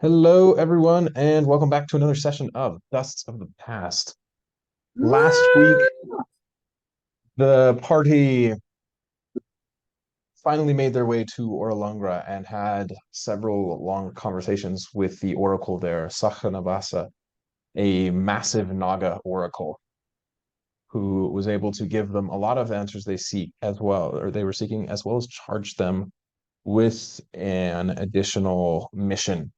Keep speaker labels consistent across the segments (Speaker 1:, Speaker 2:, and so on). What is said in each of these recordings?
Speaker 1: Hello, everyone, and welcome back to another session of Dusts of the Past. Last week,
Speaker 2: Woo!
Speaker 1: the party finally made their way to Orolungra and had several long conversations with the oracle there, Sakhanabasa, a massive Naga oracle, who was able to give them a lot of answers they seek as well, or they were seeking, as well as charge them with an additional mission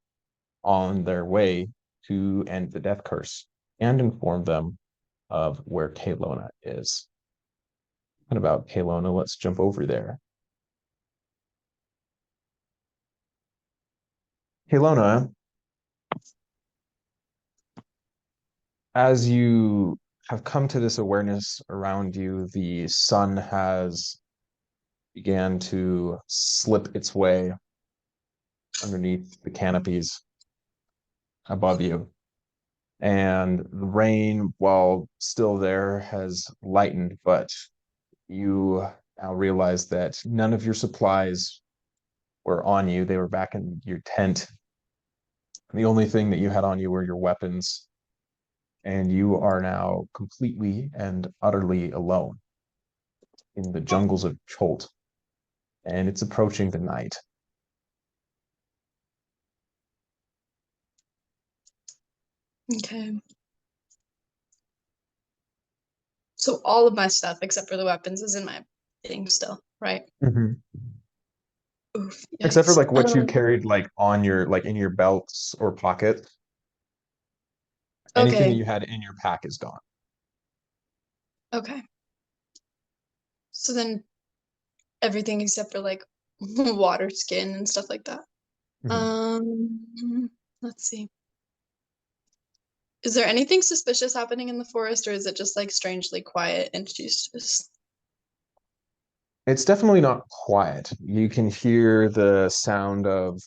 Speaker 1: on their way to end the death curse and inform them of where Caylona is. And about Caylona, let's jump over there. Caylona, as you have come to this awareness around you, the sun has began to slip its way underneath the canopies above you. And the rain, while still there, has lightened, but you now realize that none of your supplies were on you. They were back in your tent. The only thing that you had on you were your weapons, and you are now completely and utterly alone in the jungles of Cholt, and it's approaching the night.
Speaker 2: Okay. So all of my stuff except for the weapons is in my thing still, right?
Speaker 1: Mhm.
Speaker 2: Oof,
Speaker 1: Except for
Speaker 2: yikes.
Speaker 1: like what you carried like on your like in your belts or pockets. Anything that
Speaker 2: Okay.
Speaker 1: you had in your pack is gone.
Speaker 2: Okay. So then everything except for like water, skin, and stuff like that.
Speaker 1: Mhm.
Speaker 2: Let's see. Is there anything suspicious happening in the forest, or is it just like strangely quiet and she's just
Speaker 1: It's definitely not quiet. You can hear the sound of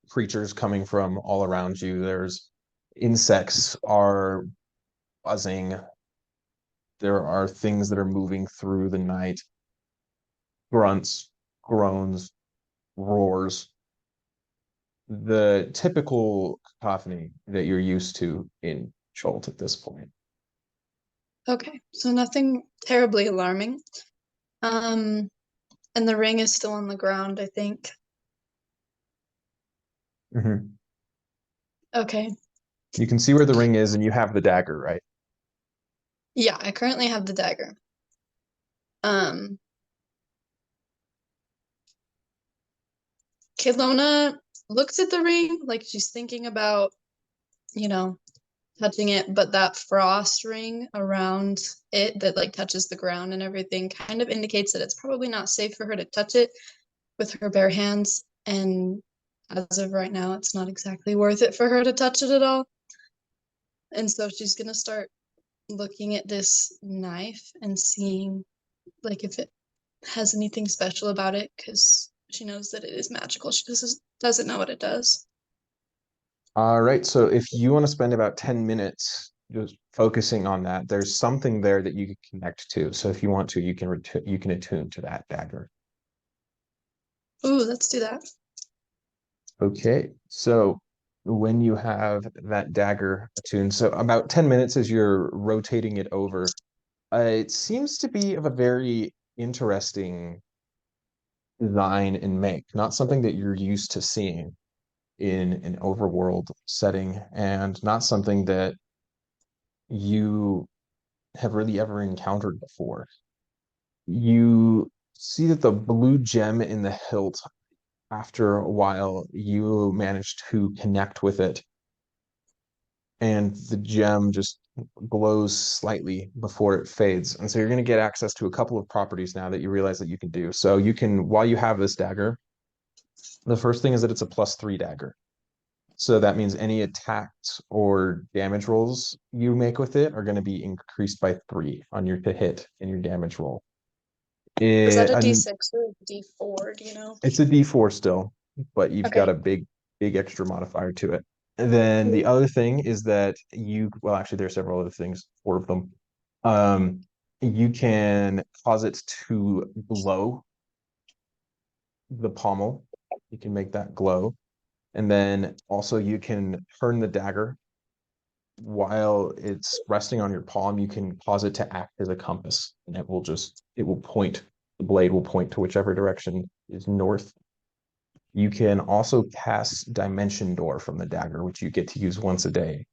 Speaker 1: creatures coming from all around you. There's insects are buzzing. There are things that are moving through the night, grunts, groans, roars, the typical cacophony that you're used to in Cholt at this point.
Speaker 2: okay. So nothing terribly alarming. Um, and the ring is still on the ground, I think.
Speaker 1: Mhm.
Speaker 2: Okay.
Speaker 1: You can see where the ring is, and you have the dagger, right?
Speaker 2: Yeah, I currently have the dagger. Um, Caylona looks at the ring like she's thinking about, you know, touching it, but that frost ring around it that like touches the ground and everything kind of indicates that it's probably not safe for her to touch it with her bare hands. And as of right now, it's not exactly worth it for her to touch it at all. And so she's gonna start looking at this knife and seeing like if it has anything special about it because she knows that it is magical. She just doesn't know what it does.
Speaker 1: All right. So if you want to spend about 10 minutes just focusing on that, there's something there that you can connect to. So if you want to, you can attune to that dagger.
Speaker 2: Ooh, let's do that.
Speaker 1: Okay. So when you have that dagger attuned, so about 10 minutes as you're rotating it over, it seems to be of a very interesting design and make, not something that you're used to seeing in an overworld setting, and not something that you have really ever encountered before. You see that the blue gem in the hilt, after a while, you manage to connect with it, and the gem just glows slightly before it fades. And so you're going to get access to a couple of properties now that you realize that you can do. So you can, while you have this dagger, the first thing is that it's a +3 dagger. So that means any attacks or damage rolls you make with it are going to be increased by 3 on your to hit and your damage roll.
Speaker 2: Is that a
Speaker 1: And
Speaker 2: D6 or a D4? Do you know?
Speaker 1: it's a D4 still, but you've got
Speaker 2: Okay.
Speaker 1: a big extra modifier to it. And then the other thing is that well, actually, there are several other things, 4 of them. Um, you can cause it to glow the pommel. You can make that glow. And then also you can turn the dagger while it's resting on your palm. You can cause it to act as a compass, and it will point, the blade will point to whichever direction is north. You can also cast Dimension Door from the dagger, which you get to use once a day.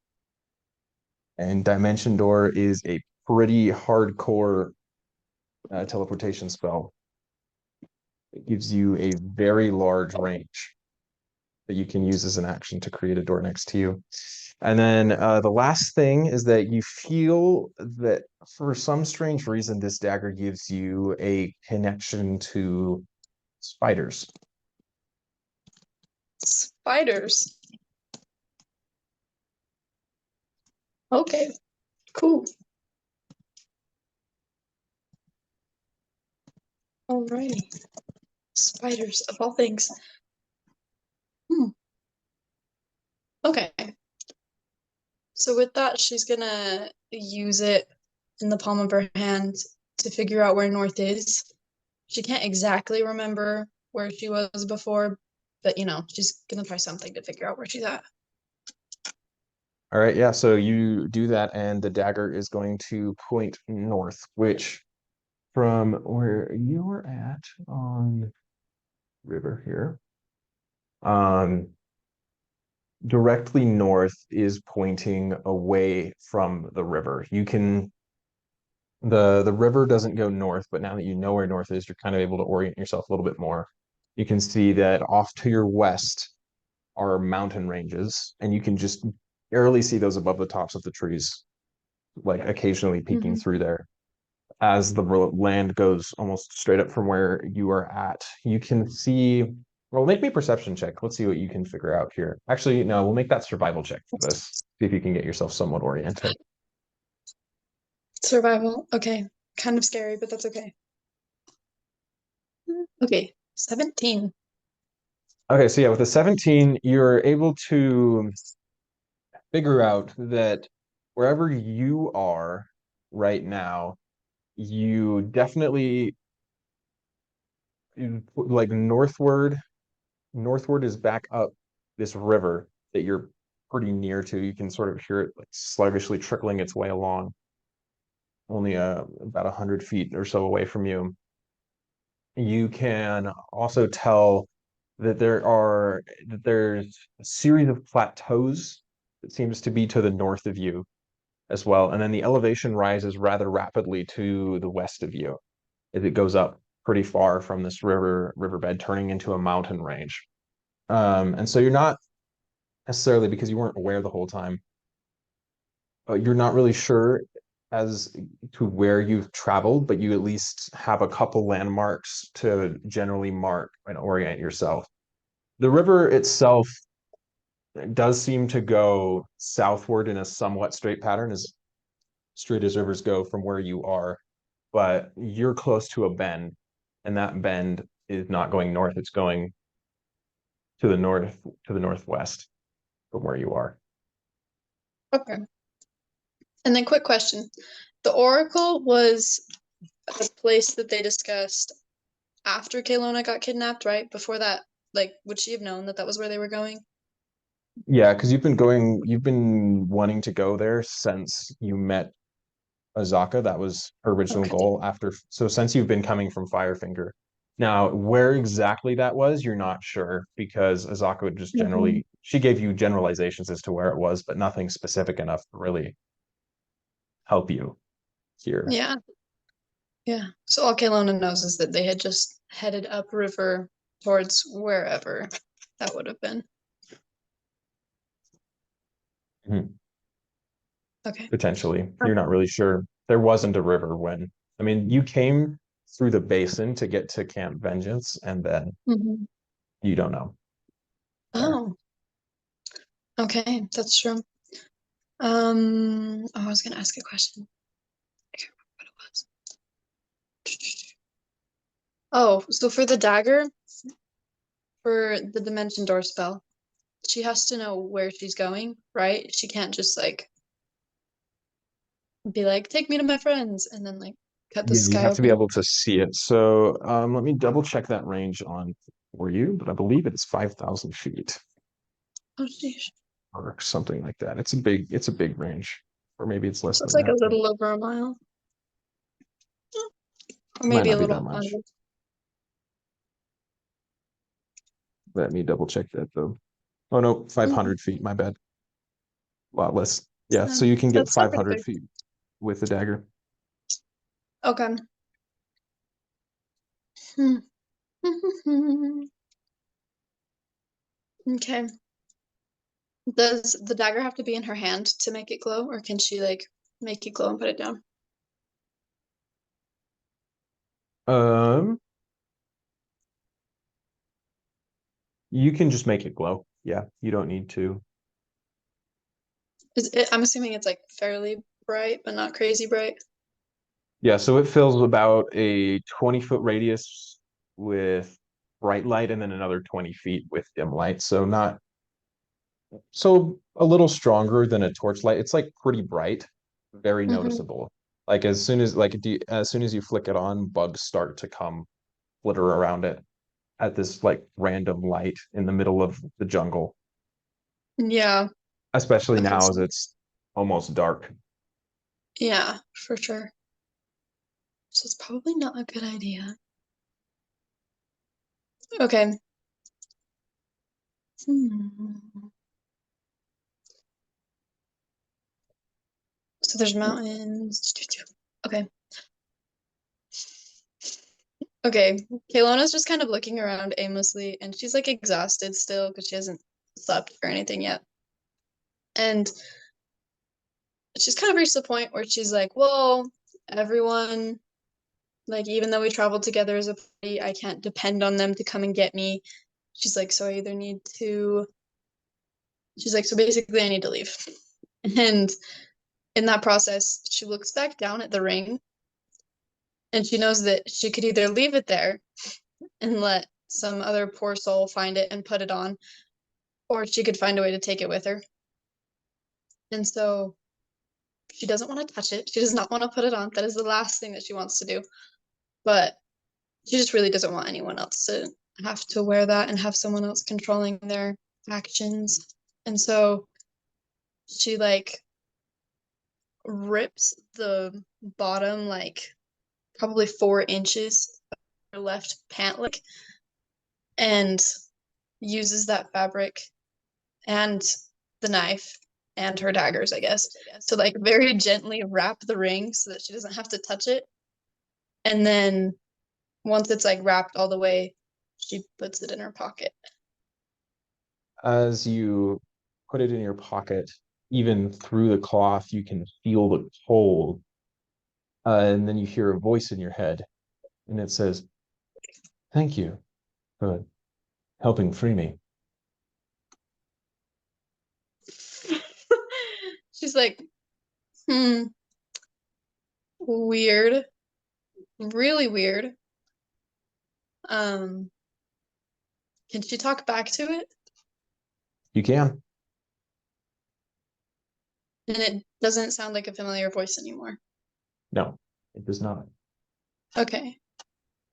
Speaker 1: And Dimension Door is a pretty hardcore teleportation spell. It gives you a very large range that you can use as an action to create a door next to you. And then the last thing is that you feel that for some strange reason, this dagger gives you a connection to spiders.
Speaker 2: Spiders. Okay, cool. Alrighty. Spiders, of all things. Hmm. Okay. So with that, she's gonna use it in the palm of her hand to figure out where north is. She can't exactly remember where she was before, but she's gonna try something to figure out where she's at.
Speaker 1: All right, yeah, so you do that, and the dagger is going to point north, which from where you were at on river here, directly north is pointing away from the river. You can the river doesn't go north, but now that you know where north is, you're kind of able to orient yourself a little bit more. You can see that off to your west are mountain ranges, and you can just barely see those above the tops of the trees, like occasionally peeking
Speaker 2: Mm-hmm.
Speaker 1: through there. As the land goes almost straight up from where you are at, you can see. Well, make me a perception check. Let's see what you can figure out here. Actually, no, we'll make that survival check for this. See if you can get yourself somewhat oriented.
Speaker 2: Survival. Okay. Kind of scary, but that's okay. Okay. 17.
Speaker 1: Okay, so yeah, with a 17, you're able to figure out that wherever you are right now, you definitely like northward is back up this river that you're pretty near to. You can sort of hear it like sluggishly trickling its way along, only about 100 feet or so away from you. You can also tell that there's a series of plateaus that seems to be to the north of you as well, and then the elevation rises rather rapidly to the west of you as it goes up pretty far from this riverbed, turning into a mountain range. And so you're not necessarily, because you weren't aware the whole time, you're not really sure as to where you've traveled, but you at least have a couple landmarks to generally mark and orient yourself. The river itself does seem to go southward in a somewhat straight pattern, as straight as rivers go from where you are, but you're close to a bend, and that bend is not going north, it's going to the north, to the northwest from where you are.
Speaker 2: Okay. And then quick question. The Oracle was the place that they discussed after Caylona got kidnapped, right? Before that, like, would she have known that that was where they were going?
Speaker 1: Yeah, because you've been wanting to go there since you met Azaka. That was her original
Speaker 2: Okay.
Speaker 1: goal after. So since you've been coming from Firefinger. Now, where exactly that was, you're not sure because Azaka would just
Speaker 2: Mhm.
Speaker 1: she gave you generalizations as to where it was, but nothing specific enough to really help you here.
Speaker 2: Yeah. Yeah. So all Caylona knows is that they had just headed upriver towards wherever that would have been.
Speaker 1: Mhm.
Speaker 2: Okay.
Speaker 1: Potentially. You're not really sure. There wasn't a river I mean, you came through the basin to get to Camp Vengeance, and then
Speaker 2: Mhm.
Speaker 1: you don't know there.
Speaker 2: Oh, okay. That's true. I was gonna ask a question. I can't remember what it was. Oh, so for the dagger, for the dimension door spell, she has to know where she's going, right? She can't just like be like, take me to my friends, and then like cut the
Speaker 1: Yeah, you
Speaker 2: sky
Speaker 1: have to be
Speaker 2: open.
Speaker 1: able to see it. So let me double check that range on for you, but I believe it's 5,000 feet.
Speaker 2: Oh, geez.
Speaker 1: or something like that. It's a big range, or maybe it's less
Speaker 2: So it's
Speaker 1: than
Speaker 2: like a
Speaker 1: that. But
Speaker 2: little over a mile, or
Speaker 1: might
Speaker 2: maybe
Speaker 1: not
Speaker 2: a
Speaker 1: be that
Speaker 2: little
Speaker 1: much.
Speaker 2: under.
Speaker 1: Let me double check that though. Oh no,
Speaker 2: Mhm.
Speaker 1: 500 feet. My bad. A lot less. Yeah, so
Speaker 2: So
Speaker 1: you can get
Speaker 2: that's still pretty
Speaker 1: 500
Speaker 2: big.
Speaker 1: feet with the dagger.
Speaker 2: Okay. Hmm. Okay. Does the dagger have to be in her hand to make it glow, or can she like make it glow and put it down?
Speaker 1: Um, you can just make it glow. Yeah, you don't need to.
Speaker 2: I'm assuming it's like fairly bright, but not crazy bright.
Speaker 1: Yeah, so it fills about a 20-foot radius with bright light and then another 20 feet with dim light. So not so a little stronger than a torchlight. It's like pretty bright, very
Speaker 2: Hmm.
Speaker 1: noticeable. Like as soon as you flick it on, bugs start to come flitter around it at this like random light in the middle of the jungle,
Speaker 2: Yeah.
Speaker 1: especially
Speaker 2: Okay.
Speaker 1: now
Speaker 2: So,
Speaker 1: as it's almost dark.
Speaker 2: yeah, for sure. So it's probably not a good idea. Okay. Hmm. So there's mountains. Okay. Okay. Kaylona's just kind of looking around aimlessly, and she's like exhausted still because she hasn't slept or anything yet. And she's kind of reached the point where she's like, well, everyone, like, even though we traveled together as a party, I can't depend on them to come and get me. She's like, so I either need to, she's like, so basically I need to leave. And in that process, she looks back down at the ring and she knows that she could either leave it there and let some other poor soul find it and put it on, or she could find a way to take it with her. And so she doesn't want to touch it. She does not want to put it on. That is the last thing that she wants to do. But she just really doesn't want anyone else to have to wear that and have someone else controlling their actions. And so she like rips the bottom like probably 4 inches of her left pant leg and uses that fabric and the knife and her daggers, I guess, to like very gently wrap the ring so that she doesn't have to touch it. And then once it's like wrapped all the way, she puts it in her pocket.
Speaker 1: As you put it in your pocket, even through the cloth, you can feel the cold. And then you hear a voice in your head, and it says, "Thank you for helping free me."
Speaker 2: She's like, hmm, weird, really weird. Um, can she talk back to it?
Speaker 1: You can.
Speaker 2: And it doesn't sound like a familiar voice anymore.
Speaker 1: No, it does not.
Speaker 2: Okay.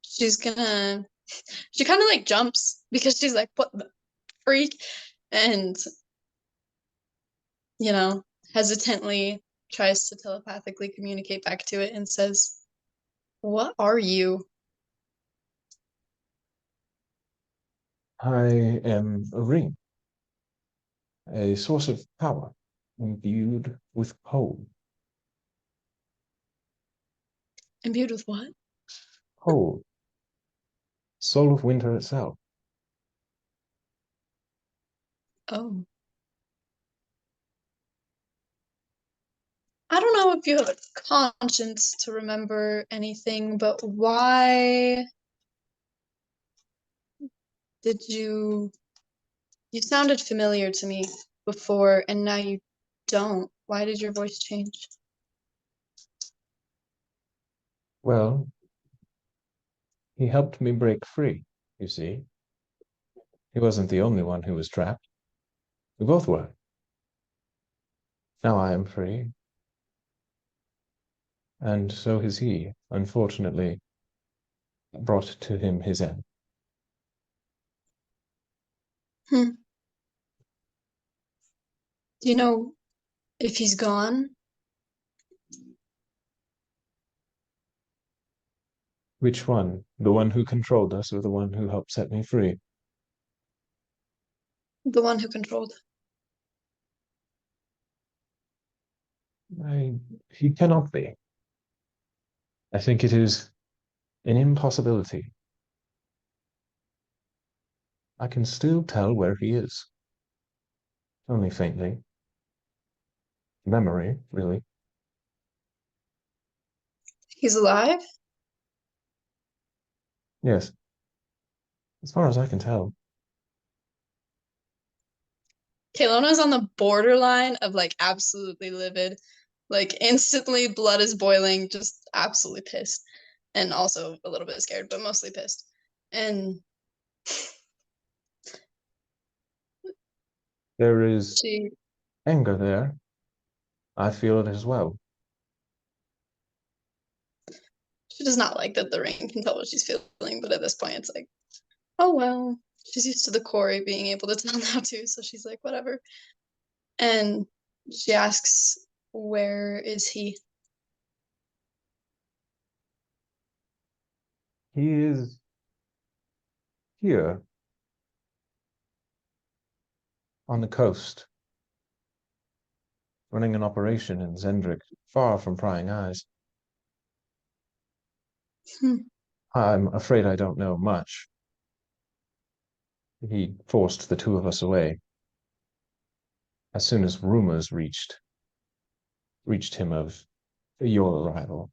Speaker 2: She's gonna, she kind of like jumps because she's like, what the freak? And, you know, hesitantly tries to telepathically communicate back to it and says, what are you?
Speaker 1: I am a ring, a source of power imbued with cold.
Speaker 2: Imbued with what?
Speaker 1: Cold, soul of winter itself.
Speaker 2: Oh. I don't know if you have a conscience to remember anything, but why did you sounded familiar to me before and now you don't. Why did your voice change?
Speaker 1: Well, he helped me break free, you see. He wasn't the only one who was trapped. We both were. Now I am free, and so is he, unfortunately, brought to him his end.
Speaker 2: Hmm. Do you know if he's gone?
Speaker 1: Which one? The one who controlled us or the one who helped set me free?
Speaker 2: The one who controlled.
Speaker 1: He cannot be. I think it is an impossibility. I can still tell where he is. Only faintly. Memory, really.
Speaker 2: He's alive?
Speaker 1: Yes, as far as I can tell.
Speaker 2: Kaylona's on the borderline of like absolutely livid. Like instantly blood is boiling, just absolutely pissed. And also a little bit scared, but mostly pissed. And
Speaker 1: There is
Speaker 2: she
Speaker 1: anger there. I feel it as well.
Speaker 2: she does not like that the ring can tell what she's feeling, but at this point it's like, oh well. She's used to the quarry being able to tell now too, so she's like, whatever. And she asks, where is he?
Speaker 1: He is here on the coast, running an operation in Zendrick, far from prying eyes.
Speaker 2: Hmm.
Speaker 1: I'm afraid I don't know much. He forced the two of us away as soon as rumors reached him of your arrival.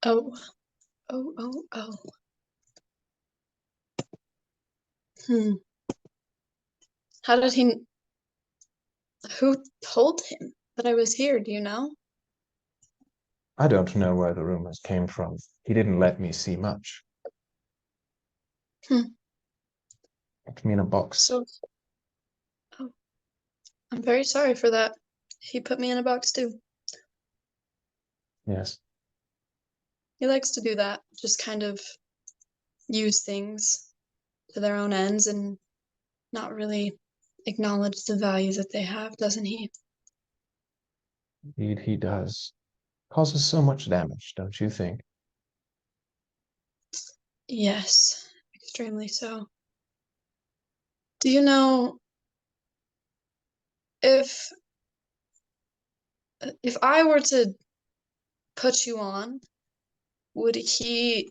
Speaker 2: Oh, oh. Hmm. How did he Who told him that I was here? Do you know?
Speaker 1: I don't know where the rumors came from. He didn't let me see much.
Speaker 2: Hmm.
Speaker 1: Put me in a box.
Speaker 2: So, oh, I'm very sorry for that. He put me in a box too.
Speaker 1: Yes,
Speaker 2: He likes to do that, just kind of use things to their own ends and not really acknowledge the value that they have, doesn't he?
Speaker 1: indeed he does. Causes so much damage, don't you think?
Speaker 2: Yes, extremely so. Do you know if if I were to put you on, would he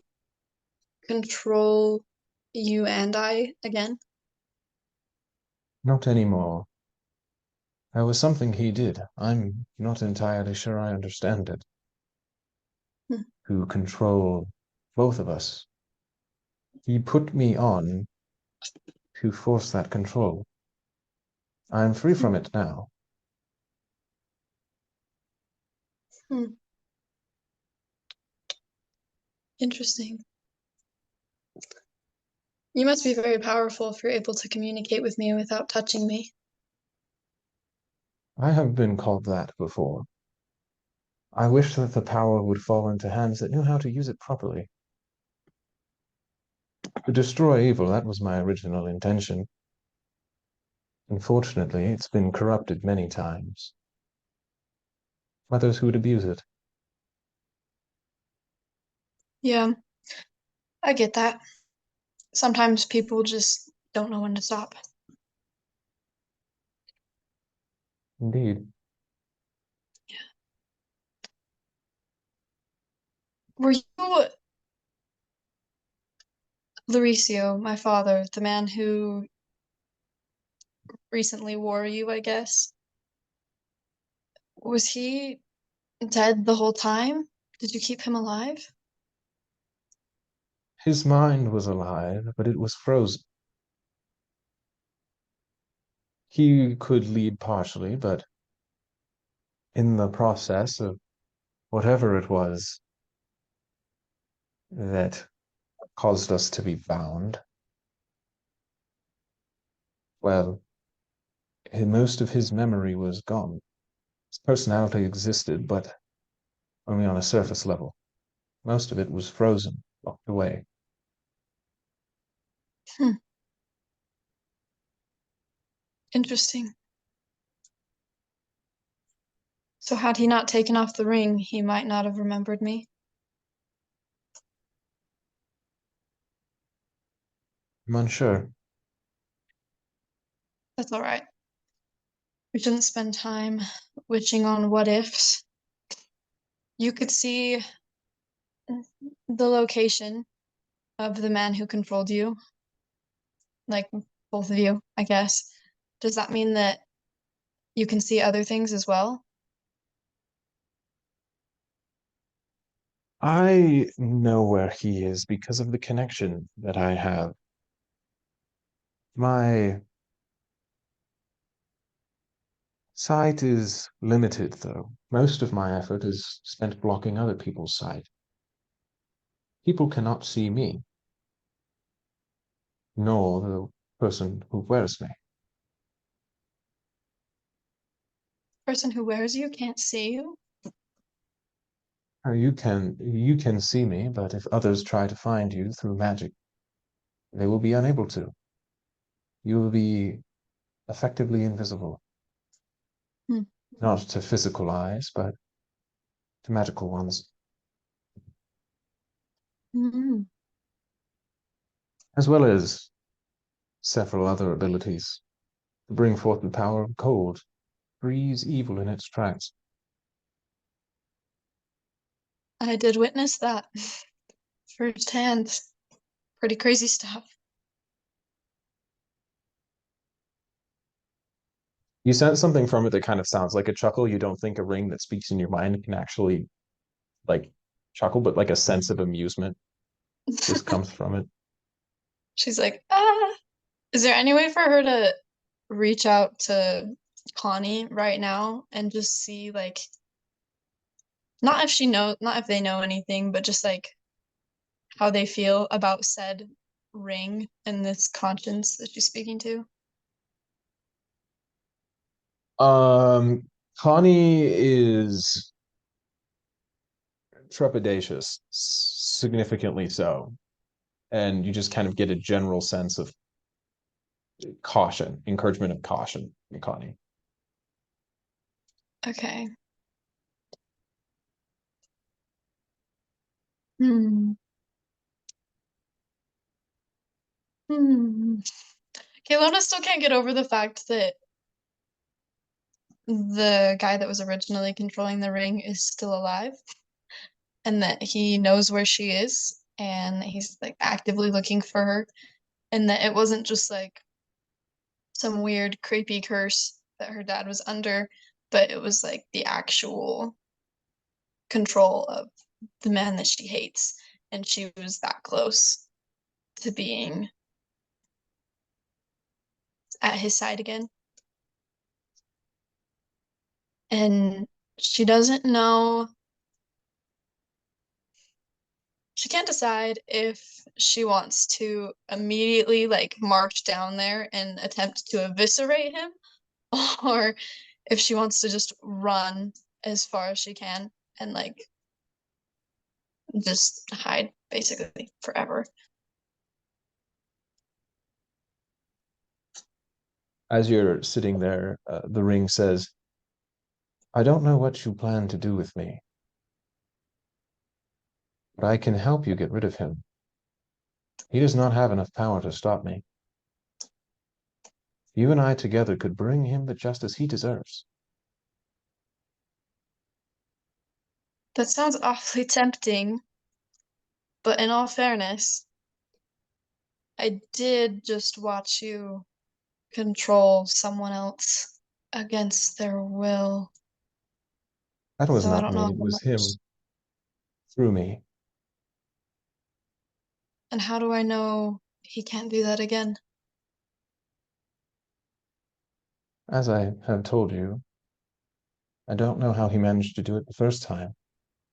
Speaker 2: control you and I again?
Speaker 1: Not anymore. That was something he did. I'm not entirely sure I understand it.
Speaker 2: Hmm.
Speaker 1: To control both of us. He put me on to force that control. I'm free
Speaker 2: Hmm.
Speaker 1: from it now.
Speaker 2: Hmm. Interesting. You must be very powerful if you're able to communicate with me without touching me.
Speaker 1: I have been called that before. I wish that the power would fall into hands that knew how to use it properly. To destroy evil, that was my original intention. Unfortunately, it's been corrupted many times by those who would abuse it.
Speaker 2: Yeah, I get that. Sometimes people just don't know when to stop.
Speaker 1: Indeed.
Speaker 2: Were you Lauricio, my father, the man who recently wore you, I guess? Was he dead the whole time? Did you keep him alive?
Speaker 1: His mind was alive, but it was frozen. He could lead partially, but in the process of whatever it was that caused us to be bound, well, most of his memory was gone. His personality existed, but only on a surface level. Most of it was frozen, locked away.
Speaker 2: Hmm, interesting. So had he not taken off the ring, he might not have remembered me.
Speaker 1: I'm unsure.
Speaker 2: That's all right. We shouldn't spend time witching on what ifs. You could see the location of the man who controlled you, like both of you, I guess. Does that mean that you can see other things as well?
Speaker 1: I know where he is because of the connection that I have. My sight is limited, though. Most of my effort is spent blocking other people's sight. People cannot see me, nor the person who wears me.
Speaker 2: Person who wears you can't see you.
Speaker 1: You can see me, but if others try to find you through magic, they will be unable to. You will be effectively invisible,
Speaker 2: Hmm.
Speaker 1: not to physical eyes, but to magical ones,
Speaker 2: Mm-hmm.
Speaker 1: as well as several other abilities to bring forth the power of cold, freeze evil in its tracks.
Speaker 2: I did witness that firsthand. Pretty crazy stuff.
Speaker 1: You sense something from it that kind of sounds like a chuckle. You don't think a ring that speaks in your mind can actually like chuckle, but like a sense of amusement just comes from it.
Speaker 2: She's like, ah. Is there any way for her to reach out to Connie right now and just see like not if they know anything, but just like how they feel about said ring and this conscience that she's speaking to?
Speaker 1: Um, Connie is trepidatious, significantly so. And you just kind of get a general sense of caution, encouragement of caution in Connie.
Speaker 2: Okay. Hmm. Hmm. Caylona still can't get over the fact that the guy that was originally controlling the ring is still alive and that he knows where she is and he's like actively looking for her and that it wasn't just like some weird creepy curse that her dad was under, but it was like the actual control of the man that she hates and she was that close to being at his side again. And she doesn't know, she can't decide if she wants to immediately like march down there and attempt to eviscerate him or if she wants to just run as far as she can and like just hide basically forever.
Speaker 1: As you're sitting there, the ring says, I don't know what you plan to do with me, but I can help you get rid of him. He does not have enough power to stop me. You and I together could bring him the justice he deserves.
Speaker 2: That sounds awfully tempting, but in all fairness, I did just watch you control someone else against their will.
Speaker 1: That was
Speaker 2: So I
Speaker 1: not
Speaker 2: don't
Speaker 1: me,
Speaker 2: know
Speaker 1: it
Speaker 2: how
Speaker 1: was
Speaker 2: much.
Speaker 1: him through me.
Speaker 2: And how do I know he can't do that again?
Speaker 1: As I have told you, I don't know how he managed to do it the first time,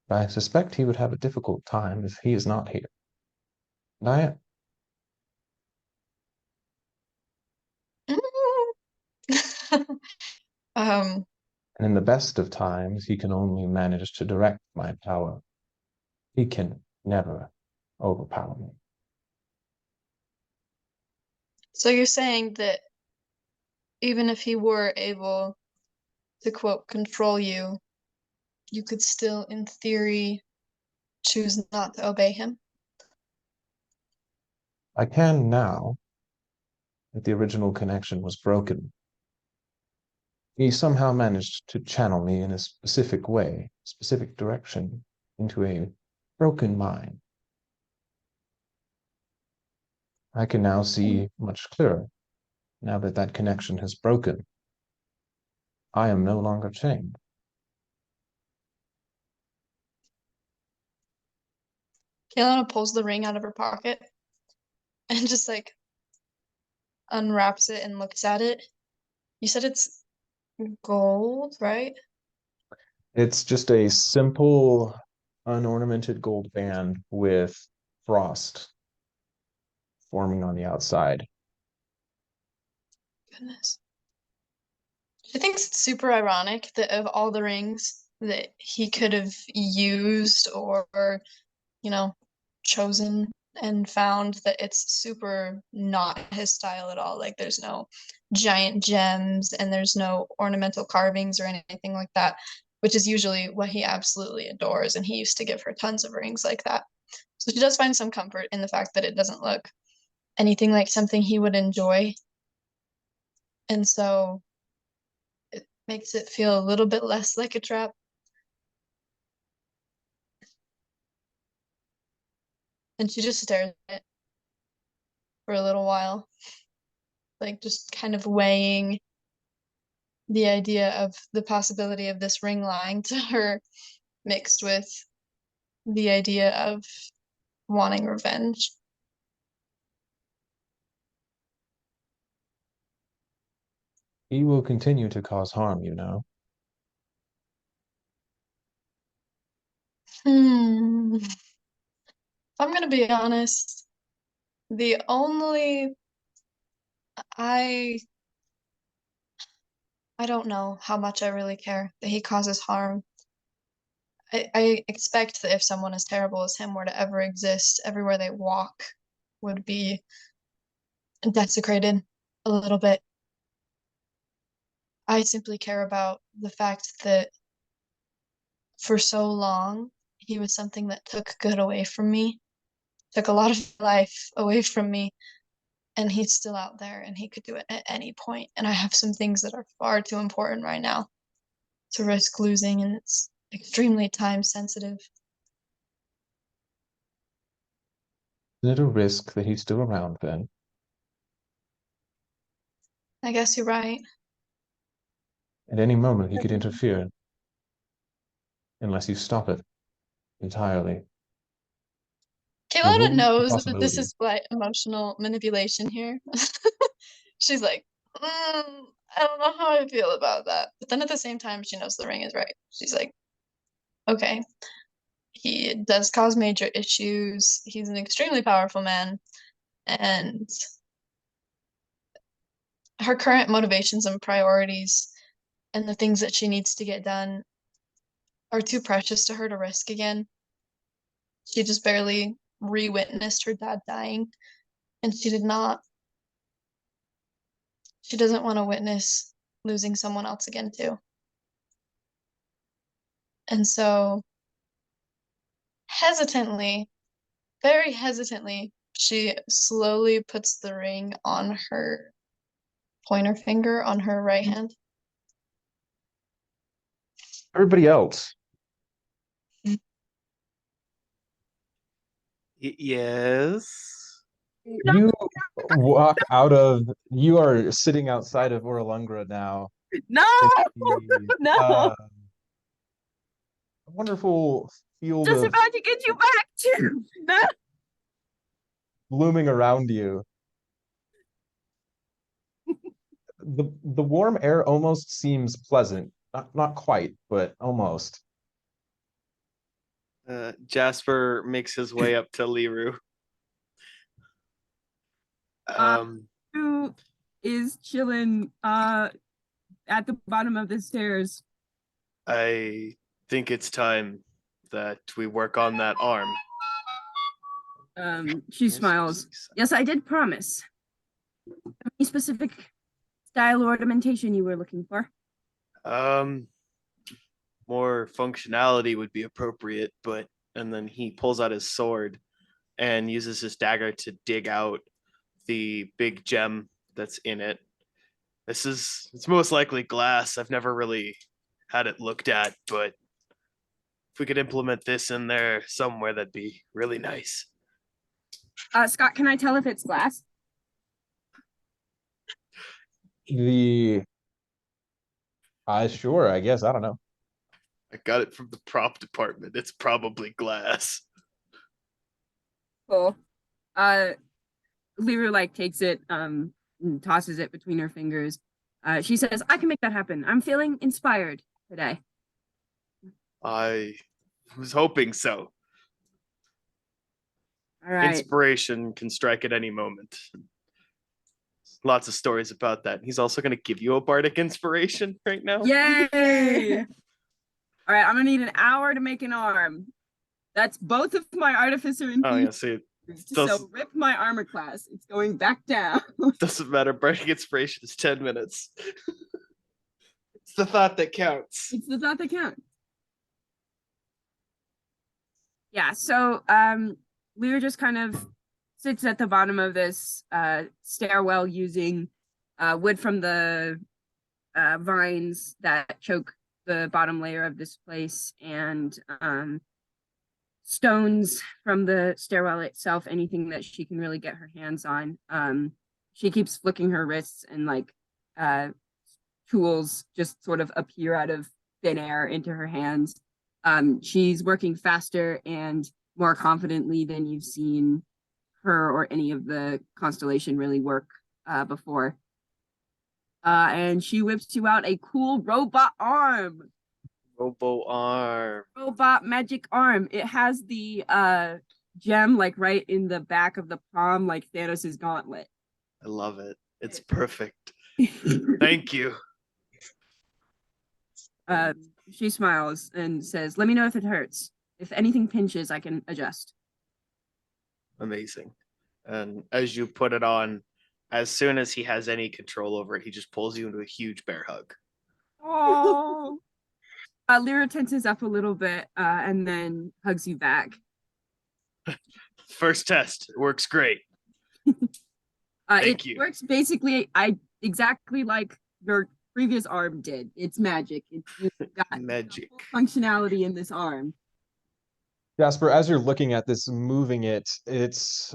Speaker 1: but I suspect he would have a difficult time if he is not here. And
Speaker 2: um,
Speaker 1: and in the best of times, he can only manage to direct my power. He can never overpower me.
Speaker 2: so you're saying that even if he were able to quote control you, you could still, in theory, choose not to obey him.
Speaker 1: I can now that the original connection was broken. He somehow managed to channel me in a specific way, specific direction, into a broken mind. I can now see much clearer, now that that connection has broken. I am no longer chained.
Speaker 2: Caylona pulls the ring out of her pocket and just like unwraps it and looks at it. You said it's gold, right?
Speaker 1: It's just a simple, unornamented gold band with frost forming on the outside.
Speaker 2: Goodness. She thinks it's super ironic that of all the rings that he could have used or, you know, chosen and found, that it's super not his style at all. Like there's no giant gems and there's no ornamental carvings or anything like that, which is usually what he absolutely adores. And he used to give her tons of rings like that. So she does find some comfort in the fact that it doesn't look anything like something he would enjoy. And so it makes it feel a little bit less like a trap. And she just stares at it for a little while, like just kind of weighing the idea of the possibility of this ring lying to her, mixed with the idea of wanting revenge.
Speaker 1: He will continue to cause harm, you know.
Speaker 2: If I'm gonna be honest, the only I I don't know how much I really care that he causes harm. I expect that if someone as terrible as him were to ever exist, everywhere they walk would be desecrated a little bit. I simply care about the fact that for so long he was something that took good away from me, took a lot of life away from me, and he's still out there and he could do it at any point. And I have some things that are far too important right now to risk losing, and it's extremely time sensitive.
Speaker 1: Is it a risk that he's still around then?
Speaker 2: I guess you're right.
Speaker 1: At any moment, he could interfere unless you stop it entirely.
Speaker 2: Caylona
Speaker 1: Remove the
Speaker 2: knows that this
Speaker 1: possibility.
Speaker 2: is like emotional manipulation here. She's like, I don't know how I feel about that. But then at the same time, she knows the ring is right. She's like, okay, he does cause major issues. He's an extremely powerful man. And her current motivations and priorities and the things that she needs to get done are too precious to her to risk again. She just barely re-witnessed her dad dying, and she doesn't want to witness losing someone else again too. And so hesitantly, very hesitantly, she slowly puts the ring on her pointer finger on her right hand.
Speaker 1: Everybody else,
Speaker 3: Yes.
Speaker 1: you walk out of, you are sitting outside of Orolungra now.
Speaker 3: No,
Speaker 1: The,
Speaker 3: no.
Speaker 1: wonderful field
Speaker 3: Just
Speaker 1: of
Speaker 3: about to get you back too. No.
Speaker 1: blooming around you. The warm air almost seems pleasant. Not quite, but almost.
Speaker 3: Jasper makes his way up to Liru.
Speaker 4: Who is chilling at the bottom of the stairs?
Speaker 3: I think it's time that we work on that arm.
Speaker 4: She smiles. Yes, I did promise. Any specific style or ornamentation you were looking for?
Speaker 3: more functionality would be appropriate, but and then he pulls out his sword and uses his dagger to dig out the big gem that's in it. It's most likely glass. I've never really had it looked at, but if we could implement this in there somewhere, that'd be really nice.
Speaker 4: Scott, can I tell if it's glass?
Speaker 1: Sure, I guess. I don't know.
Speaker 3: I got it from the prop department. It's probably glass.
Speaker 4: Cool. Lyra like takes it, and tosses it between her fingers. She says, I can make that happen. I'm feeling inspired today.
Speaker 3: I was hoping so.
Speaker 4: All right.
Speaker 3: Inspiration can strike at any moment. Lots of stories about that. He's also going to give you a bardic inspiration right now.
Speaker 4: Yay! All right, I'm gonna need an hour to make an arm. That's both of my artificer and
Speaker 3: Oh yeah, see,
Speaker 4: so rip my armor class. It's going back down.
Speaker 3: doesn't matter. Bardic inspiration is 10 minutes. It's the thought that counts.
Speaker 4: It's the thought that counts. Yeah, so Lyra just kind of sits at the bottom of this stairwell using wood from the vines that choke the bottom layer of this place, and stones from the stairwell itself, anything that she can really get her hands on. She keeps flicking her wrists, and like tools just sort of appear out of thin air into her hands. She's working faster and more confidently than you've seen her or any of the Constellation really work before. And she whips you out a cool robot arm. Robot magic arm. It has the gem like right in the back of the palm, like Thanos' gauntlet.
Speaker 3: I love it. It's perfect. Thank you.
Speaker 4: She smiles and says, let me know if it hurts. If anything pinches, I can adjust.
Speaker 3: Amazing. And as you put it on, as soon as he has any control over it, he just pulls you into a huge bear hug.
Speaker 4: Oh. Lyra tenses up a little bit and then hugs you back.
Speaker 3: First test. It works great. Thank you.
Speaker 4: It works basically exactly like your previous arm did. It's magic. You've got
Speaker 3: magic
Speaker 4: functionality in this arm.
Speaker 1: Jasper, as you're looking at this, moving it, it's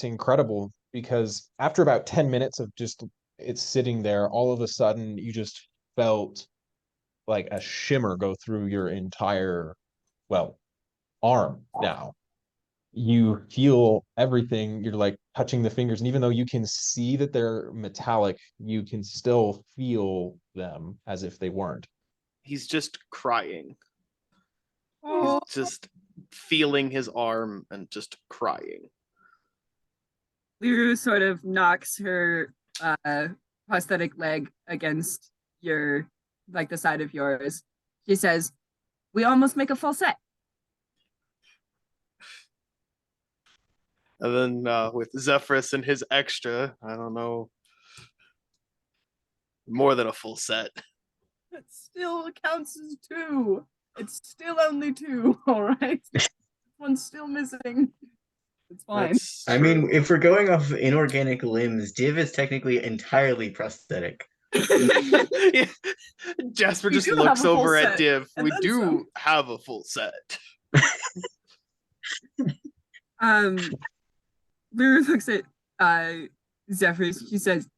Speaker 1: incredible, because after about 10 minutes of just it sitting there, all of a sudden you just felt like a shimmer go through your entire, well, arm now. You feel everything. You're like touching the fingers, and even though you can see that they're metallic, you can still feel them as if they weren't.
Speaker 3: He's just crying.
Speaker 4: Oh.
Speaker 3: He's just feeling his arm and just crying.
Speaker 4: Lyra sort of knocks her prosthetic leg against your, like the side of yours. She says, we almost make a full set.
Speaker 3: And then with Zephyrus and his extra, I don't know, more than a full set.
Speaker 4: It still counts as 2. It's still only 2, all right? One's still missing. It's fine.
Speaker 5: I mean, if we're going off inorganic limbs, Div is technically entirely prosthetic.
Speaker 3: Yeah. Jasper just looks over at Div. We do have a full set.
Speaker 4: Lyra looks at Zephyrus. She says,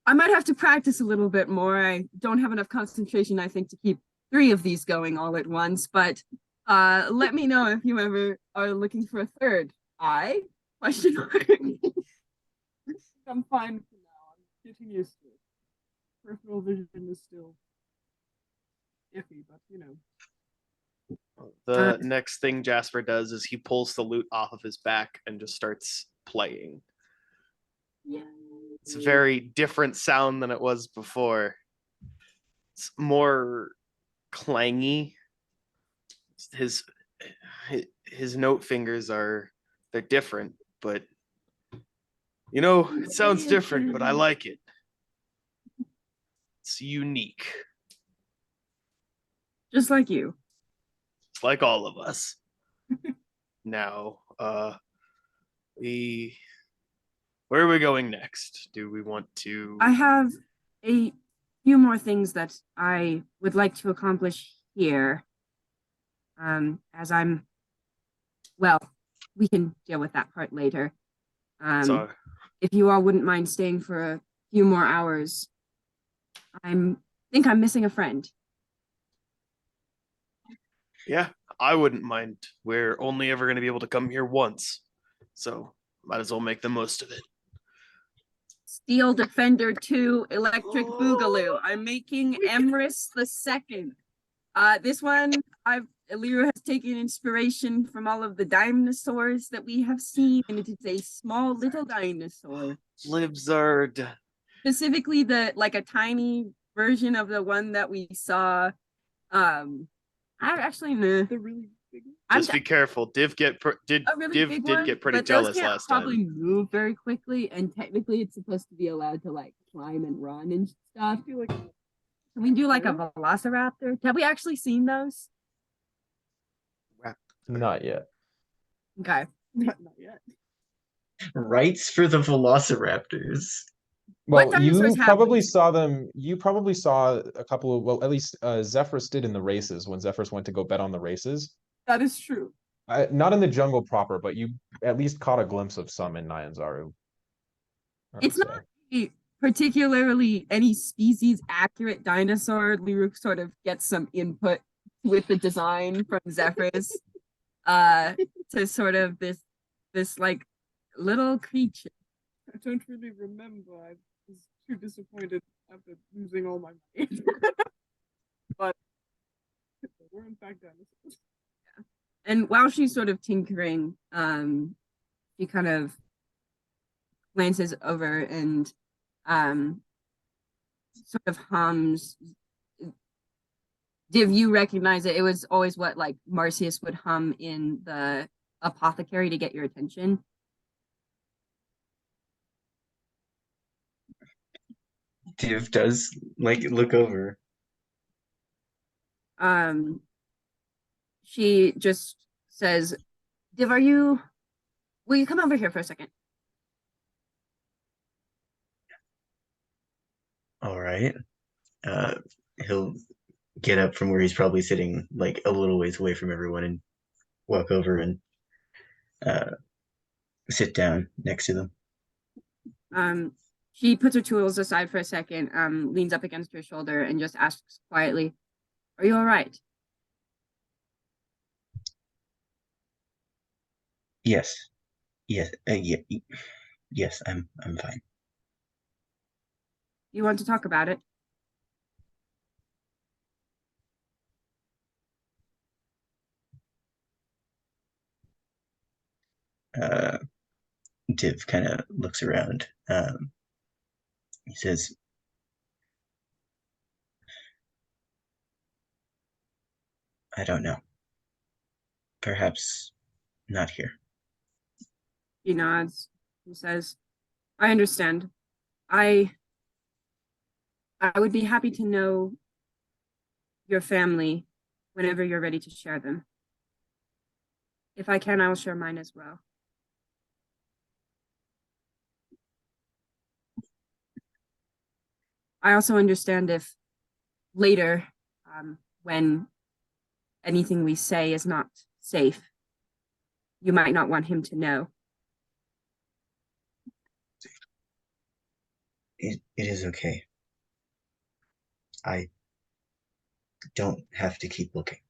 Speaker 4: I might have to practice a little bit more. I don't have enough concentration, I think, to keep 3 of these going all at once, but let me know if you ever are looking for a third. Question mark. I'm fine for now. I'm getting used to it. Peripheral vision is still iffy, but you know.
Speaker 3: The next thing Jasper does is he pulls the lute off of his back and just starts playing.
Speaker 4: Yeah.
Speaker 3: It's a very different sound than it was before. It's more clangy. His note fingers they're different, but you know, it sounds different, but I like it. It's unique.
Speaker 4: Just like you.
Speaker 3: It's like all of us. Now, where are we going next? Do we want to?
Speaker 4: I have a few more things that I would like to accomplish here. As I'm, well, we can deal with that part later.
Speaker 3: So,
Speaker 4: If you all wouldn't mind staying for a few more hours, think I'm missing a friend.
Speaker 3: yeah, I wouldn't mind. We're only ever going to be able to come here once, so might as well make the most of it.
Speaker 4: Steel Defender 2 Electric Boogaloo. I'm making Emrys the Second. This one, Aliru has taken inspiration from all of the dinosaurs that we have seen, and it is a small little dinosaur.
Speaker 3: Libzard.
Speaker 4: Specifically, a tiny version of the one that we saw. I actually know the really big one.
Speaker 3: Just be careful. Div did get pretty jealous last time.
Speaker 4: Probably move very quickly, and technically, it's supposed to be allowed to climb and run and stuff. Can we do a velociraptor? Have we actually seen those?
Speaker 1: Not yet.
Speaker 4: Okay. Not yet.
Speaker 5: Rights for the velociraptors.
Speaker 1: Well,
Speaker 4: What
Speaker 1: you
Speaker 4: dinosaurs have
Speaker 1: probably
Speaker 4: we?
Speaker 1: saw them. You probably saw a couple of, well, at least Zephyrus did in the races when Zephyrus went to go bet on the races.
Speaker 4: That is true.
Speaker 1: Not in the jungle proper, but you at least caught a glimpse of some in Nyanzaru.
Speaker 4: It's not particularly any species accurate dinosaur. Liru sort of gets some input with the design from Zephyrus to sort of this little creature. I don't really remember. I was too disappointed after losing all my money. But we're in fact dinosaurs. Yeah. And while she's sort of tinkering, she kind of glances over and sort of hums. Div, you recognize it. It was always what Marcius would hum in the apothecary to get your attention.
Speaker 5: Div does look over.
Speaker 4: She just says, Div, will you come over here for a second?
Speaker 5: All right. He'll get up from where he's probably sitting a little ways away from everyone and walk over and sit down next to them.
Speaker 4: She puts her tools aside for a second, leans up against her shoulder and just asks quietly, "Are you all right?"
Speaker 5: Yes. Yes. Yes, I'm fine.
Speaker 4: You want to talk about it?
Speaker 5: Div kind of looks around. He says, I don't know. Perhaps not here.
Speaker 4: He nods. He says, I understand. I would be happy to know your family whenever you're ready to share them. If I can, I will share mine as well. I also understand if later, when anything we say is not safe, you might not want him to know.
Speaker 5: It is okay. I don't have to keep looking.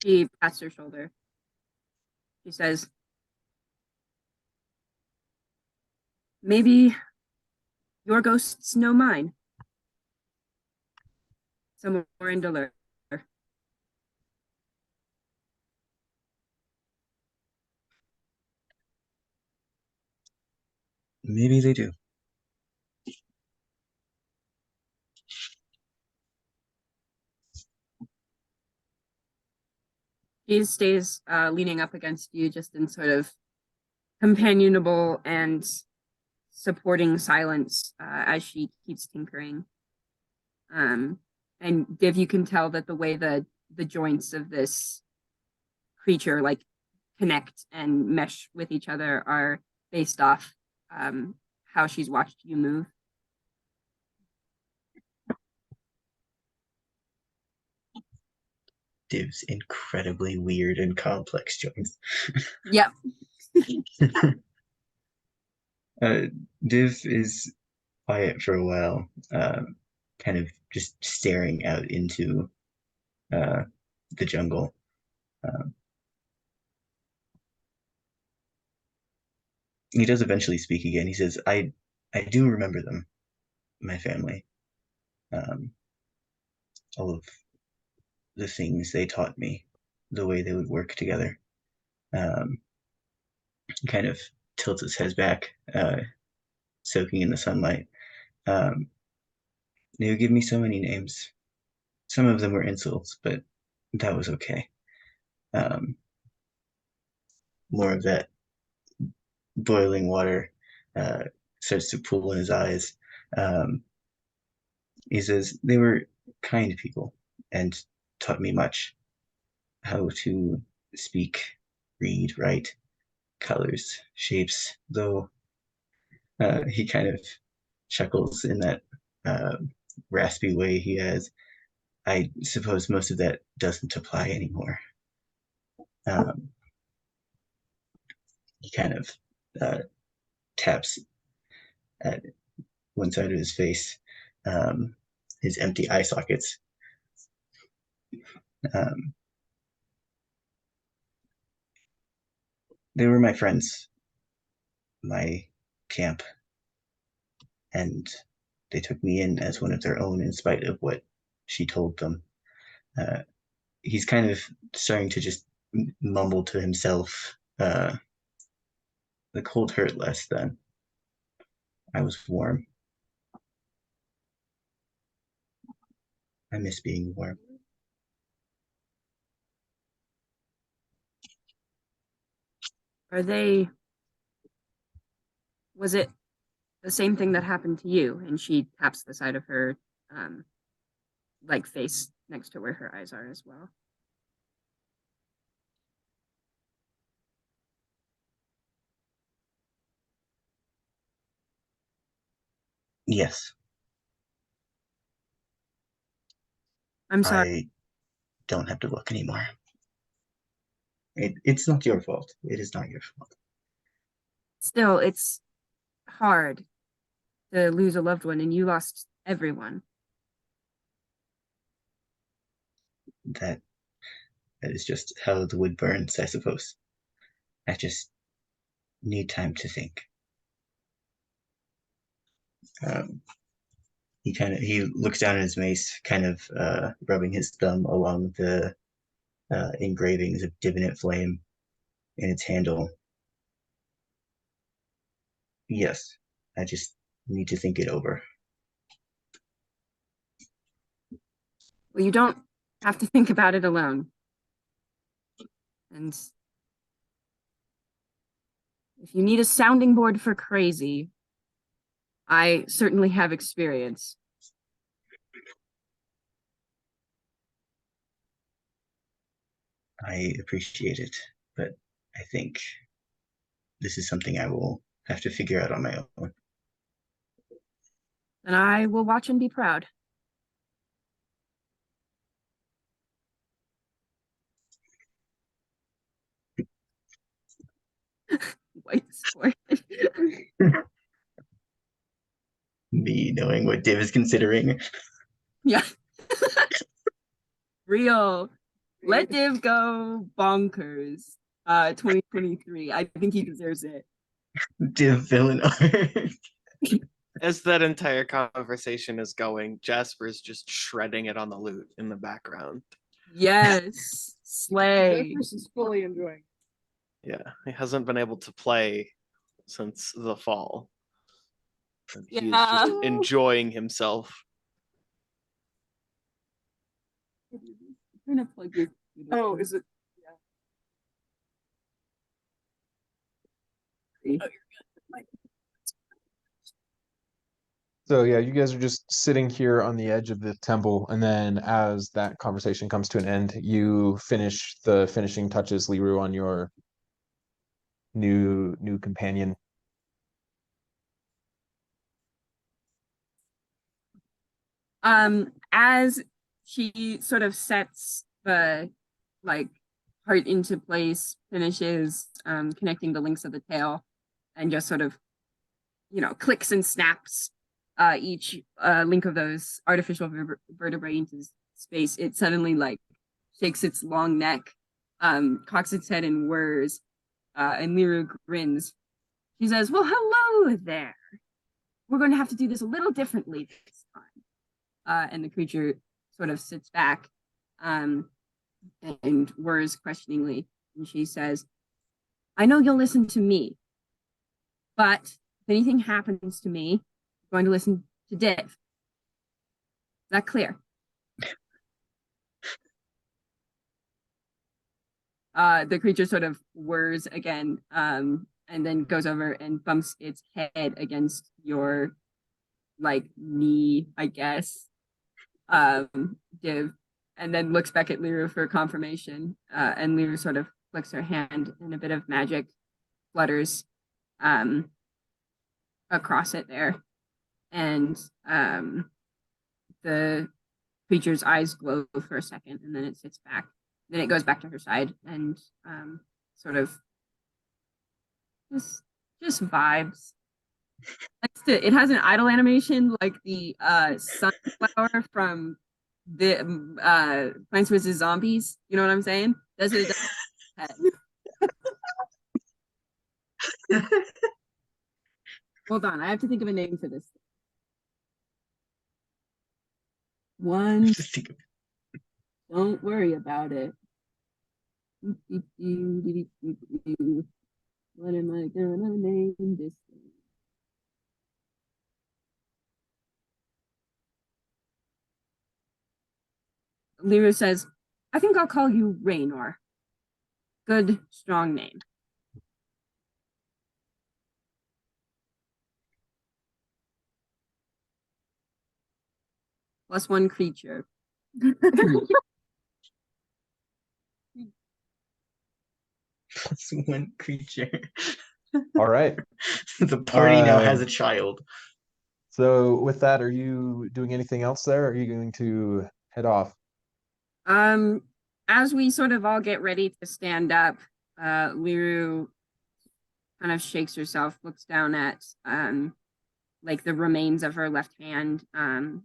Speaker 4: She pats her shoulder. She says, maybe your ghosts know mine. Somewhere in Delaware.
Speaker 5: Maybe they do.
Speaker 4: She stays leaning up against you, just in sort of companionable and supporting silence as she keeps tinkering. And Div, you can tell that the way the joints of this creature like connect and mesh with each other are based off how she's watched you move.
Speaker 5: Div's incredibly weird and complex joints.
Speaker 4: Yep.
Speaker 5: Div is quiet for a while, kind of just staring out into the jungle. He does eventually speak again. He says, I do remember them, my family. All of the things they taught me, the way they would work together. He kind of tilts his head back, soaking in the sunlight. They would give me so many names. Some of them were insults, but that was okay. More of that boiling water starts to pool in his eyes. He says, they were kind people and taught me much. How to speak, read, write, colors, shapes, though he kind of chuckles in that raspy way he has. I suppose most of that doesn't apply anymore. He kind of taps at one side of his face, his empty eye sockets. They were my friends, my camp, and they took me in as one of their own in spite of what she told them. He's kind of starting to just mumble to himself. The cold hurt less then. I was warm. I miss being warm.
Speaker 4: Was it the same thing that happened to you? And she taps the side of her like face next to where her eyes are as well.
Speaker 5: Yes.
Speaker 4: I'm sorry.
Speaker 5: I don't have to look anymore. It's not your fault. It is not your fault.
Speaker 4: Still, it's hard to lose a loved one, and you lost everyone.
Speaker 5: That is just how the wood burns, I suppose. I just need time to think. He looks down at his mace, kind of rubbing his thumb along the engravings of Divinite flame in its handle. Yes, I just need to think it over.
Speaker 4: Well, you don't have to think about it alone. And if you need a sounding board for crazy, I certainly have experience.
Speaker 5: I appreciate it, but I think this is something I will have to figure out on my own.
Speaker 4: And I will watch and be proud. White sport.
Speaker 5: Me knowing what Div is considering.
Speaker 4: Yeah. Real. Let Div go bonkers. 2023. I think he deserves it.
Speaker 5: Div villain art.
Speaker 3: As that entire conversation is going, Jasper's just shredding it on the lute in the background.
Speaker 4: Yes. Slay.
Speaker 6: Zephyrus is fully enjoying.
Speaker 3: Yeah, he hasn't been able to play since the fall. And he is
Speaker 4: Yeah.
Speaker 3: just enjoying himself.
Speaker 4: I'm trying to plug your.
Speaker 6: Oh, is it?
Speaker 4: See?
Speaker 6: Oh, you're good.
Speaker 1: So yeah, you guys are just sitting here on the edge of the temple, and then as that conversation comes to an end, you finish the finishing touches, Liru, on your new companion.
Speaker 4: As she sort of sets the like heart into place, finishes connecting the links of the tail, and just sort of, clicks and snaps each link of those artificial vertebrae into space, it suddenly like shakes its long neck, cocks its head and whirs, and Liru grins. She says, "Well, hello there. We're going to have to do this a little differently this time." And the creature sort of sits back and whirs questioningly. And she says, "I know you'll listen to me, but if anything happens to me, I'm going to listen to Div. Is that clear?" The creature sort of whirs again, and then goes over and bumps its head against your knee, I guess. Div, and then looks back at Liru for confirmation. And Liru sort of flicks her hand, and a bit of magic flutters across it there. And the creature's eyes glow for a second, and then it sits back. Then it goes back to her side and sort of just vibes. It has an idle animation like the sunflower from the Plants vs. Zombies. You know what I'm saying? That's what it does. Hold on, I have to think of a name for this. One. Don't worry about it. What am I gonna name this thing? Liru says, "I think I'll call you Raynor. Good, strong name." Plus one creature.
Speaker 5: Plus one creature.
Speaker 1: All right.
Speaker 5: The party now has a child.
Speaker 1: So with that, are you doing anything else there? Or are you going to head off?
Speaker 4: As we sort of all get ready to stand up, Liru kind of shakes herself, looks down at the remains of her left hand, and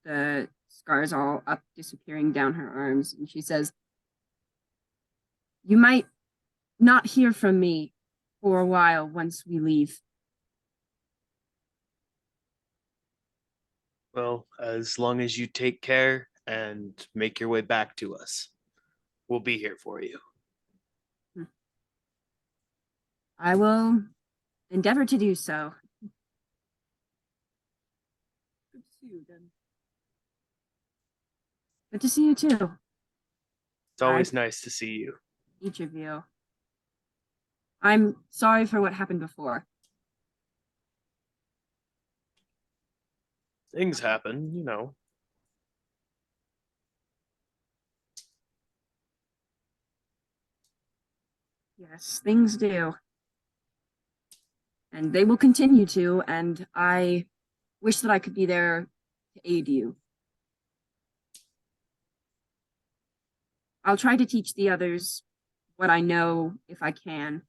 Speaker 4: the scars all up disappearing down her arms, and she says, "You might not hear from me for a while once we leave."
Speaker 3: Well, as long as you take care and make your way back to us, we'll be here for you.
Speaker 4: I will endeavor to do so. Good to see you again. Good to see you too.
Speaker 3: It's always nice to see you.
Speaker 4: Each of you. I'm sorry for what happened before.
Speaker 3: Things happen, you know.
Speaker 4: Yes, things do. And they will continue to, and I wish that I could be there to aid you. I'll try to teach the others what I know if I can.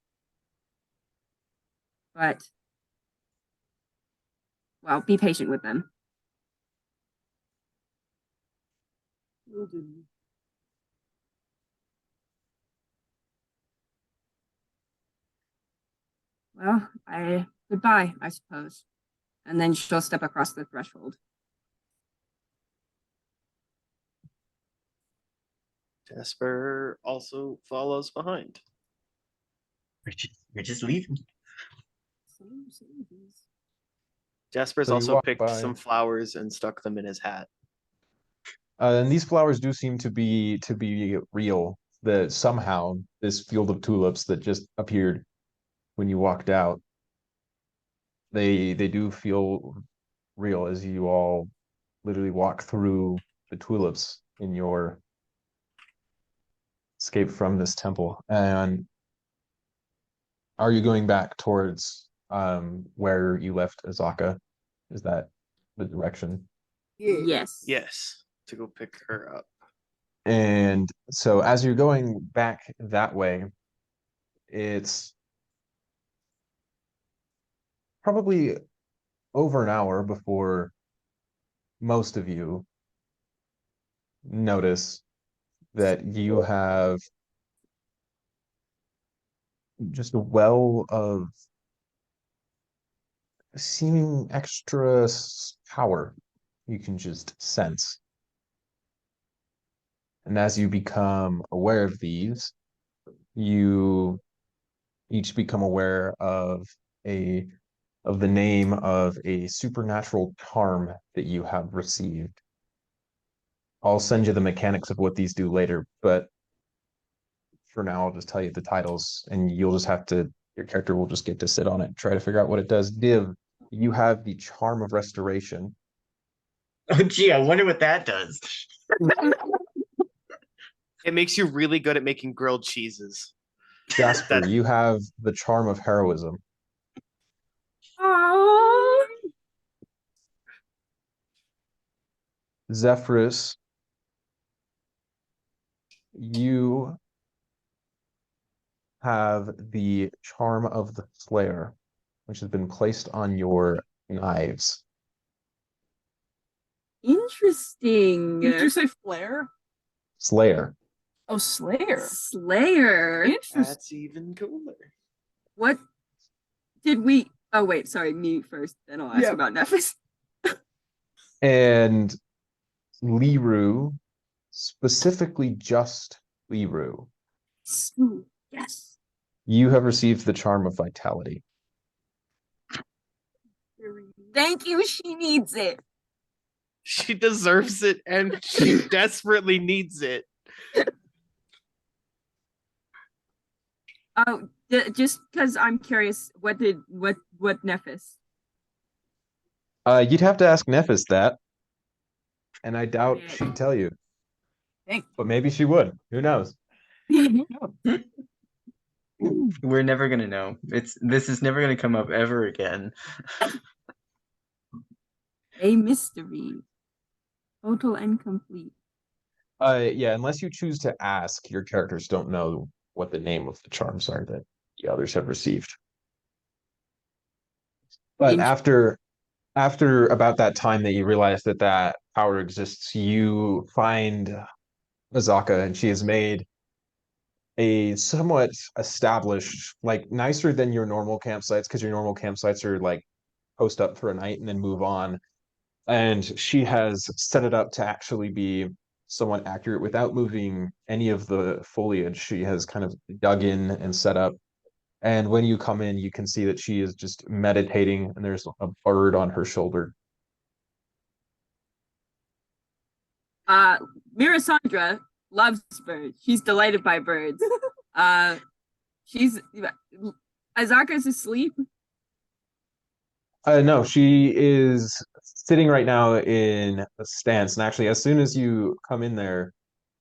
Speaker 4: But, well, be patient with them. Will do. Well, goodbye, I suppose. And then she'll step across the threshold.
Speaker 3: Jasper also follows behind.
Speaker 5: We're just leaving.
Speaker 3: Jasper's
Speaker 1: So you
Speaker 3: also
Speaker 1: walk
Speaker 3: picked
Speaker 1: by.
Speaker 3: some flowers and stuck them in his hat.
Speaker 1: And these flowers do seem to be real. That somehow this field of tulips that just appeared when you walked out, they do feel real as you all literally walk through the tulips in your escape from this temple. And are you going back towards where you left Azaka? Is that the direction?
Speaker 4: Yes.
Speaker 3: Yes, to go pick her up.
Speaker 1: And so as you're going back that way, it's probably over an hour before most of you notice that you have just a well of seeming extra power you can just sense. And as you become aware of these, you each become aware of a of the name of a supernatural charm that you have received. I'll send you the mechanics of what these do later, but for now I'll just tell you the titles and you'll just have to your character will just get to sit on it and try to figure out what it does. Div, you have the Charm of Restoration.
Speaker 5: Oh, gee, I wonder what that does.
Speaker 3: It makes you really good at making grilled cheeses.
Speaker 1: Jasper, you have the Charm of Heroism.
Speaker 4: Oh.
Speaker 1: Zephyrus, you have the Charm of the Slayer, which has been placed on your knives.
Speaker 4: Interesting.
Speaker 6: Did you say flare?
Speaker 1: Slayer.
Speaker 6: Oh, Slayer.
Speaker 4: Slayer.
Speaker 6: Interesting.
Speaker 3: That's even cooler.
Speaker 4: What did we? Oh wait, sorry, me first. Then I'll ask
Speaker 6: Yeah.
Speaker 4: you about Nephis.
Speaker 1: And Liru, specifically just Liru,
Speaker 4: Ooh, yes.
Speaker 1: you have received the Charm of Vitality.
Speaker 4: Thank you. She needs it.
Speaker 3: She deserves it and she desperately needs it.
Speaker 4: Oh, just because I'm curious, what Nephis?
Speaker 1: You'd have to ask Nephis that, and I doubt
Speaker 4: Yeah.
Speaker 1: she'd tell you.
Speaker 4: Thank
Speaker 1: But maybe she would. Who knows?
Speaker 5: We're never gonna know. This is never gonna come up ever again.
Speaker 4: A mystery. Total and complete.
Speaker 1: Yeah, unless you choose to ask, your characters don't know what the name of the charms are that the others have received. But after about that time that you realize that that power exists, you find Azaka, and she has made a somewhat established, like nicer than your normal campsites, because your normal campsites are like post up for a night and then move on. And she has set it up to actually be somewhat accurate without moving any of the foliage. She has kind of dug in and set up. And when you come in, you can see that she is just meditating, and there's a bird on her shoulder.
Speaker 4: Mirasandra loves birds. She's delighted by birds. She's Azaka's asleep.
Speaker 1: No, she is sitting right now in a stance. And actually, as soon as you come in there,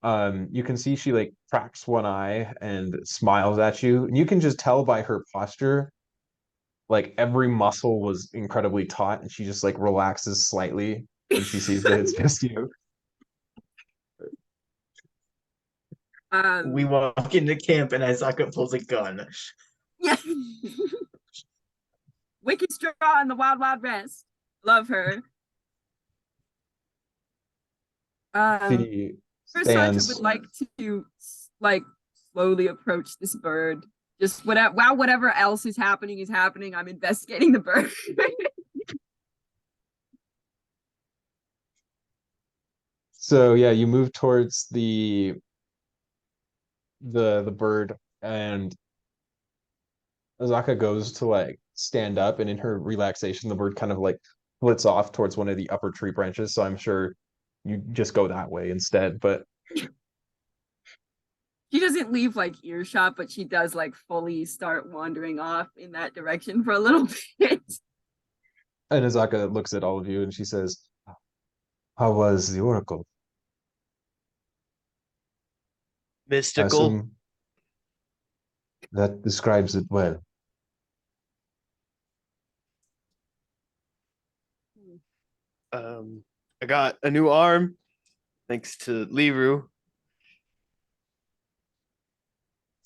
Speaker 1: you can see she like cracks one eye and smiles at you. And you can just tell by her posture, like every muscle was incredibly taut, and she just like relaxes slightly when she sees that it's just you.
Speaker 5: We walk into camp and Isaka pulls a gun.
Speaker 4: Yeah. Wicked Straw in the Wild Wild West. Love her.
Speaker 1: She
Speaker 4: Sandra
Speaker 1: stands.
Speaker 4: would like to like slowly approach this bird. Just whatever else is happening. I'm investigating the bird.
Speaker 1: So yeah, you move towards the bird, and Azaka goes to like stand up, and in her relaxation, the bird kind of like splits off towards one of the upper tree branches. So I'm sure you just go that way instead. But
Speaker 4: She doesn't leave like earshot, but she does like fully start wandering off in that direction for a little bit.
Speaker 1: And Azaka looks at all of you and she says, "How was the oracle?" I
Speaker 3: Mystical.
Speaker 1: assume that describes it well.
Speaker 3: I got a new arm thanks to Liru.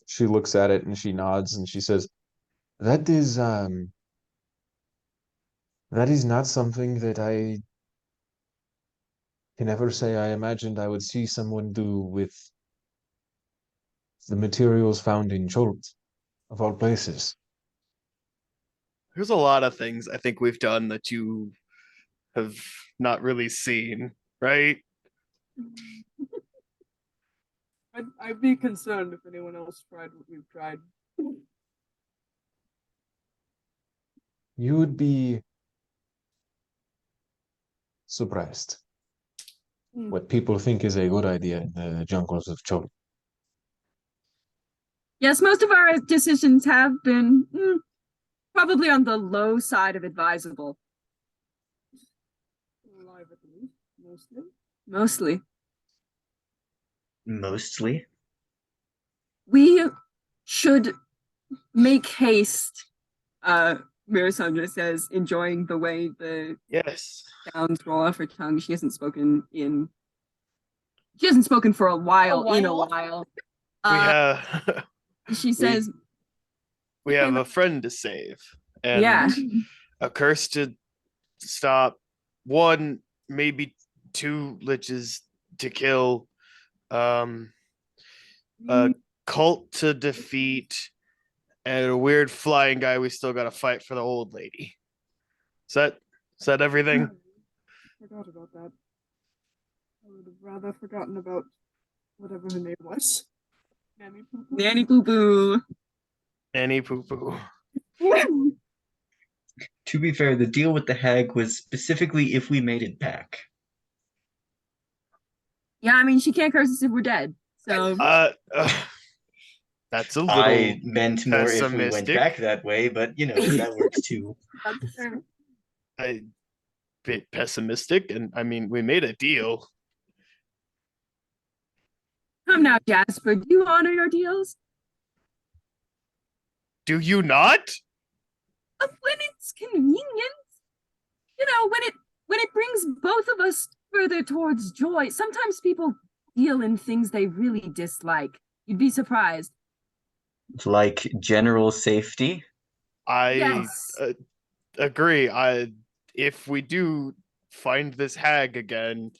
Speaker 1: She looks at it and she nods and she says, That is not something that I can ever say I imagined I would see someone do with the materials found in Cholt, of all places.
Speaker 3: There's a lot of things I think we've done that you have not really seen, right?
Speaker 6: I'd be concerned if anyone else tried what we've tried.
Speaker 1: You would be surprised what people think is a good idea in the jungles of Cholt.
Speaker 4: Yes, most of our decisions have been probably on the low side of advisable.
Speaker 6: Alive at least, mostly.
Speaker 4: Mostly.
Speaker 5: Mostly.
Speaker 4: We should make haste, Mirisandra says, enjoying the way the
Speaker 3: Yes.
Speaker 4: sounds roll off her tongue. She hasn't spoken for a while.
Speaker 6: A
Speaker 4: In a
Speaker 6: while?
Speaker 4: while.
Speaker 3: We have
Speaker 4: She says,
Speaker 3: we have a friend to save and
Speaker 4: yeah.
Speaker 3: a curse to stop, one, maybe two liches to kill, a cult to defeat, and a weird flying guy we still gotta fight for the old lady. Is that everything?
Speaker 6: Forgot about that. I would have rather forgotten about whatever her name was. Nanny Poo Poo.
Speaker 4: Nanny Poo Poo.
Speaker 3: Any poo poo.
Speaker 5: To be fair, the deal with the hag was specifically if we made it back.
Speaker 4: Yeah, I mean, she can't curse us if we're dead. So
Speaker 3: That's a little
Speaker 5: I meant more if we went
Speaker 3: pessimistic.
Speaker 5: back that way, but that works too.
Speaker 3: a bit pessimistic, and I mean, we made a deal.
Speaker 4: come now, Jasper. Do you honor your deals?
Speaker 3: Do you not?
Speaker 4: When it's convenient. When it brings both of us further towards joy. Sometimes people deal in things they really dislike. You'd be surprised.
Speaker 5: Like general safety.
Speaker 3: I
Speaker 4: Yes.
Speaker 3: agree. If we do find this hag again,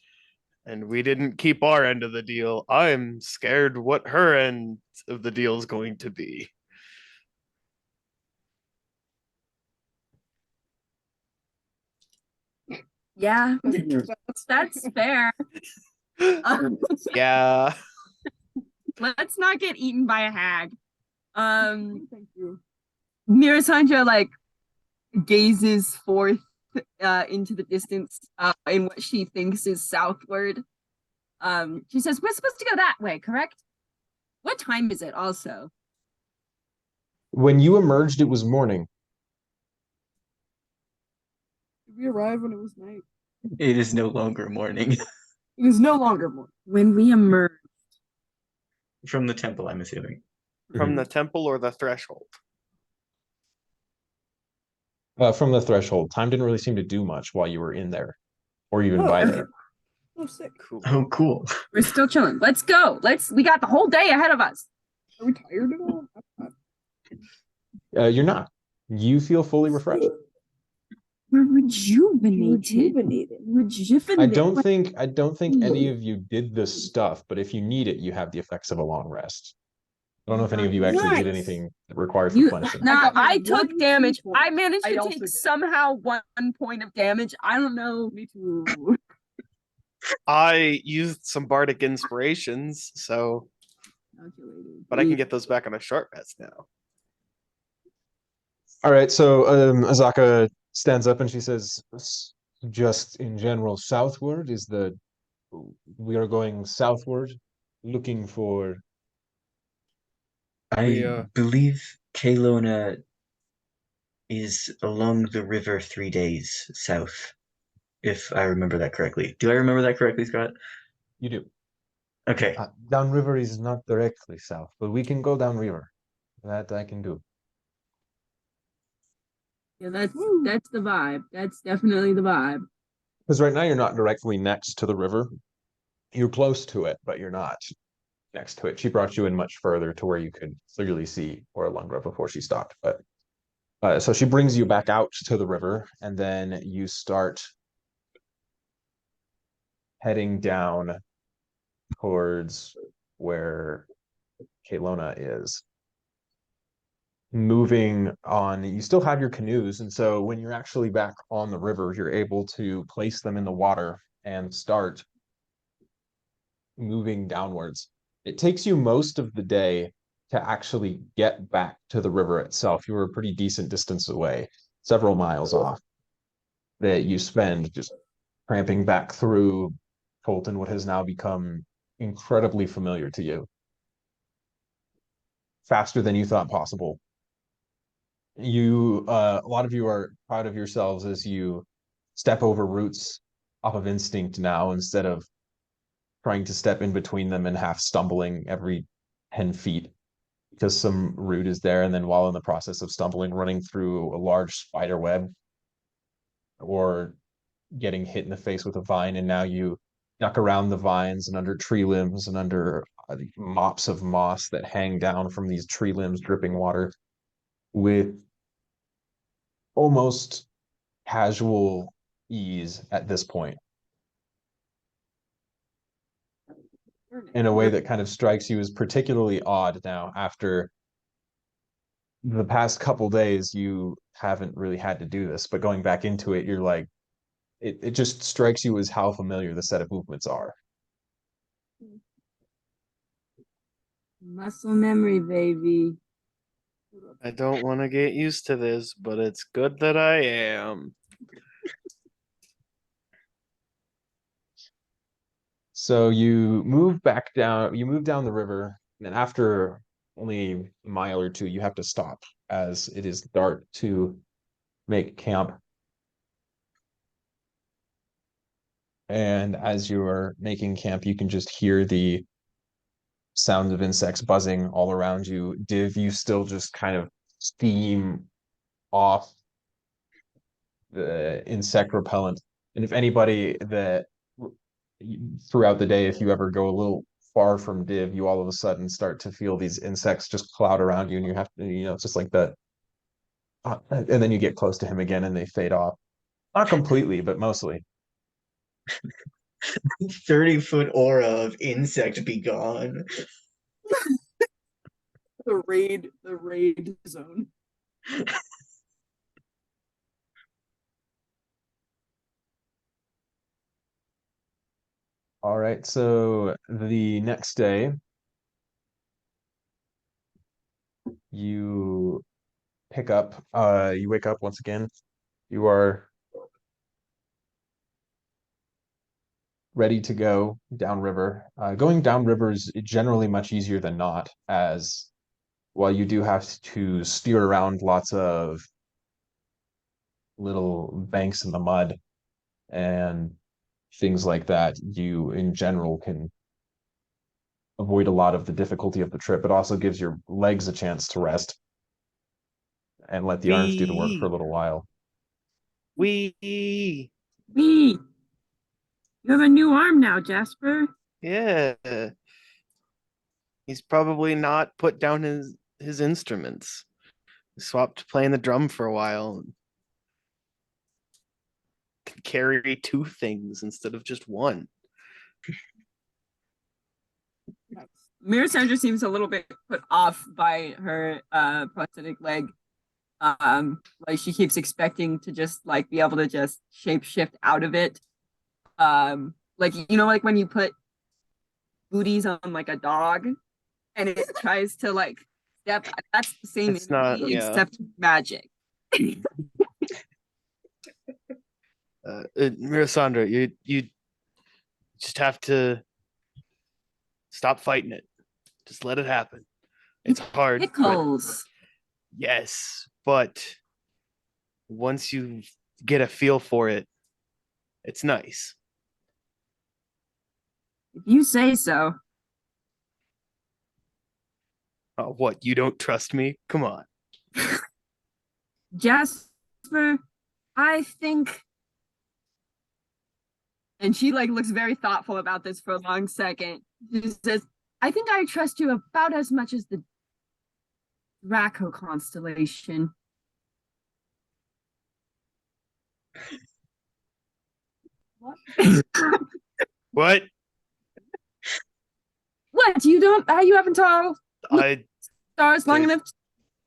Speaker 3: and we didn't keep our end of the deal, I'm scared what her end of the deal is going to be.
Speaker 4: Yeah, that's fair.
Speaker 3: Yeah.
Speaker 4: Let's not get eaten by a hag.
Speaker 6: Thank you.
Speaker 4: Mirisandra gazes forth into the distance in what she thinks is southward. She says, "We're supposed to go that way, correct? What time is it also?"
Speaker 1: When you emerged, it was morning.
Speaker 6: Did we arrive when it was night?
Speaker 5: It is no longer morning.
Speaker 6: It is no longer morning.
Speaker 4: When we emerge.
Speaker 5: From the temple, I'm assuming.
Speaker 3: From the temple or the threshold?
Speaker 1: From the threshold. Time didn't really seem to do much while you were in there, or even by there.
Speaker 6: Oh, sick.
Speaker 3: Cool.
Speaker 5: Oh, cool.
Speaker 4: We're still chilling. Let's go. We got the whole day ahead of us.
Speaker 6: Are we tired at all? I'm not.
Speaker 1: You're not. You feel fully refreshed.
Speaker 4: We're rejuvenated.
Speaker 1: I don't think any of you did this stuff, but if you need it, you have the effects of a long rest. I don't know if any of you actually did anything that required replenishing.
Speaker 4: Nah, I
Speaker 6: got
Speaker 4: took
Speaker 6: one
Speaker 4: damage.
Speaker 6: point.
Speaker 4: I managed
Speaker 6: I
Speaker 4: to
Speaker 6: also
Speaker 4: take
Speaker 6: did.
Speaker 4: somehow 1 point of damage. I don't know.
Speaker 6: Me too.
Speaker 3: I used some bardic inspirations, but I can get those back on a short rest now.
Speaker 1: All right, so Azaka stands up and she says, just in general, southward is we are going southward, looking for.
Speaker 5: I believe Caylona is along the river 3 days south, if I remember that correctly. Do I remember that correctly, Scott?
Speaker 1: You do.
Speaker 5: Okay.
Speaker 1: Downriver is not directly south, but we can go downriver. That I can do.
Speaker 4: Yeah, that's the vibe. That's definitely the vibe.
Speaker 1: Because right now you're not directly next to the river. You're close to it, but you're not next to it. She brought you in much further to where you could clearly see Orolungra before she stopped. But so she brings you back out to the river, and then you start heading down towards where Caylona is. Moving on, you still have your canoes, and so when you're actually back on the river, you're able to place them in the water and start moving downwards. It takes you most of the day to actually get back to the river itself. You were a pretty decent distance away, several miles off, that you spend just tramping back through Colton, what has now become incredibly familiar to you. Faster than you thought possible. A lot of you are proud of yourselves as you step over roots off of instinct now instead of trying to step in between them and half stumbling every 10 feet because some root is there. And then while in the process of stumbling, running through a large spider web or getting hit in the face with a vine. And now you duck around the vines and under tree limbs and under mops of moss that hang down from these tree limbs, dripping water with almost casual ease at this point. In a way that kind of strikes you as particularly odd now after the past couple days you haven't really had to do this, but going back into it, you're like, it just strikes you as how familiar the set of movements are.
Speaker 4: Muscle memory, baby.
Speaker 3: I don't want to get used to this, but it's good that I am.
Speaker 1: So you move down the river, and after only a mile or two, you have to stop as it is dark to make camp. And as you are making camp, you can just hear the sounds of insects buzzing all around you. Div, you still just kind of steam off the insect repellent. And if anybody that throughout the day, if you ever go a little far from Div, you all of a sudden start to feel these insects just cloud around you, and you have to, it's just like that. And then you get close to him again and they fade off. Not completely, but mostly.
Speaker 5: 30-foot aura of insect be gone.
Speaker 6: The raid zone.
Speaker 1: All right, so the next day, you you wake up once again. You are ready to go downriver. Going downriver is generally much easier than not, as while you do have to steer around lots of little banks in the mud and things like that, you in general can avoid a lot of the difficulty of the trip. It also gives your legs a chance to rest and let the arms do the work for a little while.
Speaker 3: We
Speaker 4: Me. You have a new arm now, Jasper.
Speaker 3: Yeah. He's probably not put down his instruments. He swapped playing the drum for a while. Can carry two things instead of just one.
Speaker 4: Mirasandra seems a little bit put off by her prosthetic leg. Like she keeps expecting to just like be able to just shape shift out of it. Like like when you put booties on like a dog and it tries to like step, that's the same
Speaker 3: It's not,
Speaker 4: energy,
Speaker 3: yeah.
Speaker 4: except magic.
Speaker 3: Mirasandra, you just have to stop fighting it. Just let it happen. It's hard.
Speaker 4: Pickles.
Speaker 3: Yes, but once you get a feel for it, it's nice.
Speaker 4: If you say so.
Speaker 3: Oh, what? You don't trust me? Come on.
Speaker 4: Jasper, I think. And she like looks very thoughtful about this for a long second. She says, I think I trust you about as much as the Draco constellation.
Speaker 6: What?
Speaker 3: What?
Speaker 4: What? You haven't told
Speaker 3: I
Speaker 4: stars long
Speaker 3: there's-
Speaker 4: enough to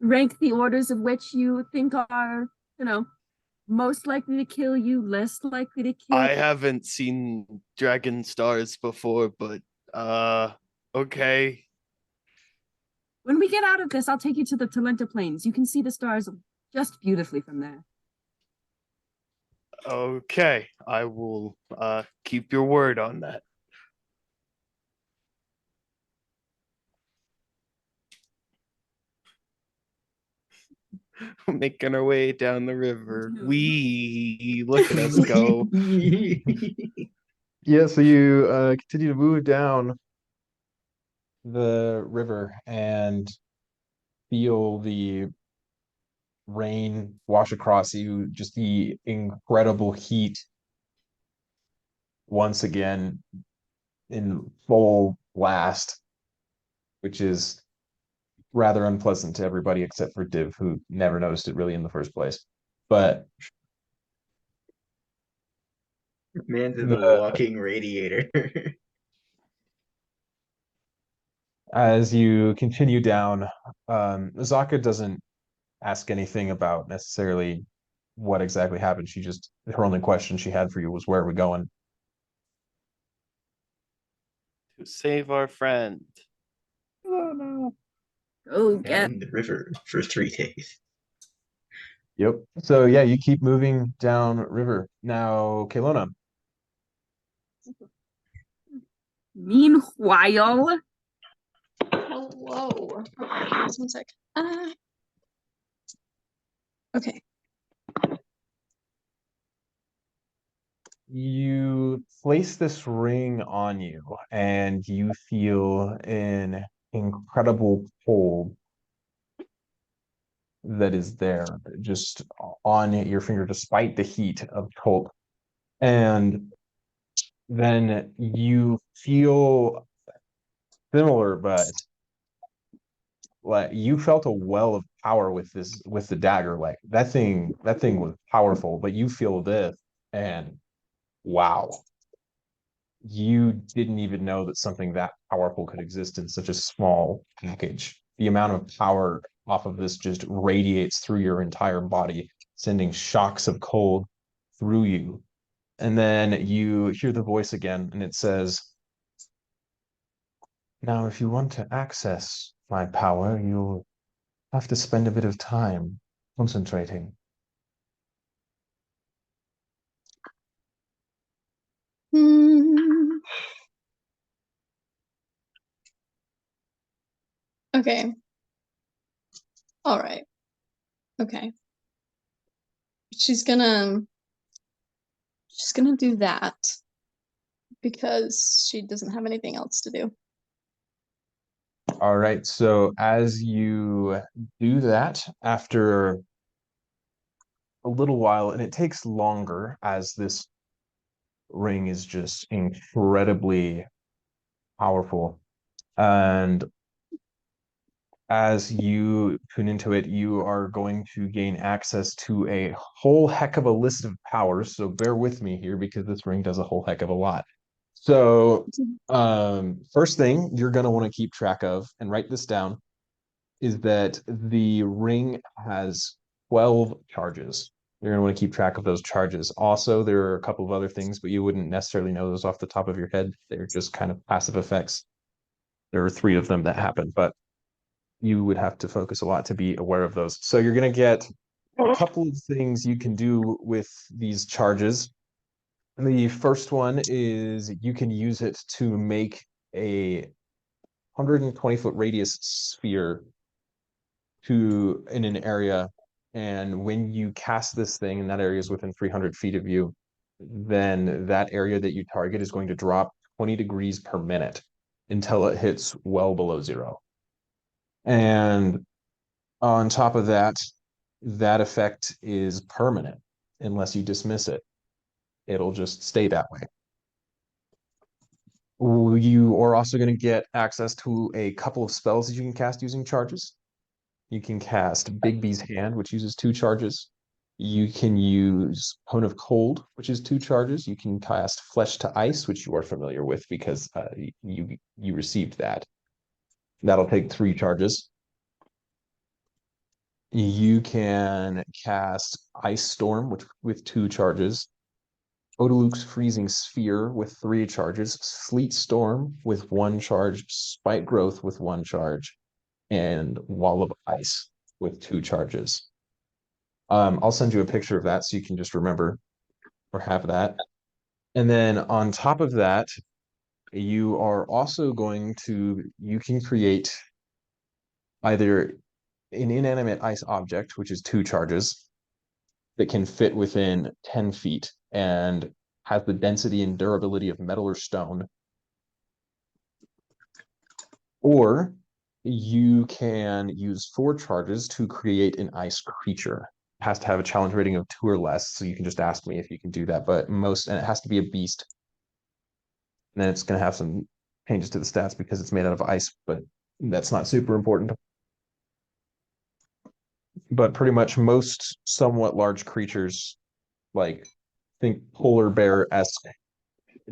Speaker 4: rank the orders of which you think are, most likely to kill you, less likely to kill
Speaker 3: I haven't seen dragon stars before, but okay.
Speaker 4: When we get out of this, I'll take you to the Talenta Plains. You can see the stars just beautifully from there.
Speaker 3: Okay. I will keep your word on that. Making our way down the river. We look at us go.
Speaker 1: Yeah, so you continue to move down the river and feel the rain wash across you, just the incredible heat once again in full blast, which is rather unpleasant to everybody except for Div, who never noticed it really in the first place. But
Speaker 5: Man's the
Speaker 1: the
Speaker 5: walking radiator.
Speaker 1: as you continue down, Zaka doesn't ask anything about necessarily what exactly happened. She just, her only question she had for you was, where are we going?
Speaker 3: To save our friend.
Speaker 6: Oh no.
Speaker 4: Go get.
Speaker 5: Down the river for 3 days.
Speaker 1: Yep. So yeah, you keep moving down river. Now, Caylona.
Speaker 4: Meanwhile,
Speaker 2: Hello. Okay, just one sec. Okay.
Speaker 1: You place this ring on you and you feel an incredible pull that is there just on your finger despite the heat of cold. And then you feel similar, but like you felt a well of power with the dagger. Like that thing was powerful, but you feel this and wow. You didn't even know that something that powerful could exist in such a small package. The amount of power off of this just radiates through your entire body, sending shocks of cold through you. And then you hear the voice again, and it says, now, if you want to access my power, you'll have to spend a bit of time concentrating.
Speaker 2: Hmm. Okay. All right. Okay. She's gonna do that because she doesn't have anything else to do.
Speaker 1: All right, so as you do that, after a little while, and it takes longer as this ring is just incredibly powerful. And as you tune into it, you are going to gain access to a whole heck of a list of powers. So bear with me here because this ring does a whole heck of a lot. So, first thing you're going to want to keep track of and write this down is that the ring has 12 charges. You're going to want to keep track of those charges. Also, there are a couple of other things, but you wouldn't necessarily know those off the top of your head. They're just kind of passive effects. There are 3 of them that happen, but you would have to focus a lot to be aware of those. So you're going to get a couple of things you can do with these charges. The first one is you can use it to make a 120-foot radius sphere in an area And when you cast this thing and that area is within 300 feet of you, then that area that you target is going to drop 20 degrees per minute until it hits well below zero. And on top of that, that effect is permanent unless you dismiss it. It'll just stay that way. You are also going to get access to a couple of spells that you can cast using charges. You can cast Bigby's Hand, which uses 2 charges. You can use Cone of Cold, which is 2 charges. You can cast Flesh to Ice, which you are familiar with because you received that. That'll take 3 charges. You can cast Ice Storm, which with 2 charges. Odaluk's Freezing Sphere with 3 charges. Sleet Storm with 1 charge. Spike Growth with 1 charge. And Wall of Ice with 2 charges. I'll send you a picture of that so you can just remember or have that. And then on top of that, you are also you can create either an inanimate ice object, which is 2 charges, that can fit within 10 feet and has the density and durability of metal or stone. Or you can use 4 charges to create an ice creature. It has to have a challenge rating of 2 or less, so you can just ask me if you can do that. And it has to be a beast. And then it's going to have some changes to the stats because it's made out of ice, but that's not super important. But pretty much most somewhat large creatures, like think polar bear-esque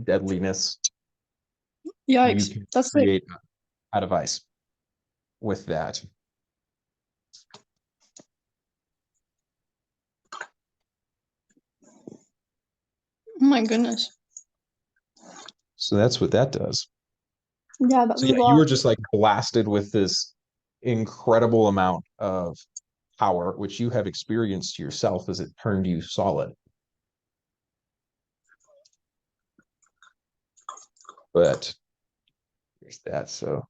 Speaker 1: deadliness, you
Speaker 2: Yikes.
Speaker 1: can
Speaker 2: That's like,
Speaker 1: create out of ice with that.
Speaker 2: oh my goodness.
Speaker 1: So that's what that does.
Speaker 2: Yeah, that
Speaker 1: So
Speaker 2: was
Speaker 1: yeah,
Speaker 2: a
Speaker 1: you were
Speaker 2: lot.
Speaker 1: just like blasted with this incredible amount of power, which you have experienced yourself as it turned you solid. But there's that. So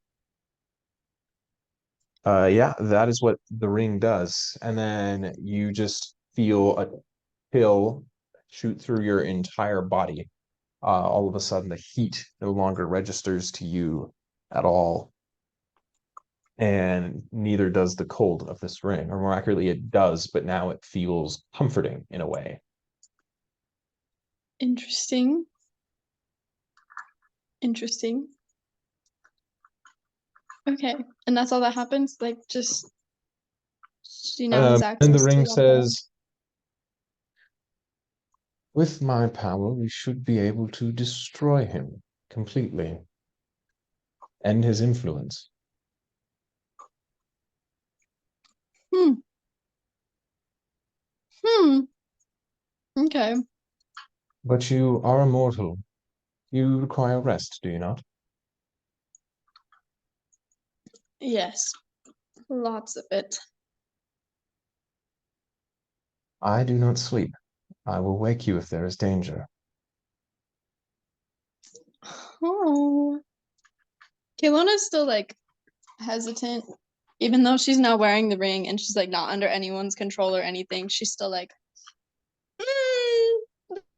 Speaker 1: yeah, that is what the ring does. And then you just feel a chill shoot through your entire body. All of a sudden, the heat no longer registers to you at all. And neither does the cold of this ring, or more accurately, it does, but now it feels comforting in a way.
Speaker 2: Interesting. Interesting. Okay. And that's all that happens? Like, just she now has access
Speaker 1: And the
Speaker 2: to
Speaker 1: ring
Speaker 2: that power?
Speaker 1: says, with my power, we should be able to destroy him completely. End his influence.
Speaker 2: Hmm. Hmm. Okay.
Speaker 1: But you are immortal. You require rest, do you not?
Speaker 2: Yes. Lots of it.
Speaker 1: I do not sleep. I will wake you if there is danger.
Speaker 2: Oh. Kaylona's still like hesitant, even though she's now wearing the ring and she's like not under anyone's control or anything. She's still like,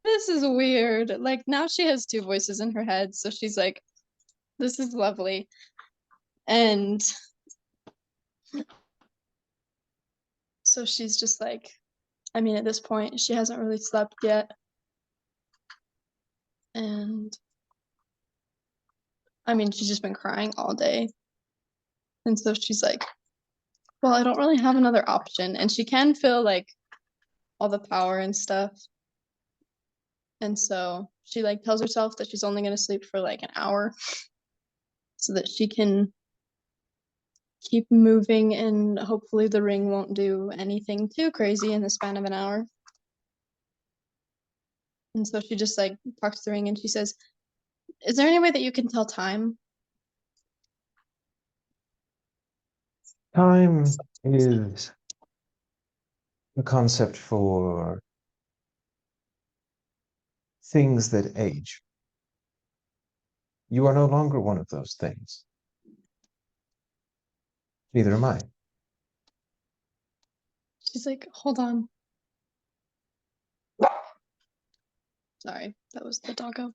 Speaker 2: this is weird. Like now she has 2 voices in her head, so she's like, this is lovely. And so she's just like, I mean, at this point, she hasn't really slept yet. And I mean, she's just been crying all day. And so she's like, well, I don't really have another option. And she can feel like all the power and stuff. And so she like tells herself that she's only going to sleep for like an hour so that she can keep moving and hopefully the ring won't do anything too crazy in the span of an hour. And so she just like talks to the ring and she says, is there any way that you can tell time?
Speaker 1: Time is a concept for things that age. You are no longer one of those things. Neither am I.
Speaker 2: She's like, hold on. Sorry, that was the doggo.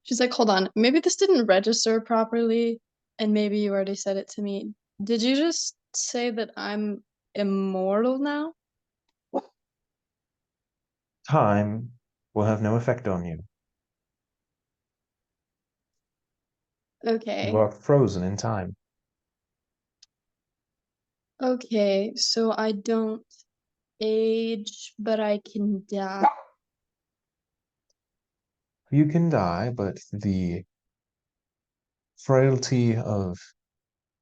Speaker 2: She's like, hold on. Maybe this didn't register properly, and maybe you already said it to me. Did you just say that I'm immortal now?
Speaker 1: Time will have no effect on you.
Speaker 2: Okay.
Speaker 1: You are frozen in time.
Speaker 2: Okay, so I don't age, but I can die.
Speaker 1: You can die, but the frailty of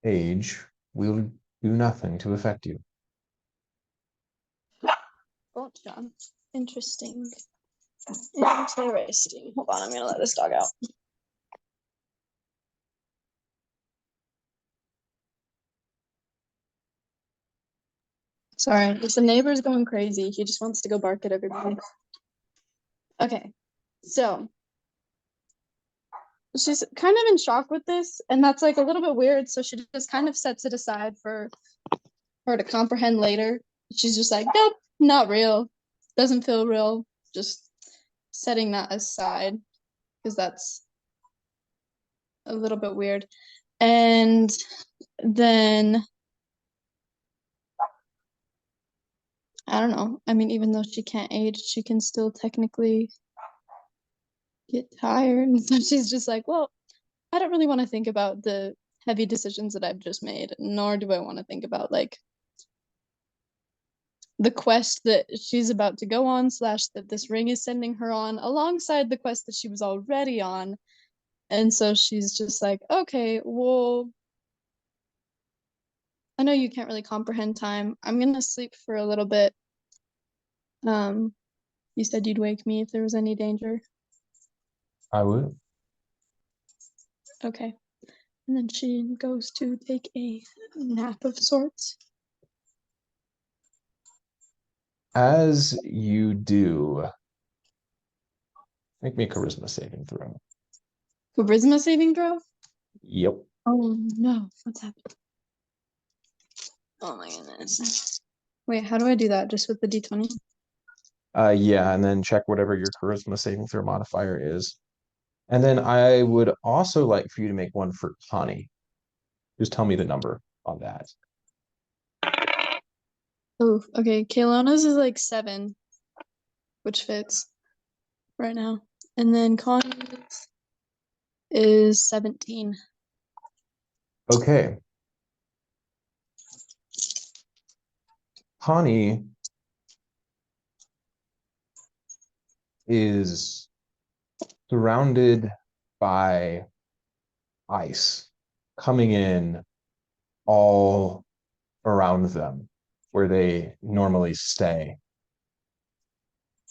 Speaker 1: age will do nothing to affect you.
Speaker 2: Gotcha. Interesting. Interesting. Hold on, I'm gonna let this dog out. Sorry, just the neighbor's going crazy. He just wants to go bark at everybody. Okay, so she's kind of in shock with this, and that's like a little bit weird. So she just kind of sets it aside for her to comprehend later. She's just like, nope, not real. Doesn't feel real. Just setting that aside because that's a little bit weird. And then I don't know. I mean, even though she can't age, she can still technically get tired. And so she's just like, well, I don't really want to think about the heavy decisions that I've just made, nor do I want to think about like the quest that she's about to go on, slash that this ring is sending her on, alongside the quest that she was already on. And so she's just like, okay, well, I know you can't really comprehend time. I'm gonna sleep for a little bit. You said you'd wake me if there was any danger.
Speaker 1: I will.
Speaker 2: Okay. And then she goes to take a nap of sorts.
Speaker 1: As you do, make me a charisma saving throw.
Speaker 2: Charisma saving throw?
Speaker 1: Yep.
Speaker 2: Oh no, what's happened? Oh my goodness. Wait, how do I do that? Just with the d20?
Speaker 1: Yeah, and then check whatever your charisma saving throw modifier is. And then I would also like for you to make one for Connie. Just tell me the number on that.
Speaker 2: Oh, okay. Kaylona's is like 7, which fits right now. And then Connie's is 17.
Speaker 1: Okay. Connie is surrounded by ice coming in all around them where they normally stay.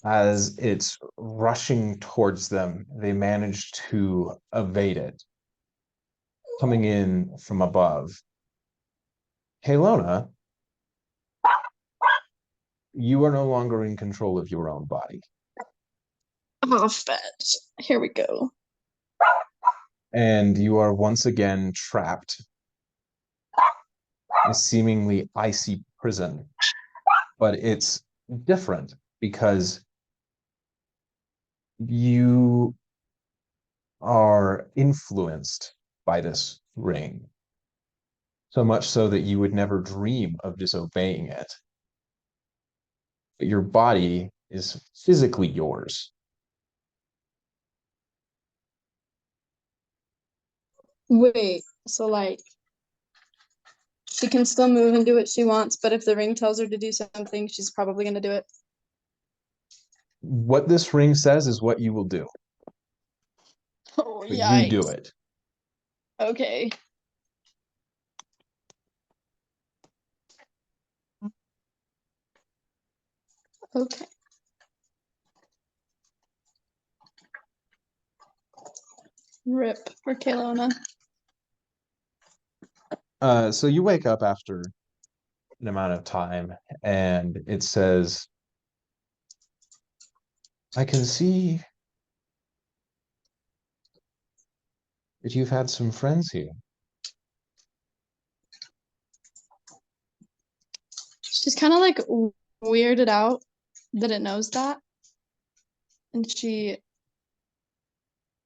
Speaker 1: As it's rushing towards them, they manage to evade it, coming in from above. Caylona, you are no longer in control of your own body.
Speaker 2: Oh, fetch. Here we go.
Speaker 1: And you are once again trapped in a seemingly icy prison. But it's different because you are influenced by this ring. So much so that you would never dream of disobeying it. But your body is physically yours.
Speaker 2: Wait, so like she can still move and do what she wants, but if the ring tells her to do something, she's probably gonna do it.
Speaker 1: What this ring says is what you will do.
Speaker 2: Oh,
Speaker 1: But you do
Speaker 2: yikes.
Speaker 1: it.
Speaker 2: Okay. Okay. Rip for Caylona.
Speaker 1: So you wake up after an amount of time and it says, I can see that you've had some friends here.
Speaker 2: She's kind of like weirded out that it knows that. And she,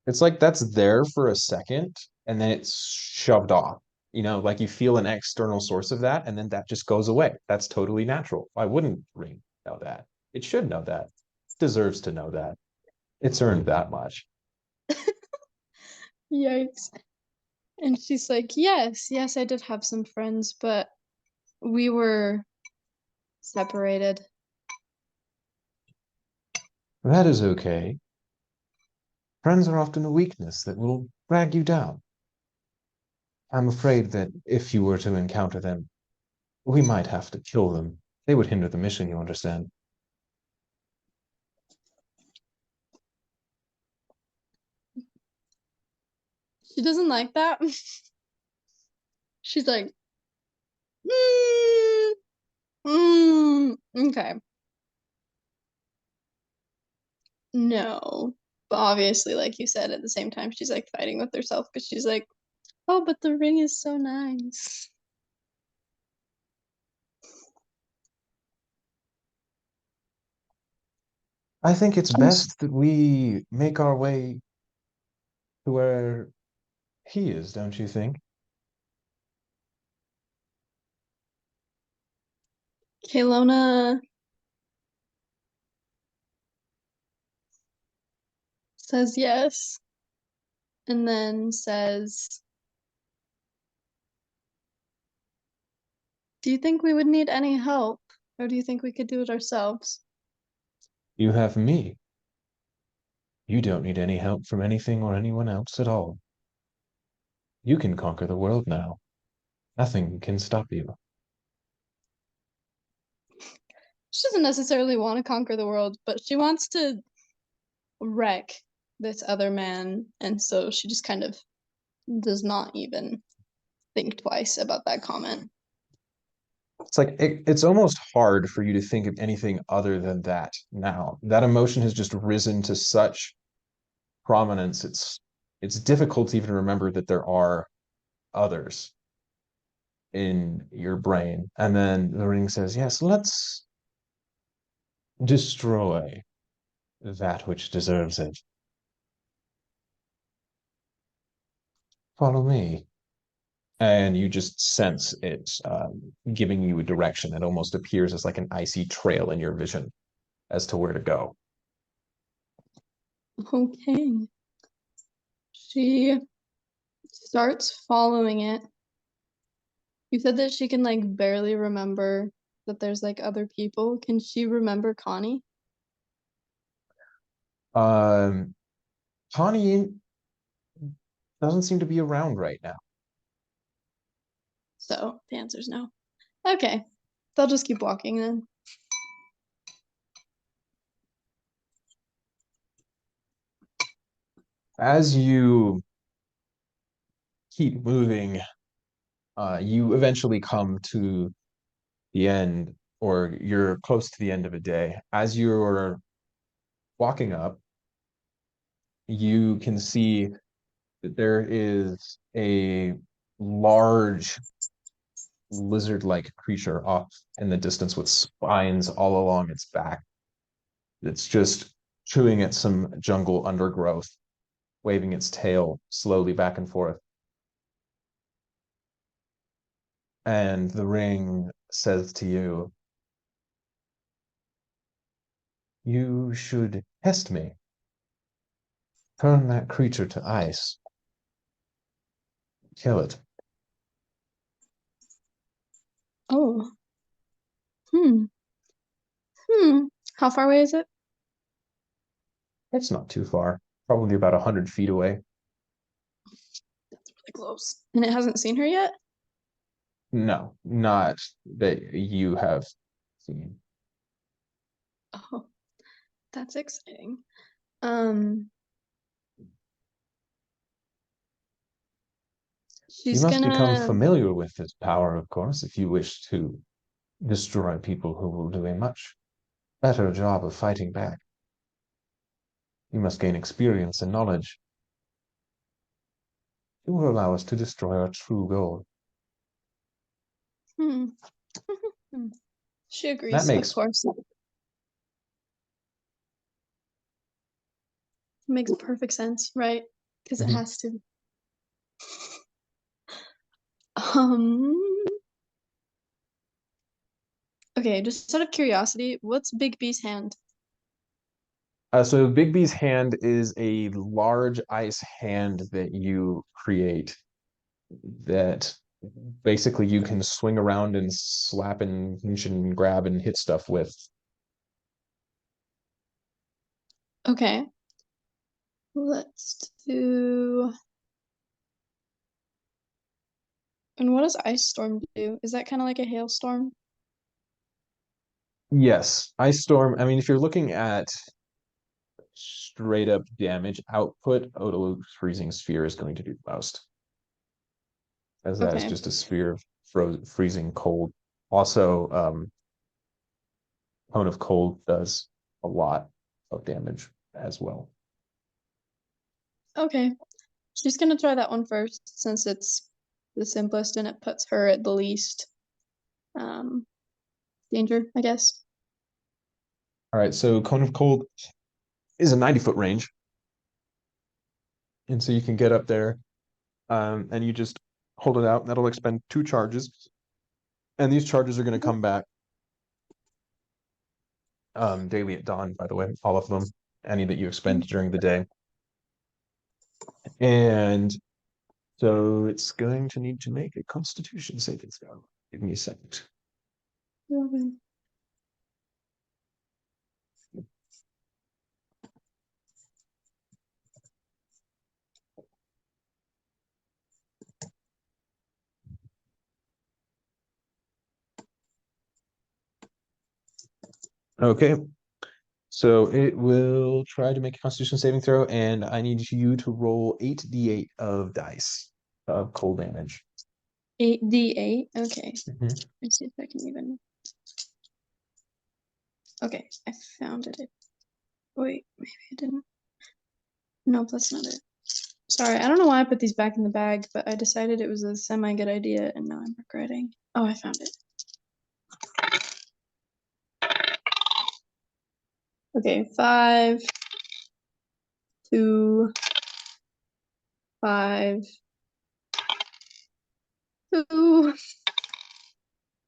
Speaker 1: It's like that's there for a second and then it's shoved off. You know, like you feel an external source of that and then that just goes away. That's totally natural. Why wouldn't Ring know that? It should know that. It deserves to know that. It's earned that much.
Speaker 2: yikes. And she's like, yes, I did have some friends, but we were separated.
Speaker 1: That is okay. Friends are often a weakness that will drag you down. I'm afraid that if you were to encounter them, we might have to kill them. They would hinder the mission, you understand.
Speaker 2: She doesn't like that. She's like, mm, okay. No. But obviously, like you said, at the same time, she's like fighting with herself because she's like, oh, but the ring is so nice.
Speaker 1: I think it's best that we make our way to where he is, don't you think?
Speaker 2: Caylona says yes, and then says, do you think we would need any help? Or do you think we could do it ourselves?
Speaker 1: You have me. You don't need any help from anything or anyone else at all. You can conquer the world now. Nothing can stop you.
Speaker 2: She doesn't necessarily want to conquer the world, but she wants to wreck this other man, and so she just kind of does not even think twice about that comment.
Speaker 1: It's like it's almost hard for you to think of anything other than that now. That emotion has just risen to such prominence. It's difficult to even remember that there are others in your brain. And then the ring says, yes, let's destroy that which deserves it. Follow me. And you just sense it giving you a direction. It almost appears as like an icy trail in your vision as to where to go.
Speaker 2: Okay. She starts following it. You said that she can like barely remember that there's like other people. Can she remember Connie?
Speaker 1: Um, Tawny doesn't seem to be around right now.
Speaker 2: So the answer's no. Okay. They'll just keep walking then.
Speaker 1: As you keep moving, you eventually come to the end, or you're close to the end of a day. As you're walking up, you can see that there is a large lizard-like creature off in the distance with spines all along its back. It's just chewing at some jungle undergrowth, waving its tail slowly back and forth. And the ring says to you, you should test me. Turn that creature to ice. Kill it.
Speaker 2: Oh. Hmm. Hmm. How far away is it?
Speaker 1: It's not too far. Probably about 100 feet away.
Speaker 2: That's really close. And it hasn't seen her yet?
Speaker 1: No, not that you have seen.
Speaker 2: Oh, that's exciting. Um,
Speaker 1: You
Speaker 2: she's
Speaker 1: must become
Speaker 2: gonna.
Speaker 1: familiar with this power, of course, if you wish to destroy people who will do a much better job of fighting back. You must gain experience and knowledge. It will allow us to destroy our true goal.
Speaker 2: Hmm. She agrees,
Speaker 1: That makes
Speaker 2: of course. Makes perfect sense, right? Because it
Speaker 1: Mhm.
Speaker 2: has to. Um. Okay, just out of curiosity, what's Big B's hand?
Speaker 1: So Big B's hand is a large ice hand that you create that basically you can swing around and slap and pinch and grab and hit stuff with.
Speaker 2: Okay. Let's do. And what does Ice Storm do? Is that kind of like a hailstorm?
Speaker 1: Yes, Ice Storm. I mean, if you're looking at straight up damage output, Odal's Freezing Sphere is going to do the most, as that is
Speaker 2: Okay.
Speaker 1: just a sphere of freezing cold. Also, Cone of Cold does a lot of damage as well.
Speaker 2: Okay. She's gonna try that one first since it's the simplest and it puts her at the least danger, I guess.
Speaker 1: All right, so Cone of Cold is a 90-foot range. And so you can get up there and you just hold it out. That'll expend 2 charges. And these charges are going to come back daily at dawn, by the way, all of them, any that you expend during the day. And so it's going to need to make a Constitution saving throw. Give me a second.
Speaker 2: Okay.
Speaker 1: Okay. So it will try to make a Constitution saving throw, and I need you to roll 8d8 of dice of cold damage.
Speaker 2: 8d8. Okay.
Speaker 1: Mhm.
Speaker 2: Let's see if I can even. Okay, I found it. Wait, maybe I didn't. Nope, that's not it. Sorry, I don't know why I put these back in the bag, but I decided it was a semi-good idea, and now I'm regretting. Oh, I found it. Okay, 5, 2, 5, 2,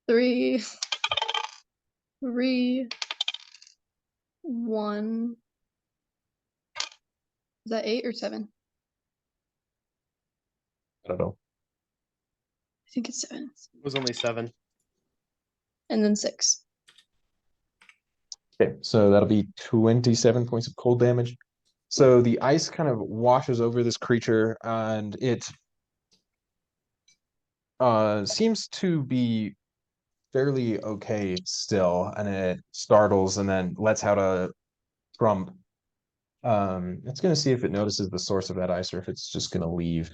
Speaker 2: 3, 3, 1. Is that 8 or 7?
Speaker 1: I don't know.
Speaker 2: I think it's 7.
Speaker 3: It was only 7.
Speaker 2: And then 6.
Speaker 1: Okay, so that'll be 27 points of cold damage. So the ice kind of washes over this creature and it seems to be fairly okay still, and it startles and then lets out a trump. It's gonna see if it notices the source of that ice or if it's just gonna leave.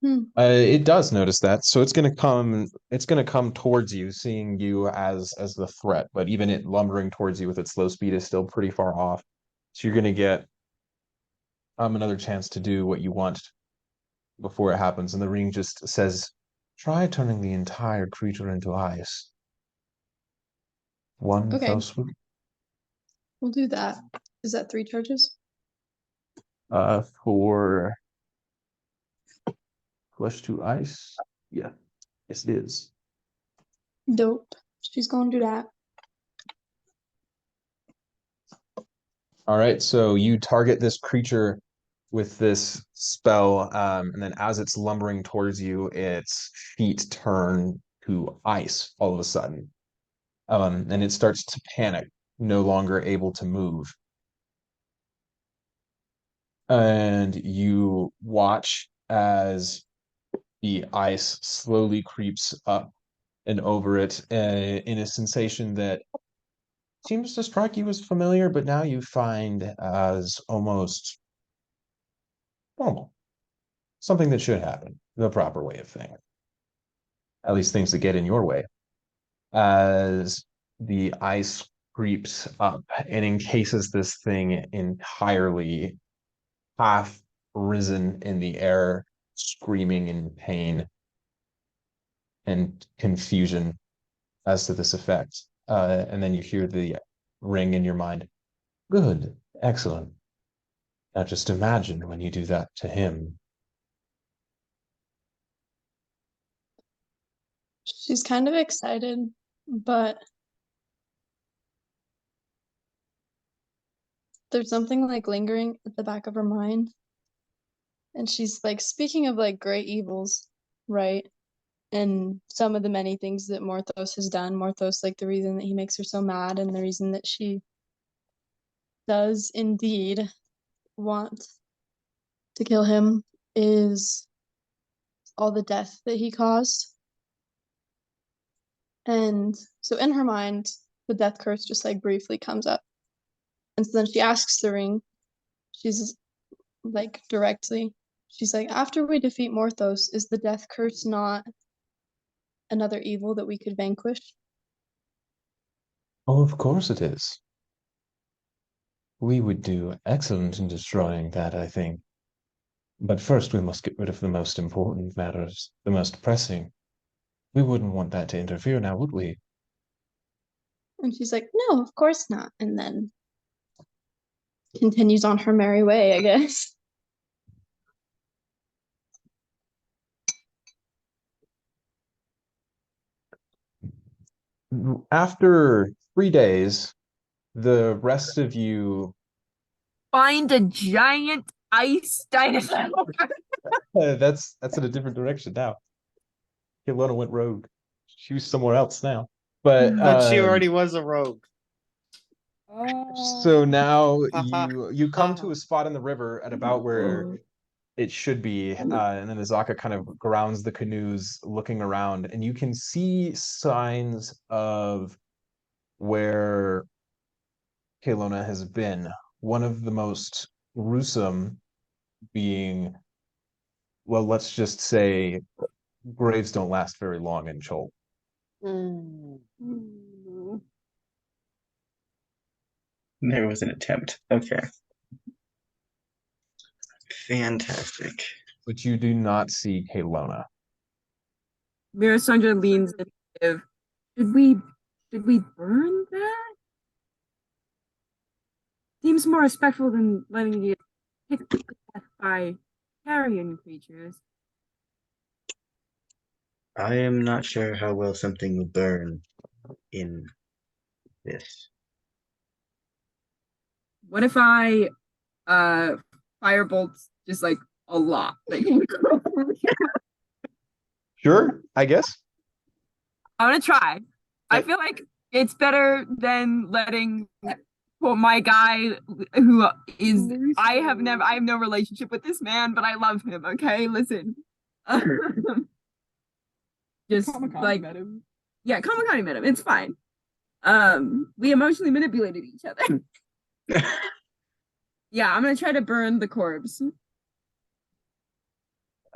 Speaker 1: It does notice that, so it's gonna come towards you, seeing you as the threat, but even it lumbering towards you with its slow speed is still pretty far off. So you're gonna get another chance to do what you want before it happens, and the ring just says, try turning the entire creature into ice. One
Speaker 2: Okay,
Speaker 1: fell swoop.
Speaker 2: we'll do that. Is that 3 charges?
Speaker 1: For flesh to ice. Yeah, yes it is.
Speaker 2: Dope. She's gonna do that.
Speaker 1: All right, so you target this creature with this spell, and then as it's lumbering towards you, its feet turn to ice all of a sudden. And it starts to panic, no longer able to move. And you watch as the ice slowly creeps up and over it in a sensation that seems to strike you as familiar, but now you find as almost normal. Something that should happen, the proper way of things. At least things that get in your way. As the ice creeps up and encases this thing entirely, half risen in the air, screaming in pain and confusion. as to this effect. And then you hear the ring in your mind. Good, excellent. Now just imagine when you do that to him.
Speaker 2: She's kind of excited, but there's something like lingering at the back of her mind. And she's like, speaking of like great evils, right? And some of the many things that Morthos has done. Morthos, like the reason that he makes her so mad and the reason that she does indeed want to kill him is all the death that he caused. And so in her mind, the death curse just like briefly comes up. And so then she asks the ring, she's like directly, she's like, after we defeat Morthos, is the death curse not another evil that we could vanquish?
Speaker 1: Oh, of course it is. We would do excellent in destroying that, I think. But first we must get rid of the most important matters, the most pressing. We wouldn't want that to interfere now, would we?
Speaker 2: And she's like, no, of course not. And then continues on her merry way, I guess.
Speaker 1: After 3 days, the rest of you
Speaker 4: Find a giant ice dinosaur.
Speaker 1: that's in a different direction now. Caylona went rogue. She was somewhere else now. But
Speaker 3: But she already was a rogue.
Speaker 1: so now
Speaker 3: Haha.
Speaker 1: you come to a spot in the river at about where it should be, and then Azaka kind of grounds the canoes, looking around, and you can see signs of where Caylona has been. One of the most gruesome being, well, let's just say graves don't last very long in Chol.
Speaker 5: There was an attempt. Okay. Fantastic.
Speaker 1: But you do not see Caylona.
Speaker 4: Mirasandra leans in. Should we burn that? Seems more respectful than letting you hit to death by carrion creatures.
Speaker 5: I am not sure how well something will burn in this.
Speaker 4: What if I firebolts just like a lot? Like,
Speaker 1: Sure, I guess.
Speaker 4: I'm gonna try. I feel like it's better than letting my guy who is I have no relationship with this man, but I love him, okay? Listen. Just
Speaker 6: Kamikami
Speaker 4: like
Speaker 6: met him.
Speaker 4: yeah, Kamikami met him. It's fine. We emotionally manipulated each other. Yeah, I'm gonna try to burn the corpse.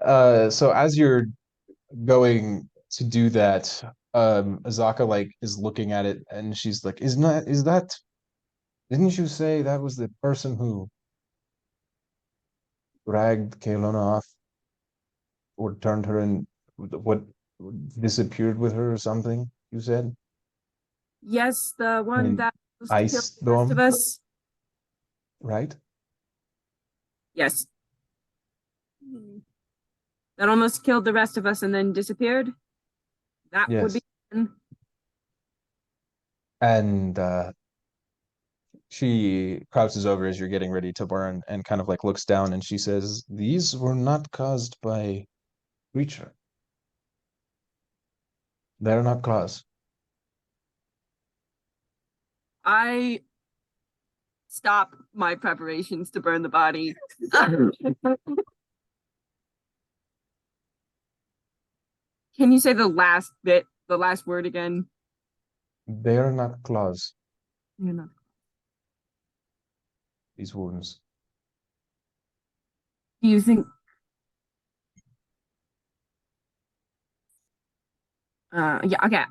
Speaker 1: So as you're going to do that, Azaka like is looking at it and she's like, is that didn't you say that was the person who dragged Caylona off or turned her in, what, disappeared with her or something, you said?
Speaker 4: Yes, the one
Speaker 1: And
Speaker 4: that was to kill
Speaker 1: Ice
Speaker 4: the rest of
Speaker 1: Storm,
Speaker 4: us.
Speaker 1: right?
Speaker 4: Yes. That almost killed the rest of us and then disappeared. That would
Speaker 1: Yes.
Speaker 4: be
Speaker 1: And she crouches over as you're getting ready to burn and kind of like looks down and she says, these were not caused by creature. They're not caused.
Speaker 4: I stop my preparations to burn the body. Can you say the last bit, the last word again?
Speaker 1: They are not claws,
Speaker 4: You're not.
Speaker 1: these wounds.
Speaker 4: Do you think yeah, okay.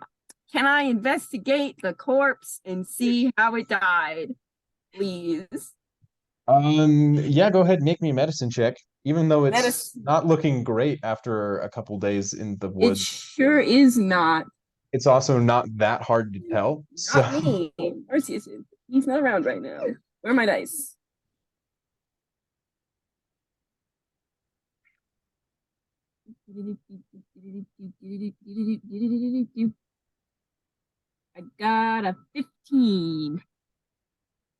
Speaker 4: Can I investigate the corpse and see how it died? Please.
Speaker 1: Yeah, go ahead and make me a medicine check. Even though it's
Speaker 4: Medicine.
Speaker 1: not looking great after a couple days in the
Speaker 4: It
Speaker 1: woods.
Speaker 4: sure is not.
Speaker 1: it's also not that hard to tell. So
Speaker 4: Not me. Arceus, he's not around right now. Where are my dice? I got a 15.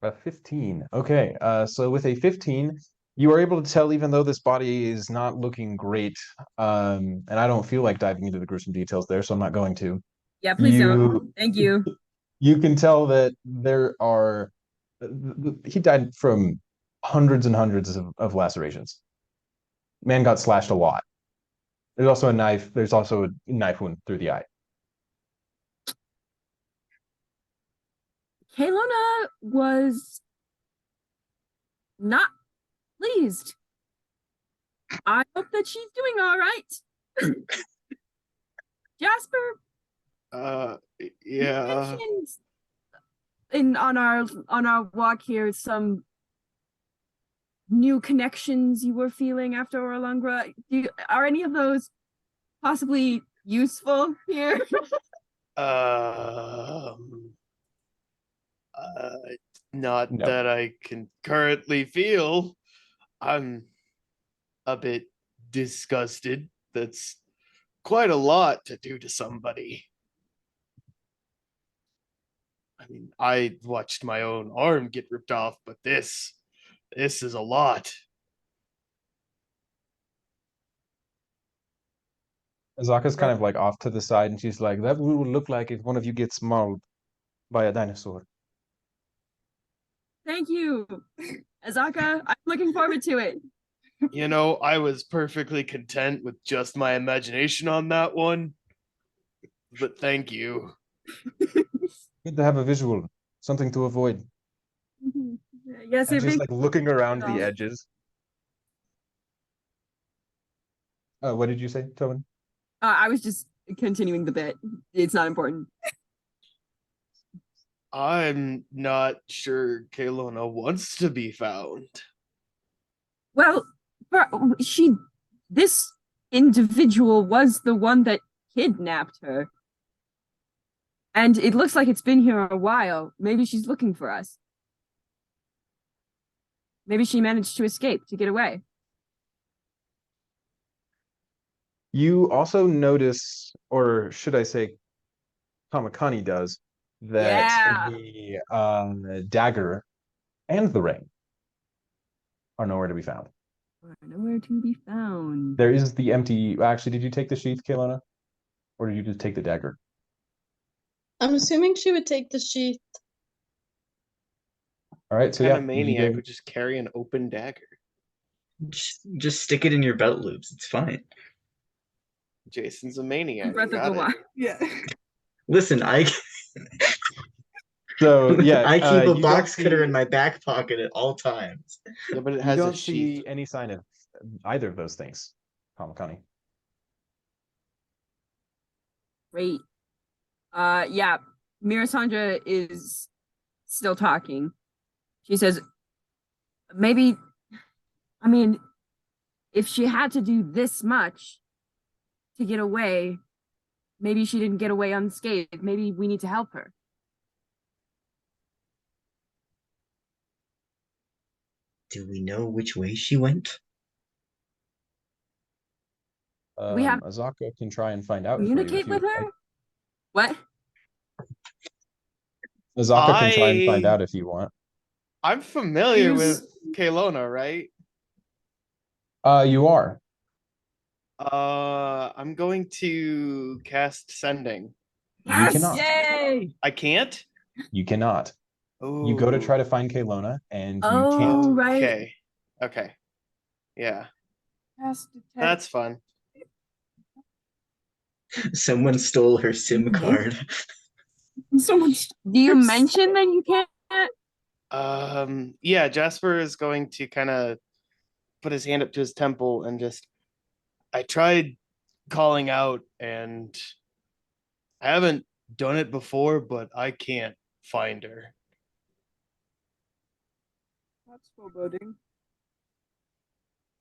Speaker 1: a 15. Okay, so with a 15, you are able to tell, even though this body is not looking great, and I don't feel like diving into the gruesome details there, so I'm not going to.
Speaker 4: Yeah, please
Speaker 1: You
Speaker 4: don't. Thank you.
Speaker 1: you can tell that there are he died from hundreds and hundreds of lacerations. Man got slashed a lot. There's also a knife. There's also a knife wound through the eye.
Speaker 4: Caylona was not pleased. I hope that she's doing all right. Jasper, you
Speaker 3: Yeah.
Speaker 4: mentioned on our walk here some new connections you were feeling after Orolungra. Are any of those possibly useful here?
Speaker 3: Um, not
Speaker 1: No.
Speaker 3: that I can currently feel. I'm a bit disgusted. That's quite a lot to do to somebody. I mean, I watched my own arm get ripped off, but this is a lot.
Speaker 1: Azaka's kind of like off to the side, and she's like, "That will look like if one of you gets mauled by a dinosaur."
Speaker 4: Thank you, Azaka. I'm looking forward to it.
Speaker 3: You know, I was perfectly content with just my imagination on that one. But thank you.
Speaker 1: Good to have a visual, something to avoid.
Speaker 4: Yes,
Speaker 1: And
Speaker 4: it
Speaker 1: she's
Speaker 4: makes
Speaker 1: like looking around the
Speaker 4: off.
Speaker 1: edges. What did you say, Tobin?
Speaker 4: I was just continuing the bit. It's not important.
Speaker 3: I'm not sure Caylona wants to be found.
Speaker 4: Well, this individual was the one that kidnapped her. And it looks like it's been here a while. Maybe she's looking for us. Maybe she managed to escape, to get away.
Speaker 1: You also notice, or should I say, Kamakani does, that
Speaker 4: Yeah.
Speaker 1: the dagger and the ring are nowhere to be found.
Speaker 4: Nowhere to be found.
Speaker 1: There is the empty. Actually, did you take the sheath, Caylona? Or did you just take the dagger?
Speaker 2: I'm assuming she would take the sheath.
Speaker 1: All right, so
Speaker 3: Kind
Speaker 1: yeah,
Speaker 3: of
Speaker 1: you
Speaker 3: maniac
Speaker 1: go-
Speaker 3: would just carry an open dagger.
Speaker 5: Just stick it in your belt loops. It's fine.
Speaker 3: Jason's a maniac.
Speaker 4: Breath of
Speaker 3: Got
Speaker 4: the
Speaker 3: it.
Speaker 4: Wild.
Speaker 6: Yeah.
Speaker 5: Listen,
Speaker 1: So yeah,
Speaker 5: I keep a
Speaker 1: you don't
Speaker 5: box cutter
Speaker 1: see-
Speaker 5: in my back pocket at all times.
Speaker 3: Yeah, but it
Speaker 1: You
Speaker 3: has
Speaker 1: don't
Speaker 3: a sheath.
Speaker 1: see any sign of either of those things, Kamakani.
Speaker 4: Great. Yeah, Mirasandra is still talking. She says, maybe, I mean, if she had to do this much to get away, maybe she didn't get away unscathed. Maybe we need to help her.
Speaker 5: Do we know which way she went?
Speaker 4: We have
Speaker 1: Azaka can try and find out for you if
Speaker 4: communicate
Speaker 1: you
Speaker 4: with
Speaker 1: would
Speaker 4: her?
Speaker 1: like.
Speaker 4: What?
Speaker 1: Azaka can try and find out if you want.
Speaker 3: I'm familiar
Speaker 4: Use-
Speaker 3: with Caylona, right?
Speaker 1: You are.
Speaker 3: I'm going to cast sending.
Speaker 1: You cannot.
Speaker 4: Yay!
Speaker 3: I can't?
Speaker 1: You cannot.
Speaker 3: Oh.
Speaker 1: You go to try to find Caylona, and you
Speaker 4: Oh,
Speaker 1: can't.
Speaker 4: right.
Speaker 3: Okay. Okay. Yeah. That's fun.
Speaker 5: Someone stole her SIM
Speaker 4: Mhm.
Speaker 5: card.
Speaker 6: So much.
Speaker 4: Do you mention that you can't?
Speaker 3: Yeah, Jasper is going to kind of put his hand up to his temple and just I tried calling out and I haven't done it before, but I can't find her.
Speaker 6: That's foreboding.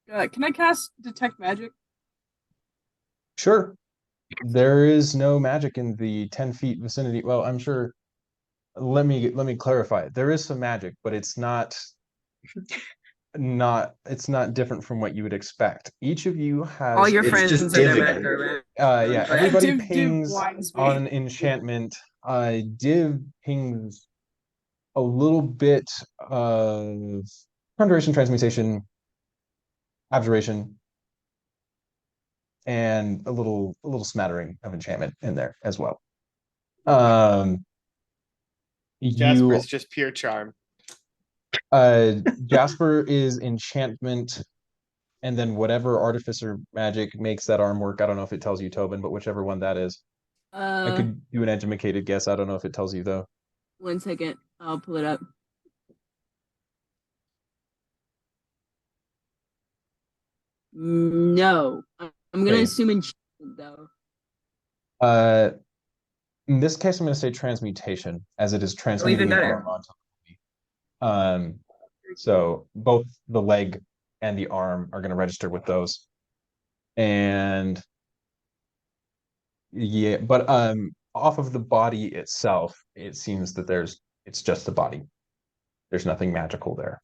Speaker 6: Can I cast Detect Magic?
Speaker 1: Sure. There is no magic in the 10 feet vicinity. Well, I'm sure. Let me clarify. There is some magic, but it's not different from what you would expect. Each of you
Speaker 4: All
Speaker 1: has
Speaker 4: your
Speaker 5: It's
Speaker 4: friends
Speaker 5: just
Speaker 4: are their
Speaker 5: divine.
Speaker 4: mentor, right?
Speaker 1: yeah,
Speaker 4: Right.
Speaker 1: everybody
Speaker 6: Div
Speaker 1: pings
Speaker 6: blinds me.
Speaker 1: on enchantment. Div pings a little bit of conjuration, transmutation, abjuration, and a little smattering of enchantment in there as well.
Speaker 3: Jasper
Speaker 1: You
Speaker 3: is just pure charm.
Speaker 1: Jasper is enchantment, and then whatever artificer magic makes that arm work. I don't know if it tells you, Tobin, but whichever one that is. I could do an educated guess. I don't know if it tells you though.
Speaker 4: 1 second. I'll pull it up. No. I'm gonna
Speaker 1: Okay.
Speaker 4: assume enchantment though.
Speaker 1: In this case, I'm going to say transmutation, as it is
Speaker 4: Oh,
Speaker 1: transmitting
Speaker 4: even
Speaker 1: the
Speaker 4: better.
Speaker 1: arm onto the body. So both the leg and the arm are going to register with those. And yeah, but off of the body itself, it seems that it's just the body. There's nothing magical there.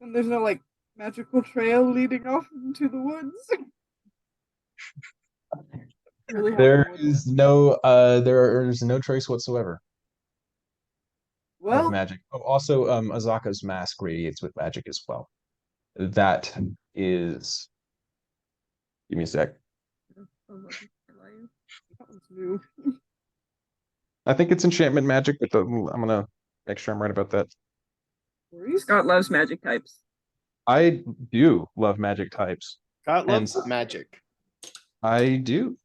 Speaker 6: And there's no like magical trail leading off into the woods. Really
Speaker 1: There
Speaker 6: helpful.
Speaker 1: is no trace whatsoever of
Speaker 6: Well,
Speaker 1: magic. Oh, also, Azaka's mask radiates with magic as well. That is. Give me a sec.
Speaker 6: that one's new.
Speaker 1: I think it's enchantment magic, but I'm gonna make sure I'm right about that.
Speaker 4: Scott loves magic types.
Speaker 1: I do love magic types.
Speaker 3: God loves
Speaker 1: And-
Speaker 3: magic.
Speaker 1: I do.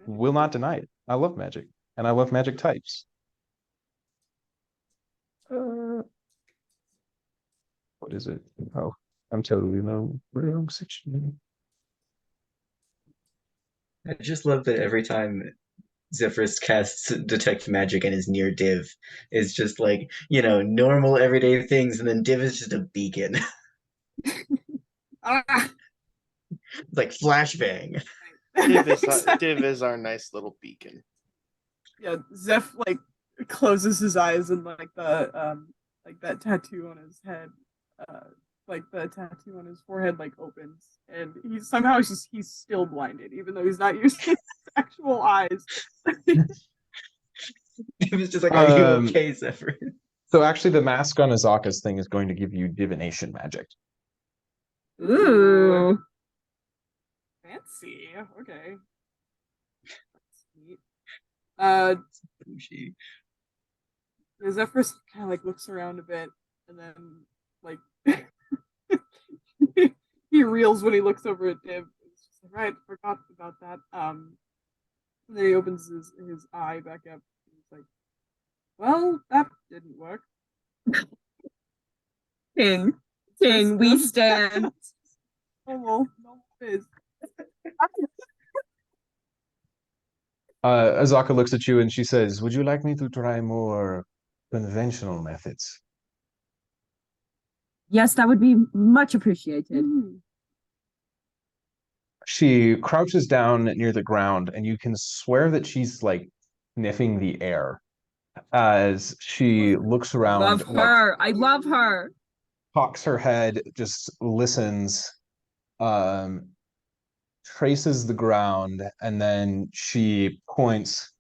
Speaker 1: Will not deny it. I love magic, and I love magic types. What is it? Oh, I'm totally in the wrong section.
Speaker 5: I just love that every time Zephyrus casts detect magic and is near Div, it's just like, normal everyday things, and then Div is just a beacon.
Speaker 6: Ah!
Speaker 5: It's like flashbang.
Speaker 3: Div is our nice little beacon.
Speaker 6: Yeah, Zeph like closes his eyes and like that tattoo on his head, like the tattoo on his forehead like opens, and he's still blinded even though he's not using his actual eyes.
Speaker 5: Div is just like, are you okay, Zephyrus?
Speaker 1: So actually, the mask on Azaka's thing is going to give you divination magic.
Speaker 4: Ooh.
Speaker 6: Fancy. Okay. That's neat.
Speaker 5: Bougie.
Speaker 6: Zephyrus kind of like looks around a bit, and then like he reels when he looks over at Div. It's just like, right, forgot about that. And then he opens his eye back up. And he's like, "Well, that didn't work."
Speaker 4: King, we stand.
Speaker 6: Normal biz.
Speaker 1: Azaka looks at you and she says, "Would you like me to try more conventional methods?"
Speaker 4: Yes, that would be much appreciated.
Speaker 1: She crouches down near the ground, and you can swear that she's like sniffing the air as she looks around.
Speaker 4: Love her. I love her.
Speaker 1: Cocks her head, just listens, traces the ground, and then she points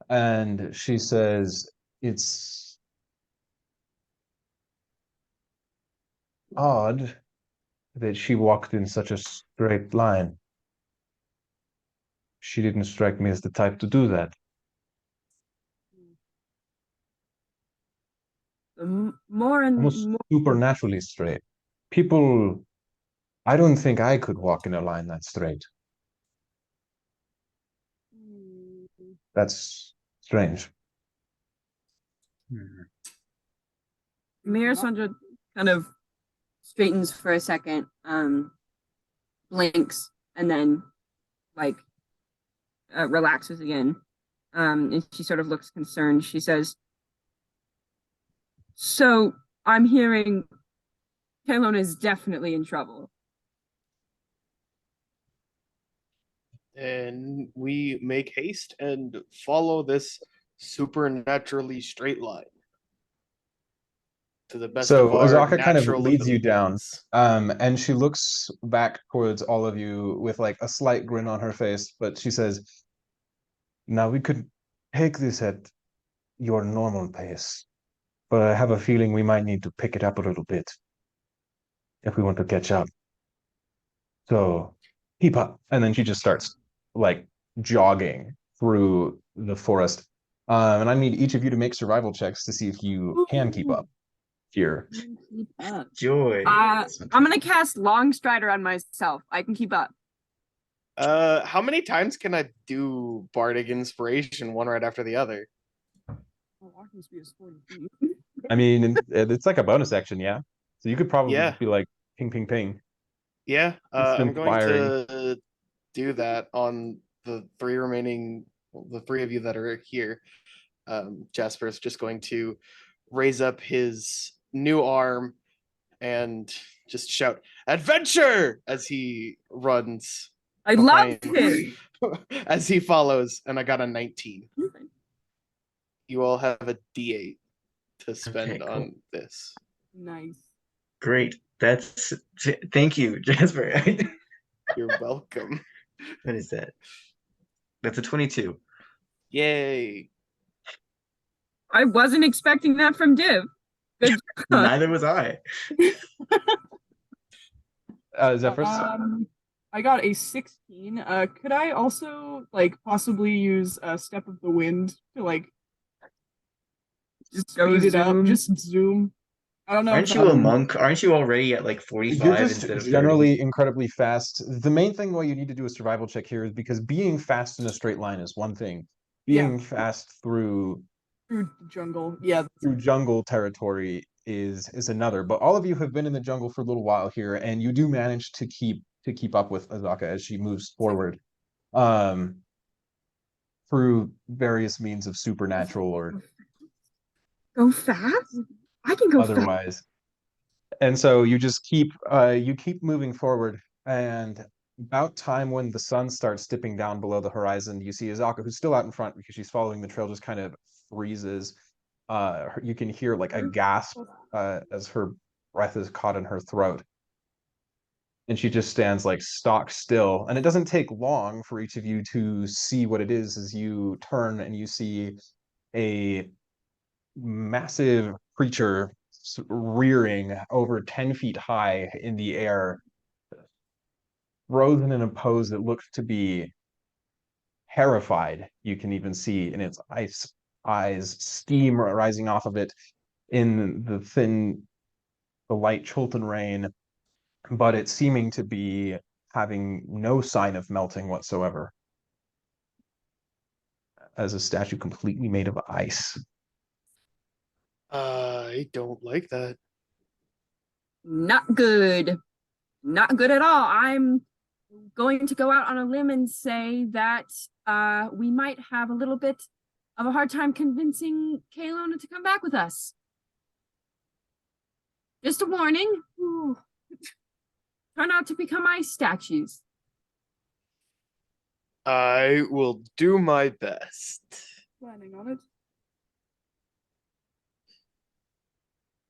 Speaker 1: and she says, "It's odd that she walked in such a straight line. She didn't strike me as the type to do that."
Speaker 4: More and
Speaker 1: Almost
Speaker 4: more.
Speaker 1: supernaturally straight. People, I don't think I could walk in a line that straight. That's strange.
Speaker 4: Mirasandra kind of straightens for a second, blinks, and then like relaxes again. And she sort of looks concerned. She says, "So I'm hearing Caylona is definitely in trouble."
Speaker 3: And we make haste and follow this supernaturally straight line to the best
Speaker 1: So
Speaker 3: of our
Speaker 1: Azaka kind of
Speaker 3: natural
Speaker 1: leads you down,
Speaker 3: abilities.
Speaker 1: and she looks back towards all of you with like a slight grin on her face, but she says, "Now we could take this at your normal pace, but I have a feeling we might need to pick it up a little bit if we want to catch up. So keep up." And then she just starts like jogging through the forest. And I need each of you to make survival checks to see if you can keep up here.
Speaker 4: Keep up.
Speaker 5: Joy.
Speaker 4: I'm gonna cast Long Strider on myself. I can keep up.
Speaker 3: How many times can I do Bardic Inspiration one right after the other?
Speaker 4: Oh, walking speed is 40 feet.
Speaker 1: I mean, it's like a bonus action, yeah. So you could probably
Speaker 3: Yeah.
Speaker 1: just be like ping, ping, ping.
Speaker 3: Yeah, I'm going
Speaker 1: Inspiring.
Speaker 3: to do that on the three of you that are here. Jasper's just going to raise up his new arm and just shout "Adventure!" as he runs.
Speaker 4: I love
Speaker 3: behind-
Speaker 4: it.
Speaker 3: as he follows, and I got a 19. You all have a D8 to spend
Speaker 5: cool.
Speaker 3: on this.
Speaker 4: Nice.
Speaker 5: Great. Thank you, Jasper.
Speaker 3: You're welcome.
Speaker 5: What is that? That's a 22.
Speaker 3: Yay.
Speaker 4: I wasn't expecting that from Div. Good job.
Speaker 5: Neither was I.
Speaker 1: Zephyrus?
Speaker 6: I got a 16. Could I also like possibly use a Step of the Wind to like
Speaker 4: Just go
Speaker 6: speed it up?
Speaker 4: zoom.
Speaker 6: Just zoom. I don't know.
Speaker 5: Aren't
Speaker 6: if
Speaker 5: you a
Speaker 6: that-
Speaker 5: monk? Aren't you already at like 45
Speaker 1: You're just
Speaker 5: instead of 30?
Speaker 1: generally incredibly fast. The main thing why you need to do a survival check here is because being fast in a straight line is one thing. Being fast through
Speaker 6: through the jungle? Yeah.
Speaker 1: jungle territory is another. But all of you have been in the jungle for a little while here, and you do manage to keep up with Azaka as she moves forward, through various means of supernatural or
Speaker 4: Go fast? I can go fast.
Speaker 1: otherwise. And so you just keep moving forward, and about time when the sun starts dipping down below the horizon, you see Azaka, who's still out in front because she's following the trail, just kind of freezes. You can hear like a gasp as her breath is caught in her throat. And she just stands like stock still. And it doesn't take long for each of you to see what it is as you turn and you see a massive creature rearing over 10 feet high in the air, frozen in a pose that looks to be terrified. You can even see in its eyes steam rising off of it in the light Chultan rain, but it's seeming to be having no sign of melting whatsoever, as a statue completely made of ice.
Speaker 3: I don't like that.
Speaker 4: Not good. Not good at all. I'm going to go out on a limb and say that we might have a little bit of a hard time convincing Caylona to come back with us. Just a warning. Ooh. Turn out to become ice statues.
Speaker 3: I will do my best.
Speaker 6: Planning on it.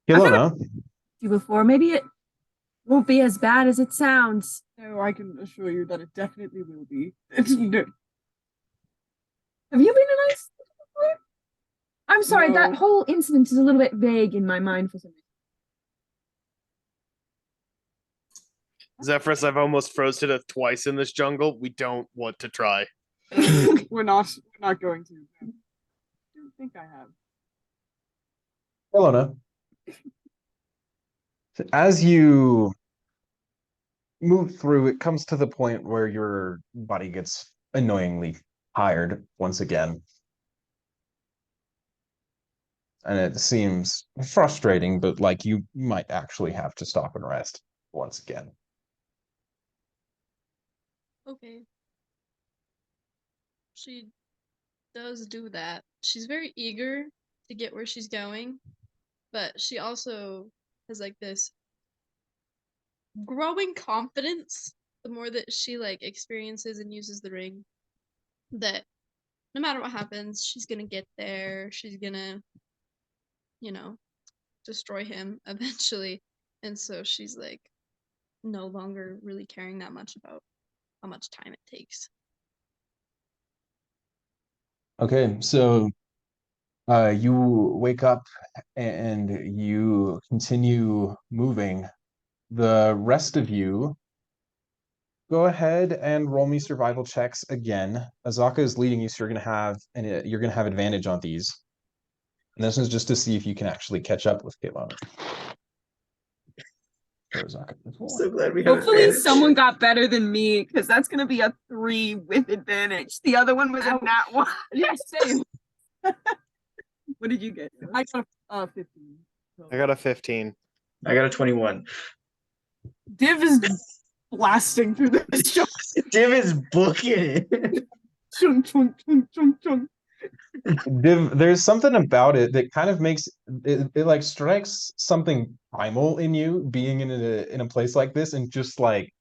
Speaker 1: Caylona,
Speaker 4: You before, maybe it won't be as bad as it sounds.
Speaker 6: No, I can assure you that it definitely will be.
Speaker 4: Have you been in ice before? I'm sorry, that
Speaker 6: No.
Speaker 4: whole incident is a little bit vague in my mind for some reason.
Speaker 3: Zephyrus, I've almost froze to death twice in this jungle. We don't want to try.
Speaker 6: We're not going to. I don't think I have.
Speaker 1: Caylona, as you move through, it comes to the point where your body gets annoyingly tired once again. And it seems frustrating, but like you might actually have to stop and rest once again.
Speaker 2: Okay. She does do that. She's very eager to get where she's going, but she also has like this growing confidence the more that she like experiences and uses the ring, that no matter what happens, she's gonna get there. She's gonna, you know, destroy him eventually. And so she's like no longer really caring that much about how much time it takes.
Speaker 1: Okay, so you wake up and you continue moving. The rest of you, go ahead and roll me survival checks again. Azaka is leading you, so you're gonna have advantage on these. And this is just to see if you can actually catch up with Caylona.
Speaker 5: I'm so glad we have
Speaker 4: Hopefully
Speaker 5: advantage.
Speaker 4: someone got better than me, because that's gonna be a 3 with advantage. The other one was a nat 1.
Speaker 6: Yeah, same.
Speaker 4: What did you get?
Speaker 6: I got a 15.
Speaker 3: I got a 15.
Speaker 5: I got a 21.
Speaker 6: Div is blasting through this show.
Speaker 5: Div is booking it.
Speaker 6: Chung, chung, chung, chung, chung.
Speaker 1: There's something about it that kind of makes it like strikes something primal in you being in a place like this and just like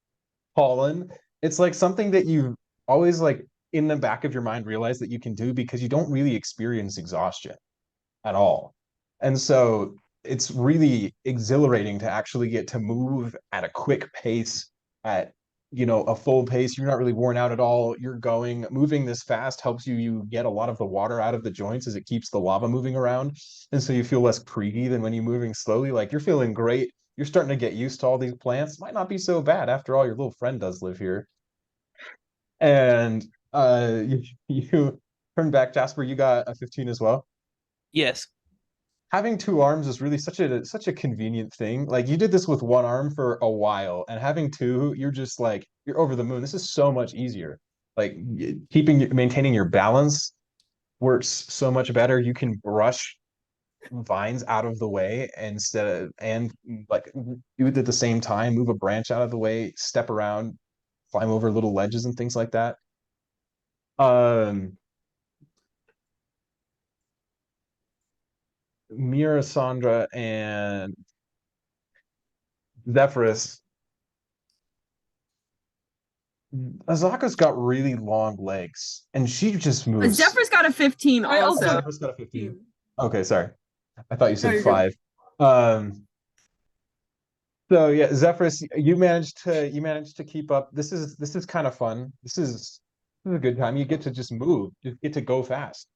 Speaker 1: fallen. It's like something that you always like in the back of your mind realize that you can do because you don't really experience exhaustion at all. And so it's really exhilarating to actually get to move at a quick pace, at a full pace. You're not really worn out at all. You're moving this fast helps you get a lot of the water out of the joints as it keeps the lava moving around. And so you feel less creaky than when you're moving slowly. Like you're feeling great. You're starting to get used to all these plants. Might not be so bad. After all, your little friend does live here. And you turn back, Jasper, you got a 15 as well.
Speaker 3: Yes.
Speaker 1: Having 2 arms is really such a convenient thing. Like you did this with 1 arm for a while, and having 2, you're just like you're over the moon. This is so much easier. Like maintaining your balance works so much better. You can brush vines out of the way and like do it at the same time, move a branch out of the way, step around, climb over little ledges and things like that. Mira, Sandra, and Zephyrus. Azaka's got really long legs, and she just moves.
Speaker 4: Zephyrus got a 15
Speaker 6: I also-
Speaker 4: also.
Speaker 1: Zephyrus got a 15. Okay, sorry. I thought you
Speaker 6: No,
Speaker 1: said
Speaker 6: you're
Speaker 1: 5. So yeah, Zephyrus, you managed to keep up. This is kind of fun. This is a good time. You get to just move. You get to go fast.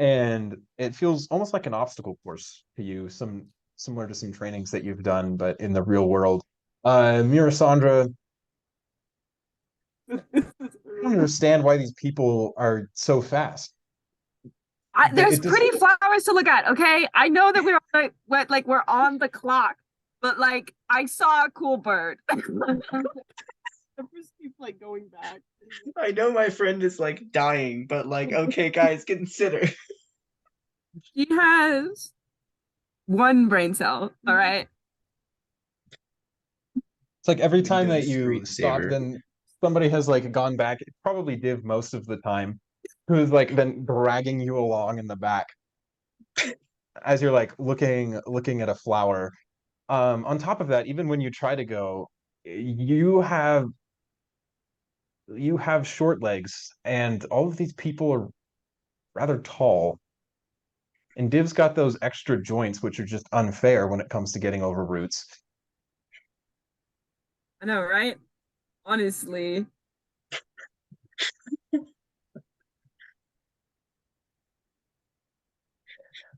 Speaker 1: And it feels almost like an obstacle course to you, similar to some trainings that you've done, but in the real world. Mirasandra, I don't understand why these people are so fast.
Speaker 4: There's pretty flowers to look at, okay? I know that we're on the clock, but like I saw a cool bird.
Speaker 6: Zephyrus keeps like going back.
Speaker 5: I know my friend is like dying, but like, okay, guys, consider.
Speaker 4: She has 1 brain cell, all right?
Speaker 1: It's like every time
Speaker 5: Windows
Speaker 1: that you stop,
Speaker 5: screensaver.
Speaker 1: then somebody has like gone back, probably Div most of the time, who's like then dragging you along in the back as you're like looking at a flower. On top of that, even when you try to go, you have short legs, and all of these people are rather tall. And Div's got those extra joints, which are just unfair when it comes to getting over roots.
Speaker 4: I know, right? Honestly.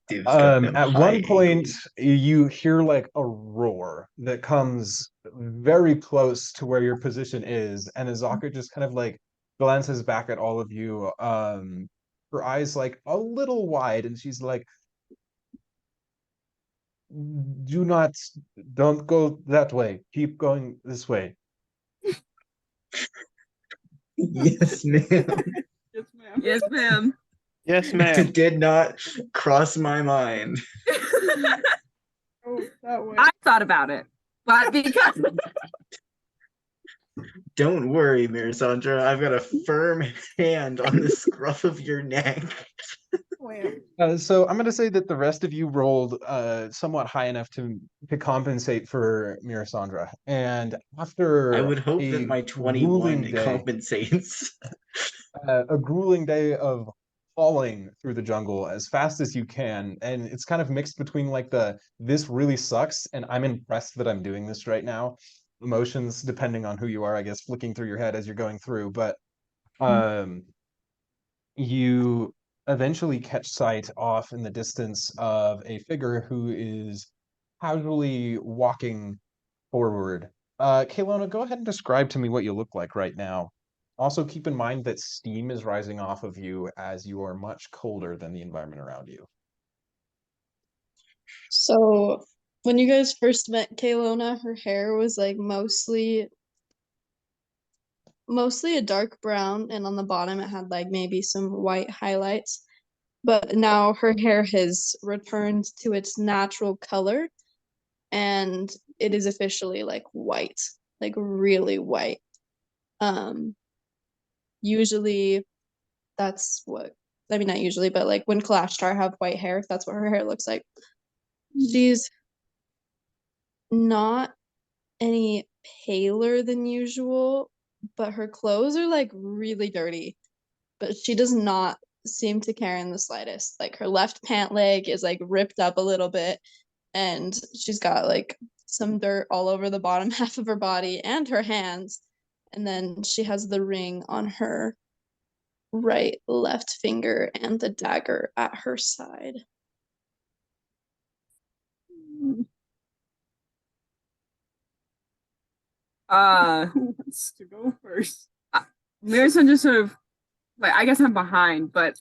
Speaker 5: Div's got them
Speaker 1: At
Speaker 5: high
Speaker 1: one point,
Speaker 5: ankles.
Speaker 1: you hear like a roar that comes very close to where your position is, and Azaka just kind of like glances back at all of you. Her eyes like a little wide, and she's like, don't go that way. Keep going this way.
Speaker 5: Yes, ma'am.
Speaker 6: Yes, ma'am.
Speaker 4: Yes, ma'am.
Speaker 3: Yes, ma'am.
Speaker 5: It did not cross my mind.
Speaker 6: Oh, that way.
Speaker 4: I thought about it, but because
Speaker 5: Don't worry, Mirasandra. I've got a firm hand on the scruff of your neck.
Speaker 6: Wham.
Speaker 1: So I'm going to say that the rest of you rolled somewhat high enough to compensate for Mirasandra. And after
Speaker 5: I would hope that
Speaker 1: a
Speaker 5: my
Speaker 1: grueling
Speaker 5: 21
Speaker 1: day,
Speaker 5: compensates.
Speaker 1: a grueling day of falling through the jungle as fast as you can, and it's kind of mixed between like the this really sucks and I'm impressed that I'm doing this right now emotions, depending on who you are, I guess, flicking through your head as you're going through. But you eventually catch sight off in the distance of a figure who is casually walking forward. Caylona, go ahead and describe to me what you look like right now. Also, keep in mind that steam is rising off of you as you are much colder than the environment around you.
Speaker 2: So when you guys first met Caylona, her hair was like mostly a dark brown, and on the bottom it had like maybe some white highlights. But now her hair has returned to its natural color, and it is officially like white, like really white. Usually that's what, I mean, not usually, but like when Kalashtar have white hair, that's what her hair looks like. She's not any paler than usual, but her clothes are like really dirty. But she does not seem to care in the slightest. Like her left pant leg is like ripped up a little bit, and she's got like some dirt all over the bottom half of her body and her hands. And then she has the ring on her right left finger and the dagger at her side.
Speaker 6: Who wants to go first?
Speaker 4: Mirison just sort of like, I guess I'm behind, but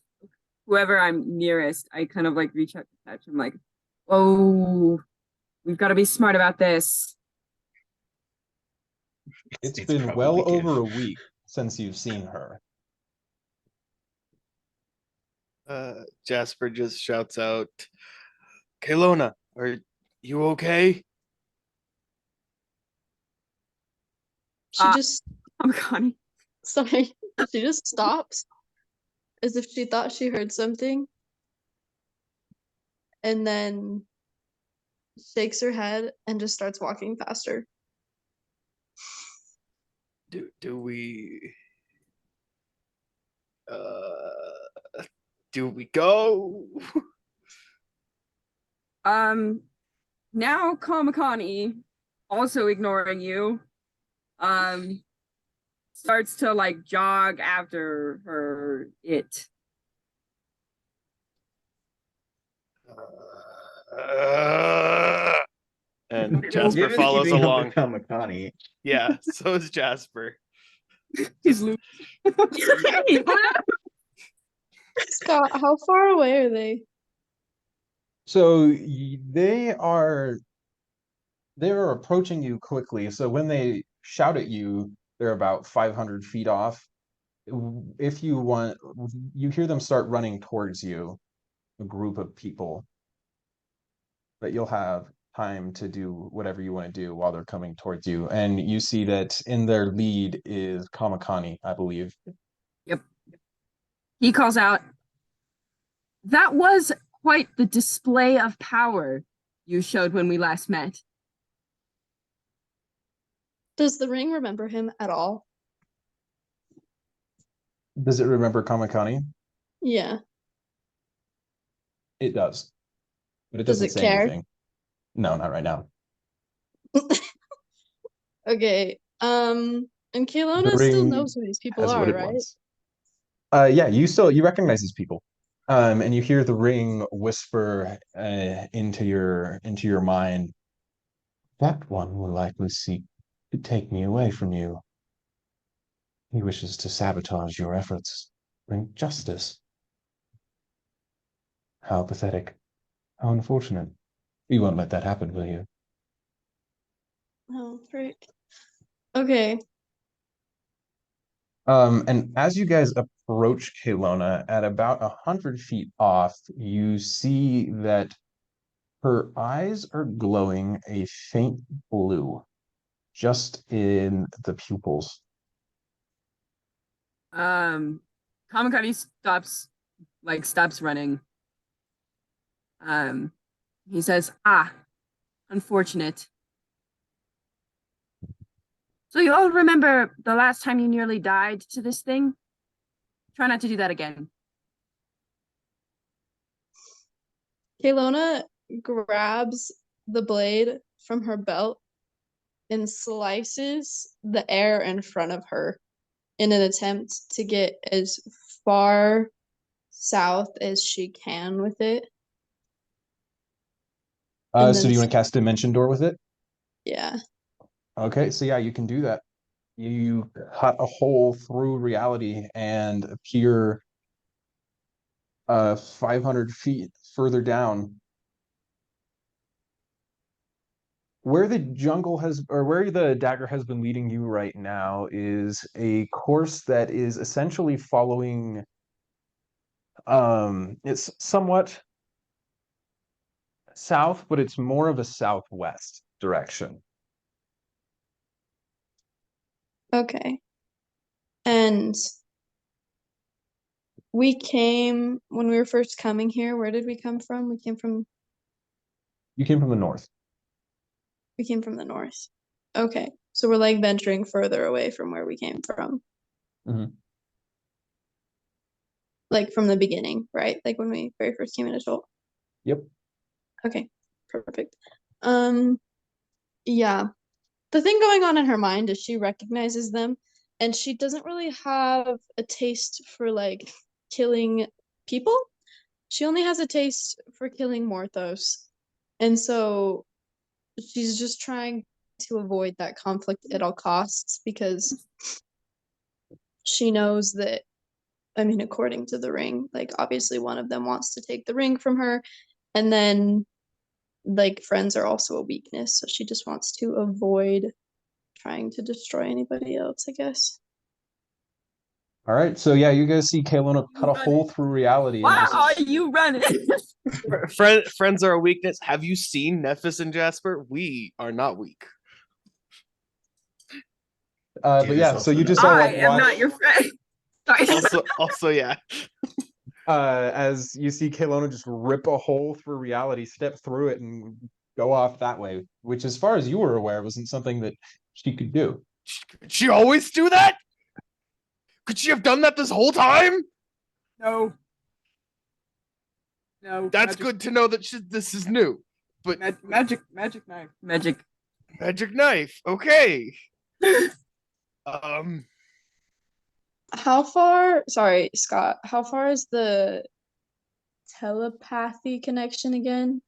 Speaker 4: whoever I'm nearest, I kind of like reach out to touch. I'm like, oh, we've got to be smart about this.
Speaker 1: It's
Speaker 5: It's
Speaker 1: been
Speaker 5: probably
Speaker 1: well
Speaker 5: good.
Speaker 1: over a week since you've seen her.
Speaker 3: Jasper just shouts out, Caylona, are you okay?
Speaker 2: She just,
Speaker 4: I'm Connie.
Speaker 2: sorry, she just stops as if she thought she heard something, and then shakes her head and just starts walking faster.
Speaker 3: Do we do we go?
Speaker 4: Now Kamakani, also ignoring you, starts to like jog after her
Speaker 3: And
Speaker 6: Give
Speaker 3: Jasper
Speaker 5: Given
Speaker 3: follows
Speaker 5: keeping up
Speaker 3: along.
Speaker 5: with Kamakani,
Speaker 3: Yeah, so is Jasper.
Speaker 6: He's loose.
Speaker 2: Scott, how far away are they?
Speaker 1: So they're approaching you quickly. So when they shout at you, they're about 500 feet off. If you want, you hear them start running towards you, a group of people. But you'll have time to do whatever you want to do while they're coming towards you. And you see that in their lead is Kamakani, I believe.
Speaker 4: Yep. He calls out, that was quite the display of power you showed when we last met.
Speaker 2: Does the ring remember him at all?
Speaker 1: Does it remember Kamakani?
Speaker 2: Yeah.
Speaker 1: It does. But it
Speaker 2: Does
Speaker 1: doesn't
Speaker 2: it
Speaker 1: say
Speaker 2: care?
Speaker 1: anything. No, not right now.
Speaker 2: Okay. And
Speaker 1: The
Speaker 2: Caylona still
Speaker 1: ring
Speaker 2: knows who these people
Speaker 1: has what
Speaker 2: are,
Speaker 1: it
Speaker 2: right?
Speaker 1: wants. Yeah, you recognize these people. And you hear the ring whisper into your mind. That one will likely seek to take me away from you. He wishes to sabotage your efforts, bring justice. How pathetic. How unfortunate. You won't let that happen, will you?
Speaker 2: Oh, great. Okay.
Speaker 1: And as you guys approach Caylona at about 100 feet off, you see that her eyes are glowing a faint blue, just in the pupils.
Speaker 4: Kamakani stops running He says, unfortunate. So you all remember the last time you nearly died to this thing? Try not to do that again.
Speaker 2: Caylona grabs the blade from her belt and slices the air in front of her in an attempt to get as far south as she can with it. And
Speaker 1: So
Speaker 2: then
Speaker 1: do you want to cast Dimension Door with it?
Speaker 2: Yeah.
Speaker 1: Okay, so yeah, you can do that. You cut a hole through reality and appear 500 feet further down. Where the jungle has, or where the dagger has been leading you right now is a course that is essentially following, it's somewhat south, but it's more of a southwest direction.
Speaker 2: Okay. And we came when we were first coming here. Where did we come from?
Speaker 1: You came from the north.
Speaker 2: We came from the north. Okay. So we're like venturing further away from where we came from.
Speaker 1: Mhm.
Speaker 2: Like from the beginning, right? Like when we very first came into Tolt.
Speaker 1: Yep.
Speaker 2: Okay. Perfect. Yeah. The thing going on in her mind is she recognizes them and she doesn't really have a taste for like killing people. She only has a taste for killing Morthos. And so she's just trying to avoid that conflict at all costs because she knows that, I mean, according to the ring, like obviously one of them wants to take the ring from her. And then like friends are also a weakness. So she just wants to avoid trying to destroy anybody else, I guess.
Speaker 1: All right, so yeah, you guys see Caylona cut a hole through reality and
Speaker 4: Why
Speaker 1: just
Speaker 4: are you running?
Speaker 3: Friends are a weakness. Have you seen Nephis and Jasper? We are not weak.
Speaker 1: but yeah, so you just all
Speaker 4: I
Speaker 1: like
Speaker 4: am
Speaker 1: watch
Speaker 4: not your friend. Sorry.
Speaker 3: Also, yeah.
Speaker 1: As you see Caylona just rip a hole through reality, step through it, and go off that way, which, as far as you were aware, wasn't something that she could do.
Speaker 3: Could she always do that? Could she have done that this whole time?
Speaker 6: No. No.
Speaker 3: That's good to know that this is new. But
Speaker 6: magic knife.
Speaker 3: Magic knife. Okay.
Speaker 2: How far, sorry, Scott, how far is the telepathy connection again?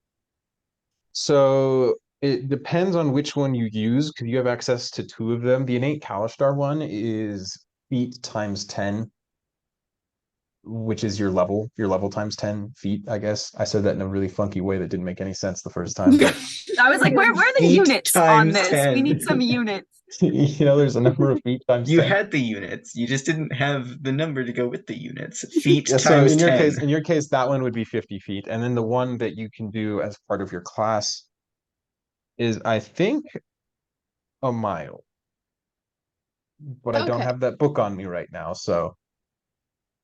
Speaker 1: So it depends on which one you use, because you have access to two of them. The innate Kalishtar one is feet times 10, which is your level times 10 feet, I guess. I said that in a really funky way that didn't make any sense the first time. But
Speaker 4: I was like, where are the
Speaker 5: Feet
Speaker 4: units on
Speaker 5: times
Speaker 4: this?
Speaker 5: 10.
Speaker 4: We need some units.
Speaker 1: there's a number of feet times
Speaker 5: You
Speaker 1: 10.
Speaker 5: had the units. You just didn't have the number to go with the units. Feet
Speaker 1: Yeah, so
Speaker 5: times
Speaker 1: in your
Speaker 5: 10.
Speaker 1: case, that one would be 50 feet. And then the one that you can do as part of your class is, I think, a mile. But I don't
Speaker 2: Okay.
Speaker 1: have that book on me right now, so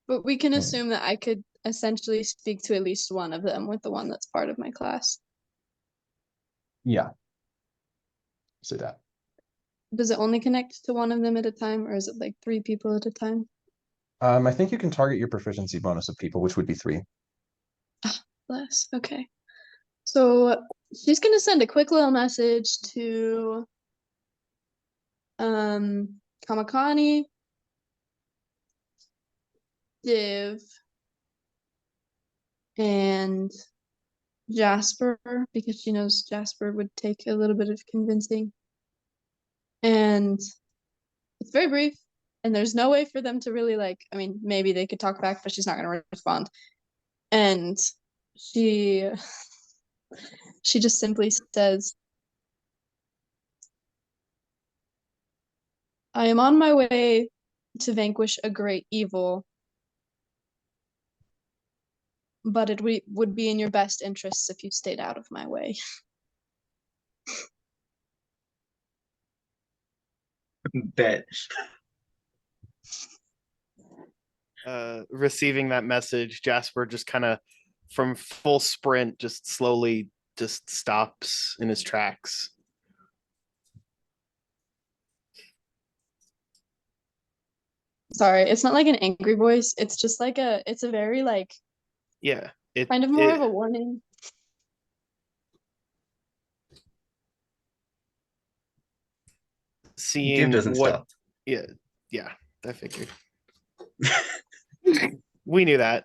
Speaker 2: But we can assume that I could essentially speak to at least one of them with the one that's part of my class.
Speaker 1: yeah. Say that.
Speaker 2: Does it only connect to one of them at a time, or is it like 3 people at a time?
Speaker 1: I think you can target your proficiency bonus of people, which would be 3.
Speaker 2: Less. Okay. So she's gonna send a quick little message to Kamakani, Div, and Jasper, because she knows Jasper would take a little bit of convincing. And it's very brief, and there's no way for them to really like, I mean, maybe they could talk back, but she's not gonna respond. And she just simply says, I am on my way to vanquish a great evil, but it would be in your best interests if you stayed out of my way.
Speaker 5: Bet.
Speaker 3: Receiving that message, Jasper just kind of from full sprint just slowly just stops in his tracks.
Speaker 2: Sorry, it's not like an angry voice. It's just like it's a very like
Speaker 3: Yeah,
Speaker 2: kind of more of a warning.
Speaker 3: Seeing
Speaker 5: Div doesn't
Speaker 3: what,
Speaker 5: stop.
Speaker 3: yeah, I figured. We knew that.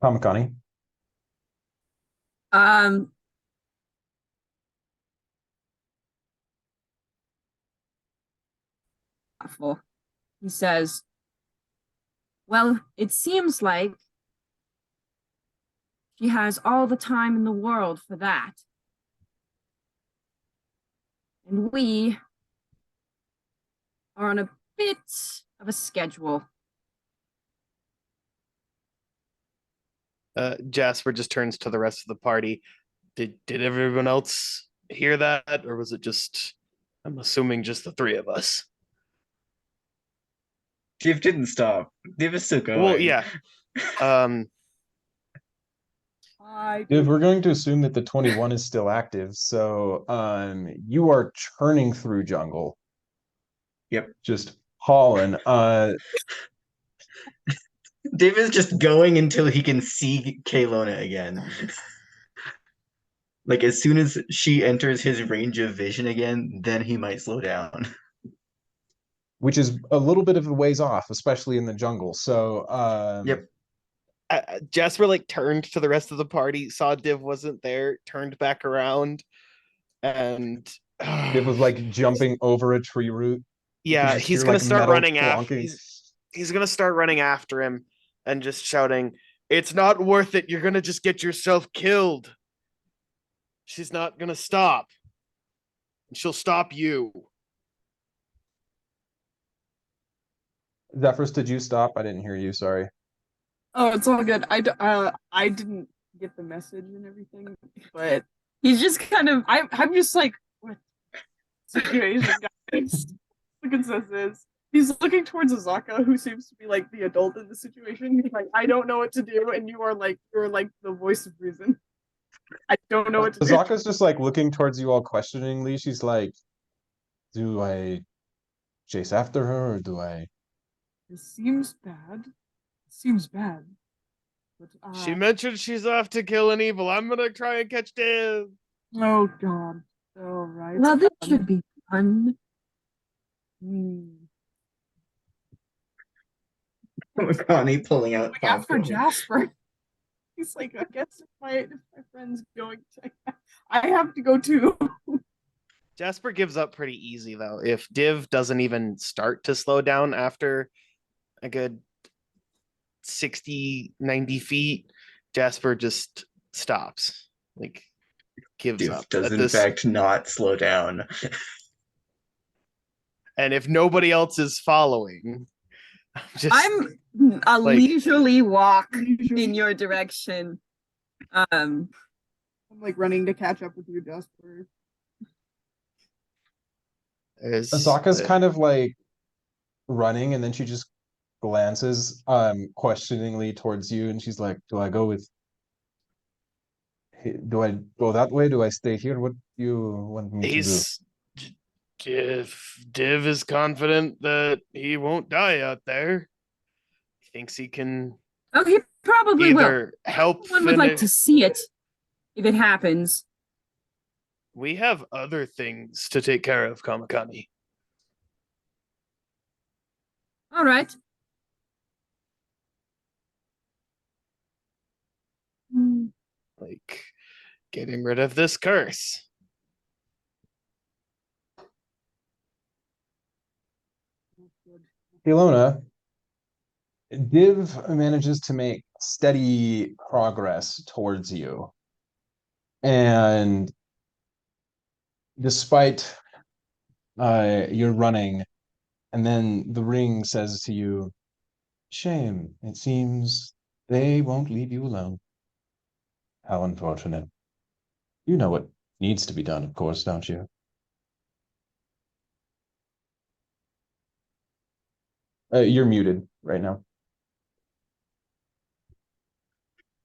Speaker 1: Kamakani.
Speaker 4: Um, awful. He says, well, it seems like she has all the time in the world for that. And we are on a bit of a schedule.
Speaker 3: Jasper just turns to the rest of the party. Did everyone else hear that, or was it just? I'm assuming just the three of us.
Speaker 5: Div didn't stop. Div is still going.
Speaker 3: Well, yeah.
Speaker 1: If we're going to assume that the 21 is still active, so you are churning through jungle.
Speaker 5: Yep.
Speaker 1: Just hauling.
Speaker 5: Div is just going until he can see Caylona again. Like as soon as she enters his range of vision again, then he might slow down.
Speaker 1: Which is a little bit of a ways off, especially in the jungle. So
Speaker 5: Yep.
Speaker 3: Jasper like turned to the rest of the party, saw Div wasn't there, turned back around, and
Speaker 1: It was like jumping over a tree root.
Speaker 3: Yeah, he's gonna start running after. He's gonna start running after him and just shouting, "It's not worth it. You're gonna just get yourself killed. She's not gonna stop. She'll stop you."
Speaker 1: Zephyrus, did you stop? I didn't hear you. Sorry.
Speaker 6: Oh, it's all good. I didn't get the message and everything, but he's just kind of. I'm just like, what situation, guys? The consensus. He's looking towards Azaka, who seems to be like the adult in the situation. He's like, I don't know what to do, and you're like the voice of reason. I don't know what to do.
Speaker 1: Azaka's just like looking towards you all questioningly. She's like, do I chase after her or do I?
Speaker 6: It seems bad. It seems bad. But,
Speaker 3: She mentioned she's off to kill an evil. I'm gonna try and catch Div.
Speaker 6: Oh God. All right.
Speaker 4: Well, this should be fun.
Speaker 5: Connie pulling out
Speaker 6: Like after
Speaker 5: popcorn.
Speaker 6: Jasper. He's like, I guess if my friend's going to, I have to go too.
Speaker 3: Jasper gives up pretty easy though. If Div doesn't even start to slow down after a good 60, 90 feet, Jasper just stops. Like gives
Speaker 5: Div
Speaker 3: up.
Speaker 5: does in fact not slow down.
Speaker 3: And if nobody else is following,
Speaker 4: I'm a
Speaker 3: like,
Speaker 4: leisurely walk in your direction.
Speaker 6: I'm like running to catch up with you, Jasper.
Speaker 1: Azaka's kind of like running and then she just glances questioningly towards you and she's like, do I go that way? Do I stay here? What do you want me to do?
Speaker 3: Div is confident that he won't die out there. He thinks he can.
Speaker 4: Oh, he probably
Speaker 3: either
Speaker 4: will.
Speaker 3: Help.
Speaker 4: One would like to see it if it happens.
Speaker 3: We have other things to take care of, Kamakani.
Speaker 4: All right.
Speaker 3: Like getting rid of this curse.
Speaker 1: Caylona, Div manages to make steady progress towards you. And despite you're running, and then the ring says to you, shame, it seems they won't leave you alone. How unfortunate. You know what needs to be done, of course, don't you? You're muted right now.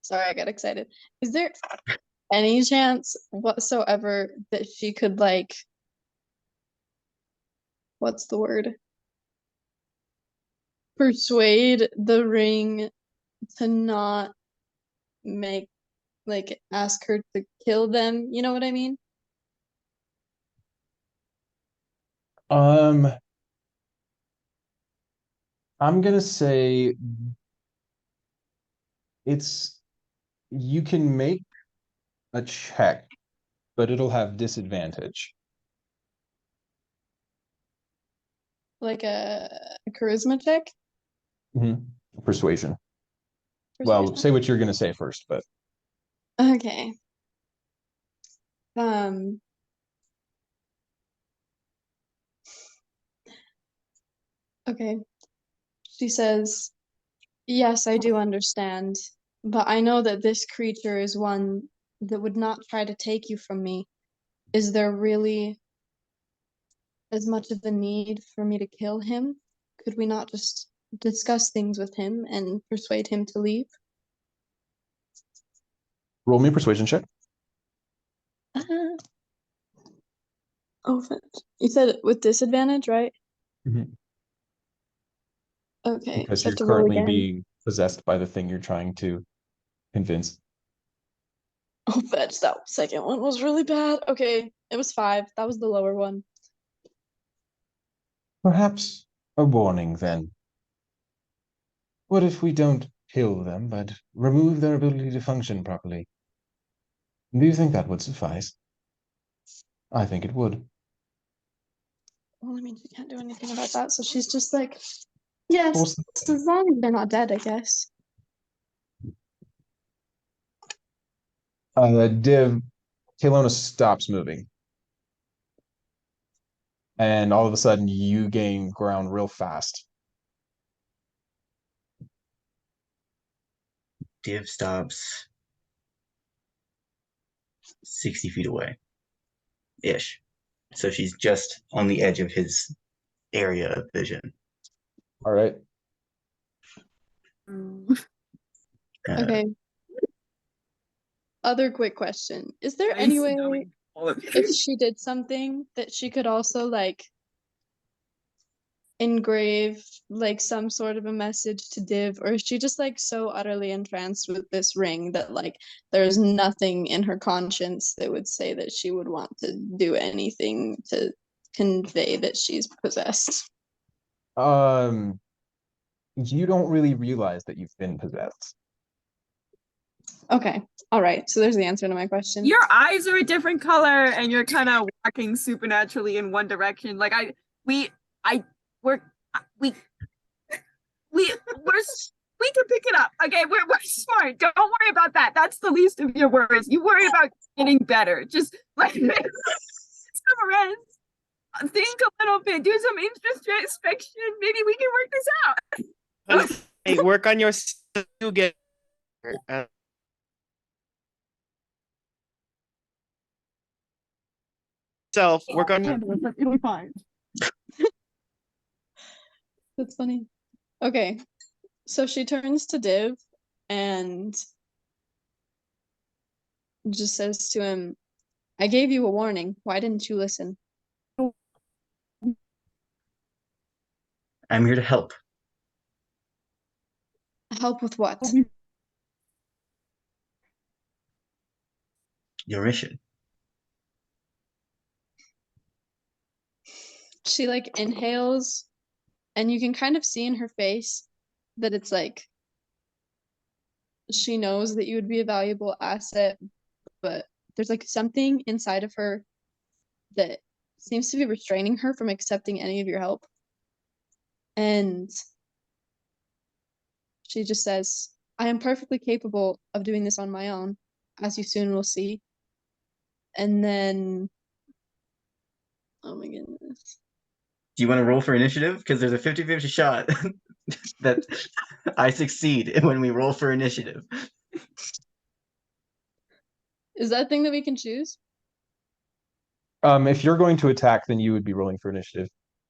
Speaker 2: Sorry, I got excited. Is there any chance whatsoever that she could like, what's the word? Persuade the ring to not make, like, ask her to kill them, you know what I mean?
Speaker 1: I'm gonna say you can make a check, but it'll have disadvantage.
Speaker 2: Like a charisma check?
Speaker 1: Persuasion. Well,
Speaker 2: Persuasion.
Speaker 1: say what you're gonna say first, but
Speaker 2: Okay. Um, okay. She says, yes, I do understand, but I know that this creature is one that would not try to take you from me. Is there really as much of a need for me to kill him? Could we not just discuss things with him and persuade him to leave?
Speaker 1: roll me a persuasion check.
Speaker 2: Oh, you said with disadvantage, right?
Speaker 1: Mhm.
Speaker 2: Okay,
Speaker 1: Because
Speaker 2: so I
Speaker 1: you're
Speaker 2: have to roll
Speaker 1: currently
Speaker 2: again.
Speaker 1: being possessed by the thing you're trying to convince.
Speaker 2: Oh, fetch, that second one was really bad. Okay, it was 5. That was the lower one.
Speaker 1: Perhaps a warning then. What if we don't kill them, but remove their ability to function properly? Do you think that would suffice? I think it would.
Speaker 2: Well, I mean, she can't do anything about that, so she's just like, yes,
Speaker 1: What's the-
Speaker 2: as long as they're not dead, I guess.
Speaker 1: Caylona stops moving. And all of a sudden, you gain ground real fast.
Speaker 5: Div stops 60 feet away ish. So she's just on the edge of his area of vision.
Speaker 1: All right.
Speaker 2: Okay. Other quick question. Is there
Speaker 6: Nice
Speaker 2: any way
Speaker 6: knowing all of
Speaker 2: if
Speaker 6: you.
Speaker 2: she did something that she could also like engrave like some sort of a message to Div, or is she just like so utterly entranced with this ring that like there's nothing in her conscience that would say that she would want to do anything to convey that she's possessed?
Speaker 1: You don't really realize that you've been possessed.
Speaker 2: Okay. All right. So there's the answer to my question.
Speaker 4: Your eyes are a different color and you're kind of walking supernaturally in one direction. Like we can pick it up. Okay, we're smart. Don't worry about that. That's the least of your worries. You worry about getting better. Just like think a little bit, do some introspection. Maybe we can work this out.
Speaker 3: Hey, work on your you get self. Work on your
Speaker 6: It'll be fine.
Speaker 2: That's funny. Okay. So she turns to Div and just says to him, I gave you a warning. Why didn't you listen?
Speaker 5: I'm here to help.
Speaker 2: Help with what?
Speaker 5: Your mission.
Speaker 2: She like inhales, and you can kind of see in her face that it's like she knows that you would be a valuable asset, but there's like something inside of her that seems to be restraining her from accepting any of your help. And she just says, I am perfectly capable of doing this on my own, as you soon will see. And then, oh my goodness.
Speaker 5: Do you want to roll for initiative? Because there's a 50-50 shot that I succeed when we roll for initiative.
Speaker 2: Is that a thing that we can choose?
Speaker 1: If you're going to attack, then you would be rolling for initiative.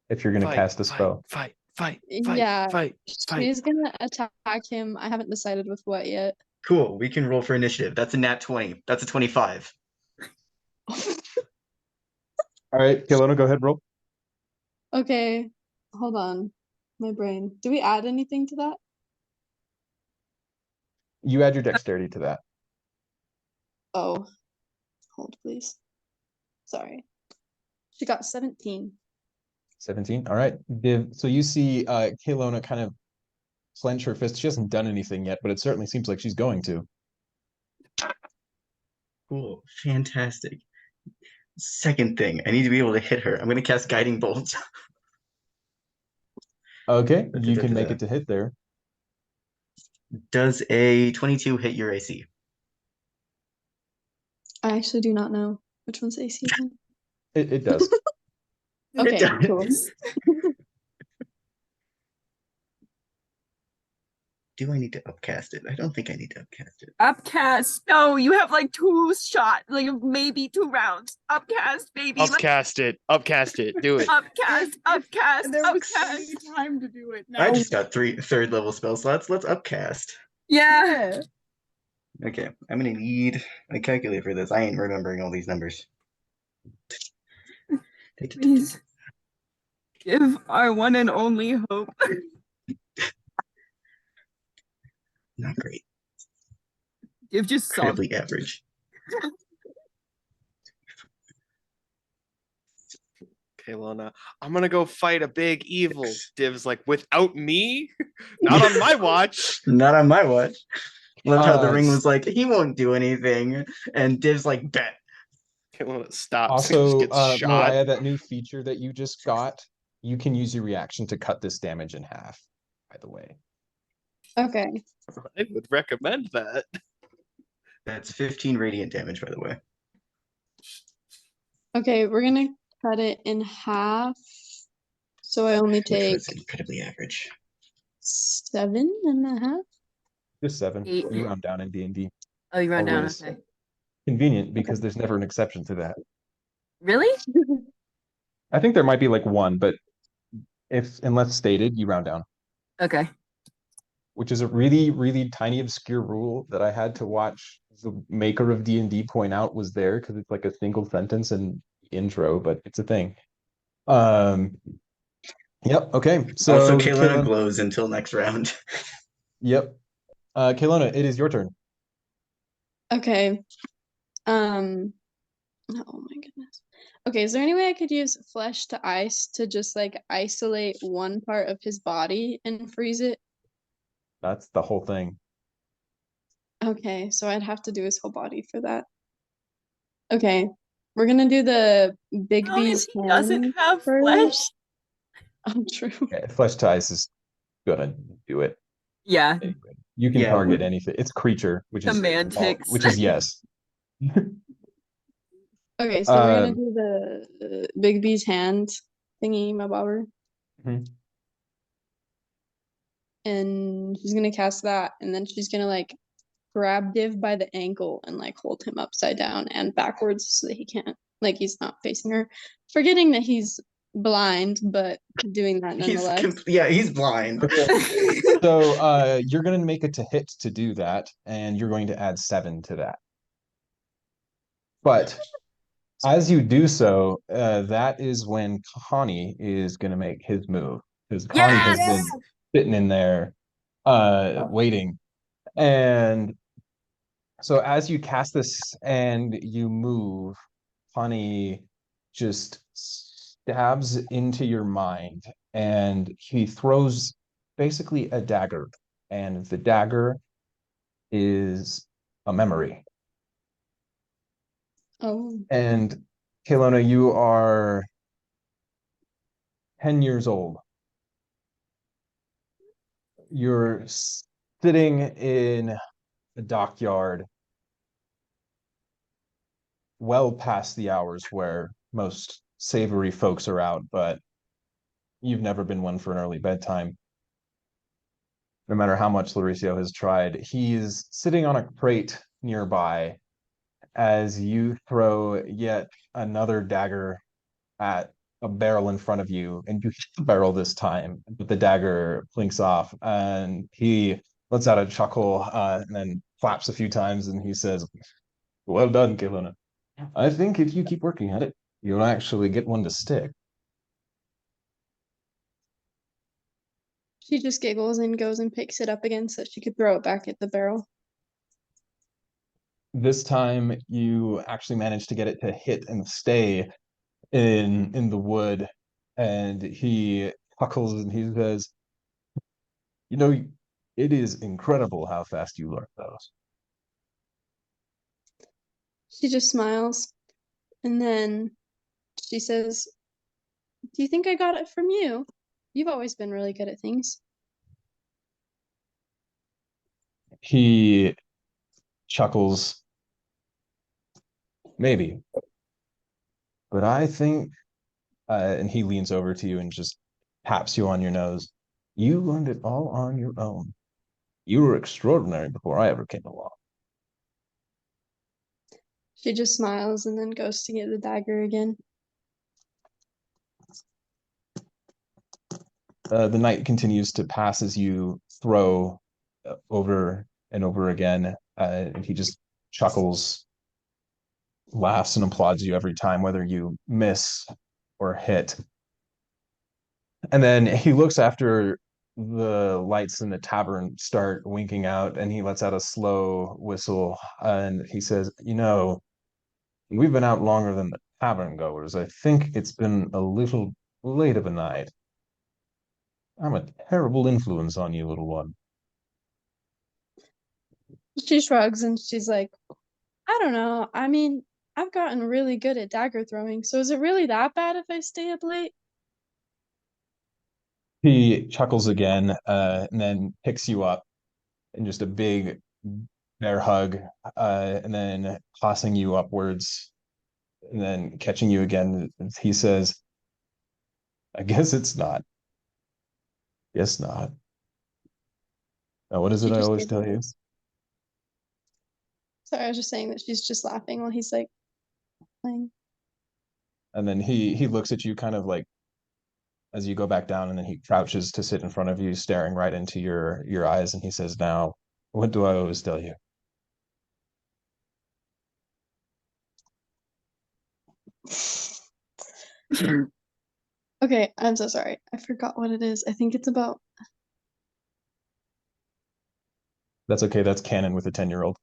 Speaker 1: If you're going to cast a spell.
Speaker 3: Fight. fight,
Speaker 2: Yeah,
Speaker 3: fight.
Speaker 2: she's gonna attack him. I haven't decided with what yet.
Speaker 5: Cool. We can roll for initiative. That's a nat 20. That's a 25.
Speaker 1: All right, Caylona, go ahead, roll.
Speaker 2: Okay, hold on. My brain. Do we add anything to that?
Speaker 1: You add your dexterity to that.
Speaker 2: Oh, hold please. Sorry. She got 17.
Speaker 1: 17. All right. So you see Caylona kind of clench her fist. She hasn't done anything yet, but it certainly seems like she's going to.
Speaker 5: Cool. Fantastic. Second thing, I need to be able to hit her. I'm going to cast Guiding Bolt.
Speaker 1: Okay, you can make it to hit there.
Speaker 5: Does a 22 hit your AC?
Speaker 2: I actually do not know which one's AC again.
Speaker 1: It does.
Speaker 2: Okay,
Speaker 5: does.
Speaker 2: cool.
Speaker 5: Do I need to upcast it? I don't think I need to upcast it.
Speaker 4: Upcast. No, you have like 2 shots, like maybe 2 rounds. Upcast, baby.
Speaker 3: Upcast it. Upcast it. Do it.
Speaker 4: Upcast, upcast,
Speaker 6: And there was
Speaker 4: upcast.
Speaker 6: plenty time to do it. Now
Speaker 5: I just got 3 third level spell slots. Let's upcast.
Speaker 4: Yeah.
Speaker 5: Okay, I'm gonna need a calculator for this. I ain't remembering all these numbers.
Speaker 4: Please. Give our one and only hope.
Speaker 5: Not great.
Speaker 4: Give just some.
Speaker 5: Incredibly average.
Speaker 3: Caylona, I'm gonna go fight a big evil. Div's like, without me? Not on my watch.
Speaker 5: Not on my watch. Love how the ring
Speaker 1: s-
Speaker 5: was like, he won't do anything, and Div's like, bet.
Speaker 3: Caylona stops.
Speaker 1: Also,
Speaker 3: just gets shot.
Speaker 1: Mariah, that new feature that you just got, you can use your reaction to cut this damage in half, by the way.
Speaker 2: Okay.
Speaker 3: I would recommend that.
Speaker 5: That's 15 radiant damage, by the way.
Speaker 2: Okay, we're gonna cut it in half. So I only
Speaker 5: Which
Speaker 2: take
Speaker 5: was incredibly average.
Speaker 2: 7.5.
Speaker 1: Just 7.
Speaker 4: 8.
Speaker 1: You round down in D&D.
Speaker 4: Oh, you run down.
Speaker 1: Always.
Speaker 4: Okay.
Speaker 1: Convenient because there's never an exception to that.
Speaker 4: Really?
Speaker 1: I think there might be like one, but unless stated, you round down,
Speaker 4: Okay.
Speaker 1: which is a really, really tiny obscure rule that I had to watch the maker of D&D point out was there because it's like a single sentence and intro, but it's a thing. Yep. Okay. So
Speaker 5: Also, Caylona
Speaker 1: Caylona,
Speaker 5: glows until next round.
Speaker 1: yep. Caylona, it is your turn.
Speaker 2: Okay. Oh my goodness. Okay, is there any way I could use flesh to ice to just like isolate one part of his body and freeze it?
Speaker 1: That's the whole thing.
Speaker 2: Okay, so I'd have to do his whole body for that. Okay, we're gonna do the Big
Speaker 4: Long as
Speaker 2: B's
Speaker 4: he doesn't
Speaker 2: hand
Speaker 4: have
Speaker 2: first.
Speaker 4: flesh.
Speaker 2: Oh, true.
Speaker 1: Okay, flesh to ice is gonna do it
Speaker 4: Yeah.
Speaker 1: anyway. You can
Speaker 5: Yeah,
Speaker 1: target
Speaker 5: we-
Speaker 1: anything. It's creature, which is
Speaker 4: Semantics.
Speaker 1: which is yes.
Speaker 2: Okay, so we're gonna
Speaker 1: Um,
Speaker 2: do the Big B's hand thingy, my bobber.
Speaker 1: Mhm.
Speaker 2: And she's gonna cast that, and then she's gonna like grab Div by the ankle and like hold him upside down and backwards so that he can't, like, he's not facing her. Forgetting that he's blind, but doing that nonetheless.
Speaker 5: He's blind.
Speaker 1: Okay. So you're gonna make it to hit to do that, and you're going to add 7 to that. But as you do so, that is when Connie is gonna make his move. Because Connie has been sitting in there waiting. And so as you cast this and you move, Connie just stabs into your mind, and he throws basically a dagger, and the dagger is a memory.
Speaker 2: Oh,
Speaker 1: And Caylona, you are 10 years old. You're sitting in a dockyard well past the hours where most savory folks are out, but you've never been one for an early bedtime. No matter how much Lauricio has tried, he's sitting on a crate nearby as you throw yet another dagger at a barrel in front of you, and you hit the barrel this time, but the dagger blinks off, and he lets out a chuckle, and then claps a few times, and he says, "Well done, Caylona. I think if you keep working at it, you'll actually get one to stick."
Speaker 2: She just giggles and goes and picks it up again so she could throw it back at the barrel.
Speaker 1: This time, you actually manage to get it to hit and stay in the wood, and he chuckles and he says, "You know, it is incredible how fast you learn those."
Speaker 2: She just smiles and then she says, "Do you think I got it from you? You've always been really good at things."
Speaker 1: He chuckles, "Maybe, but I think," and he leans over to you and just taps you on your nose. "You learned it all on your own. You were extraordinary before I ever came along."
Speaker 2: She just smiles and then goes to get the dagger again.
Speaker 1: The night continues to pass as you throw over and over again, and he just chuckles, laughs, and applauds you every time, whether you miss or hit. And then he looks after the lights in the tavern start winking out, and he lets out a slow whistle, and he says, "You know, we've been out longer than the tavern goers. I think it's been a little late of a night. I'm a terrible influence on you, little one."
Speaker 2: She shrugs and she's like, "I don't know. I mean, I've gotten really good at dagger throwing, so is it really that bad if I stay up late?"
Speaker 1: He chuckles again, and then picks you up in just a big bear hug, and then tossing you upwards, and then catching you again. He says, "I guess it's not. Guess not. Now, what is
Speaker 2: She
Speaker 1: it I
Speaker 2: just
Speaker 1: always tell you?"
Speaker 2: giggles. Sorry, I was just saying that she's just laughing while he's like playing.
Speaker 1: And then he looks at you kind of like as you go back down, and then he crouches to sit in front of you, staring right into your eyes, and he says, "Now, what do I always tell you?"
Speaker 2: Okay, I'm so sorry. I forgot what it is. I think it's about
Speaker 1: That's okay. That's canon with a 10-year-old.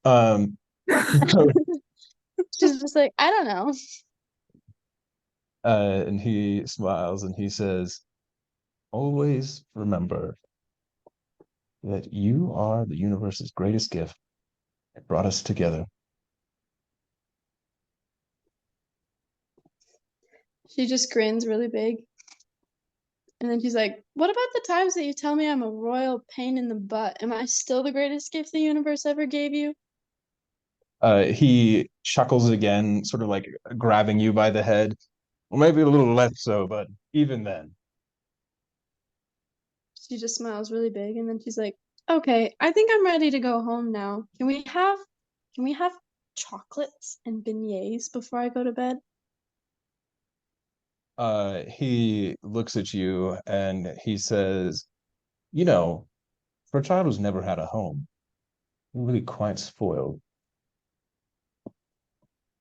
Speaker 2: she's just like, "I don't know."
Speaker 1: And he smiles and he says, "Always remember that you are the universe's greatest gift. It brought us together."
Speaker 2: She just grins really big. And then she's like, "What about the times that you tell me I'm a royal pain in the butt? Am I still the greatest gift the universe ever gave you?"
Speaker 1: He chuckles again, sort of like grabbing you by the head. "Well, maybe a little less so, but even then."
Speaker 2: She just smiles really big and then she's like, "Okay, I think I'm ready to go home now. Can we have chocolates and beignets before I go to bed?"
Speaker 1: He looks at you and he says, "You know, for a child who's never had a home, you're really quite spoiled."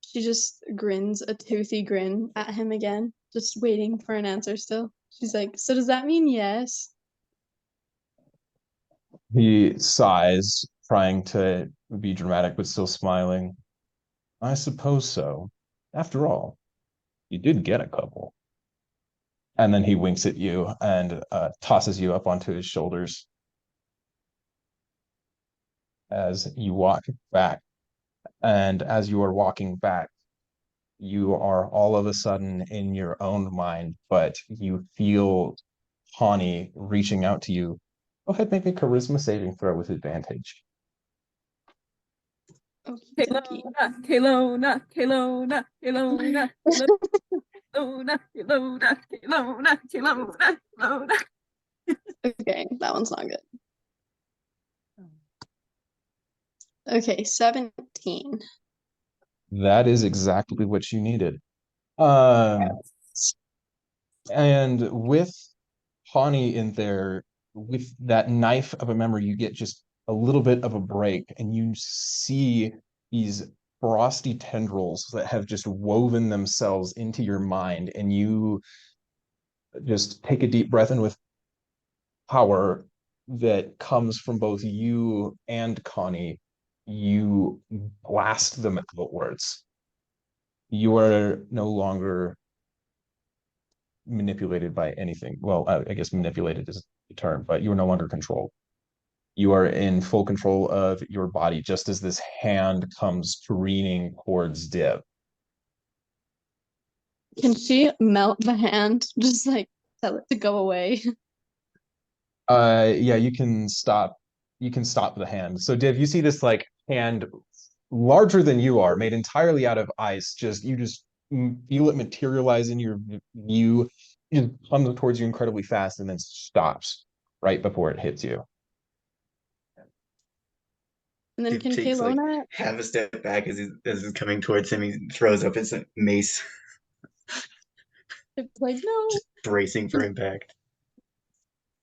Speaker 2: She just grins a toothy grin at him again, just waiting for an answer still. She's like, "So does that mean yes?"
Speaker 1: He sighs, trying to be dramatic, but still smiling. "I suppose so. After all, you did get a couple." And then he winks at you and tosses you up onto his shoulders as you walk back. And as you are walking back, you are all of a sudden in your own mind, but you feel Tawny reaching out to you. Go ahead, make a charisma saving throw with advantage.
Speaker 2: Okie dokie.
Speaker 4: Caylona, Caylona, Caylona, Caylona, Caylona, Caylona, Caylona, Caylona, Caylona.
Speaker 2: Okay, that one's not good. Okay, 17.
Speaker 1: That is exactly what you needed. Um, And with Pawnee in there, with that knife of a memory, you get just a little bit of a break, and you see these frosty tendrils that have just woven themselves into your mind, and you just take a deep breath in with power that comes from both you and Connie. You blast them outwards. You are no longer manipulated by anything. Well, I guess manipulated is the term, but you are no longer controlled. You are in full control of your body, just as this hand comes careening towards Div.
Speaker 2: Can she melt the hand? Just like tell it to go away.
Speaker 1: Yeah, you can stop the hand. So Div, you see this like hand larger than you are, made entirely out of ice. You just feel it materialize in your view. It comes towards you incredibly fast and then stops right before it hits you.
Speaker 2: And then
Speaker 5: He
Speaker 2: can
Speaker 5: takes like
Speaker 2: Caylona
Speaker 5: half a step back as he's coming towards him. He throws up his mace,
Speaker 2: like no?
Speaker 5: just bracing for impact.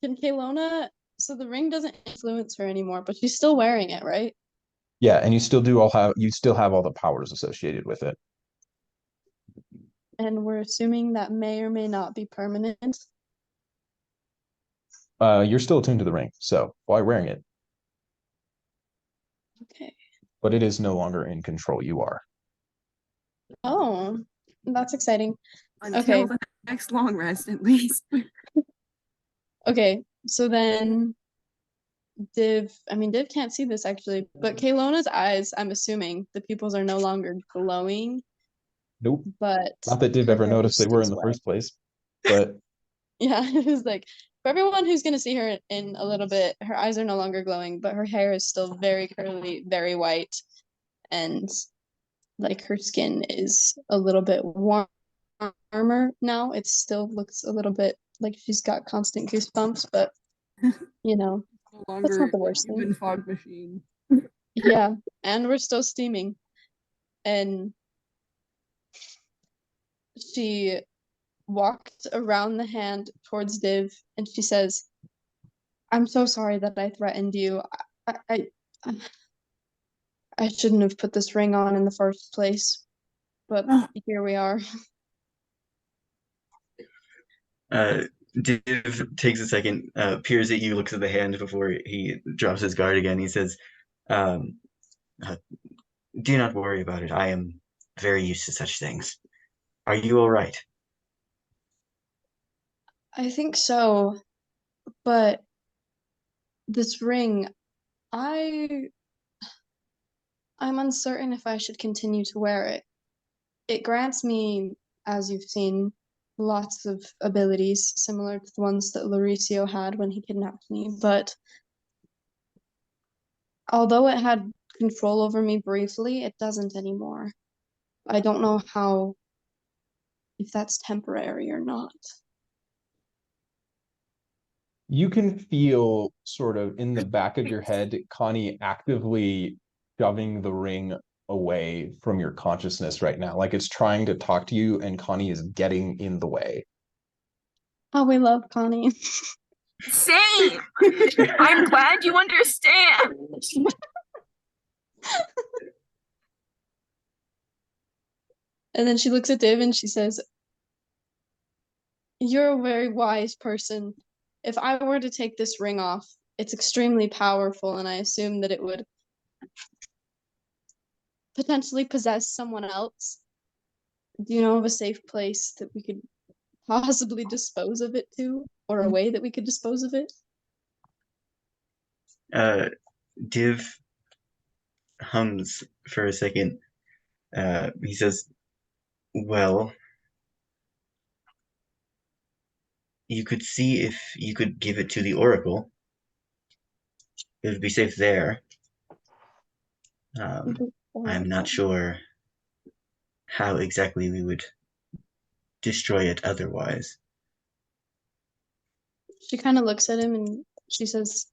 Speaker 2: Can Caylona so the ring doesn't influence her anymore, but she's still wearing it, right?
Speaker 1: Yeah, and you still have all the powers associated with it.
Speaker 2: And we're assuming that may or may not be permanent.
Speaker 1: You're still attuned to the ring, so why wearing it?
Speaker 2: Okay.
Speaker 1: But it is no longer in control. You are.
Speaker 2: Oh, that's exciting.
Speaker 4: Until
Speaker 2: Okay.
Speaker 4: the next long rest, at least.
Speaker 2: Okay, so then Div can't see this actually, but Kaylona's eyes, I'm assuming the pupils are no longer glowing,
Speaker 1: Nope.
Speaker 2: but
Speaker 1: Not that Div
Speaker 2: her
Speaker 1: ever
Speaker 2: hair
Speaker 1: noticed they were in
Speaker 2: stays
Speaker 1: the
Speaker 2: white.
Speaker 1: first place, but
Speaker 2: Yeah, it was like for everyone who's gonna see her in a little bit, her eyes are no longer glowing, but her hair is still very curly, very white, and like her skin is a little bit warmer now. It still looks a little bit like she's got constant goosebumps, but you know,
Speaker 6: No
Speaker 2: that's
Speaker 6: longer
Speaker 2: not the
Speaker 6: a
Speaker 2: worst
Speaker 6: human
Speaker 2: thing.
Speaker 6: fog machine.
Speaker 2: Yeah, and we're still steaming. And she walked around the hand towards Div and she says, I'm so sorry that I threatened you. I, I shouldn't have put this ring on in the first place, but
Speaker 6: Oh.
Speaker 2: here we are.
Speaker 5: Div takes a second, peers at you, looks at the hand before he drops his guard again. He says, um, do not worry about it. I am very used to such things. Are you all right?
Speaker 2: I think so, but this ring, I I'm uncertain if I should continue to wear it. It grants me, as you've seen, lots of abilities similar to the ones that Lauricio had when he kidnapped me, but although it had control over me briefly, it doesn't anymore. I don't know if that's temporary or not.
Speaker 1: you can feel sort of in the back of your head, Connie actively shoving the ring away from your consciousness right now. Like it's trying to talk to you, and Connie is getting in the way.
Speaker 2: Oh, we love Connie.
Speaker 4: Same! I'm glad you understand.
Speaker 2: And then she looks at Div and she says, you're a very wise person. If I were to take this ring off, it's extremely powerful, and I assume that it would potentially possess someone else. Do you know of a safe place that we could possibly dispose of it to, or a way that we could dispose of it?
Speaker 5: Div hums for a second. He says, well, you could see if you could give it to the Oracle. It would be safe there. I'm not sure how exactly we would destroy it otherwise.
Speaker 2: She kind of looks at him and she says,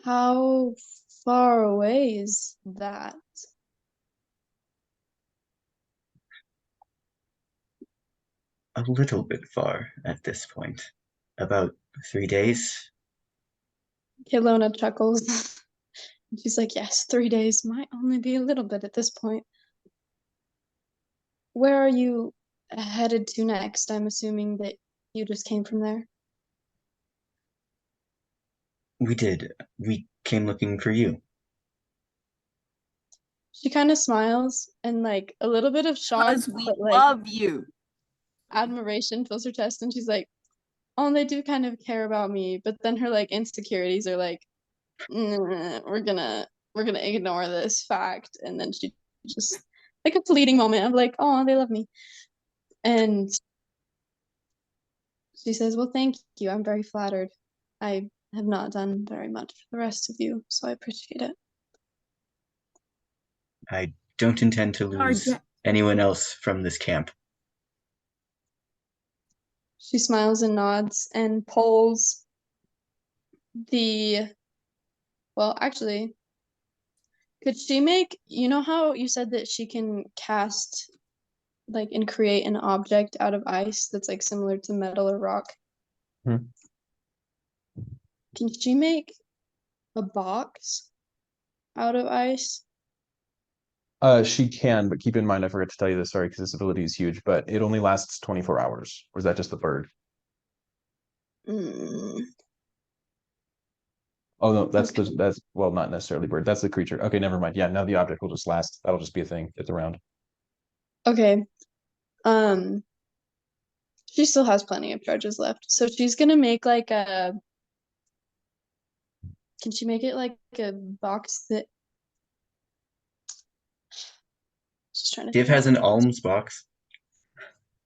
Speaker 2: how far away is that?
Speaker 5: a little bit far at this point. About 3 days.
Speaker 2: Caylona chuckles. She's like, yes, 3 days might only be a little bit at this point. Where are you headed to next? I'm assuming that you just came from there.
Speaker 5: We did. We came looking for you.
Speaker 2: She kind of smiles and like a little bit of shock,
Speaker 4: Because we
Speaker 2: but like
Speaker 4: love you.
Speaker 2: admiration fills her chest, and she's like, "Oh, they do kind of care about me." But then her like insecurities are like, we're gonna ignore this fact," and then she just like a fleeting moment of like, "Oh, they love me," and she says, "Well, thank you. I'm very flattered. I have not done very much for the rest of you, so I appreciate it."
Speaker 5: I don't intend to lose anyone else from this camp.
Speaker 2: She smiles and nods and pulls the, well, actually, could she make, you know how you said that she can cast like and create an object out of ice that's like similar to metal or rock?
Speaker 1: Hmm.
Speaker 2: Can she make a box out of ice?
Speaker 1: She can, but keep in mind, I forgot to tell you this, sorry, because this ability is huge, but it only lasts 24 hours. Or is that just the bird?
Speaker 2: Mm,
Speaker 1: Oh no, that's
Speaker 2: Okay.
Speaker 1: that's well, not necessarily bird. That's the creature. Okay, never mind. Yeah, now the object will just last. That'll just be a thing. It's around.
Speaker 2: Okay. Um, she still has plenty of charges left, so she's gonna make like a. Can she make it like a box that? Just trying to
Speaker 5: Div
Speaker 2: think
Speaker 5: has
Speaker 2: of
Speaker 5: an
Speaker 2: it.
Speaker 5: alms box.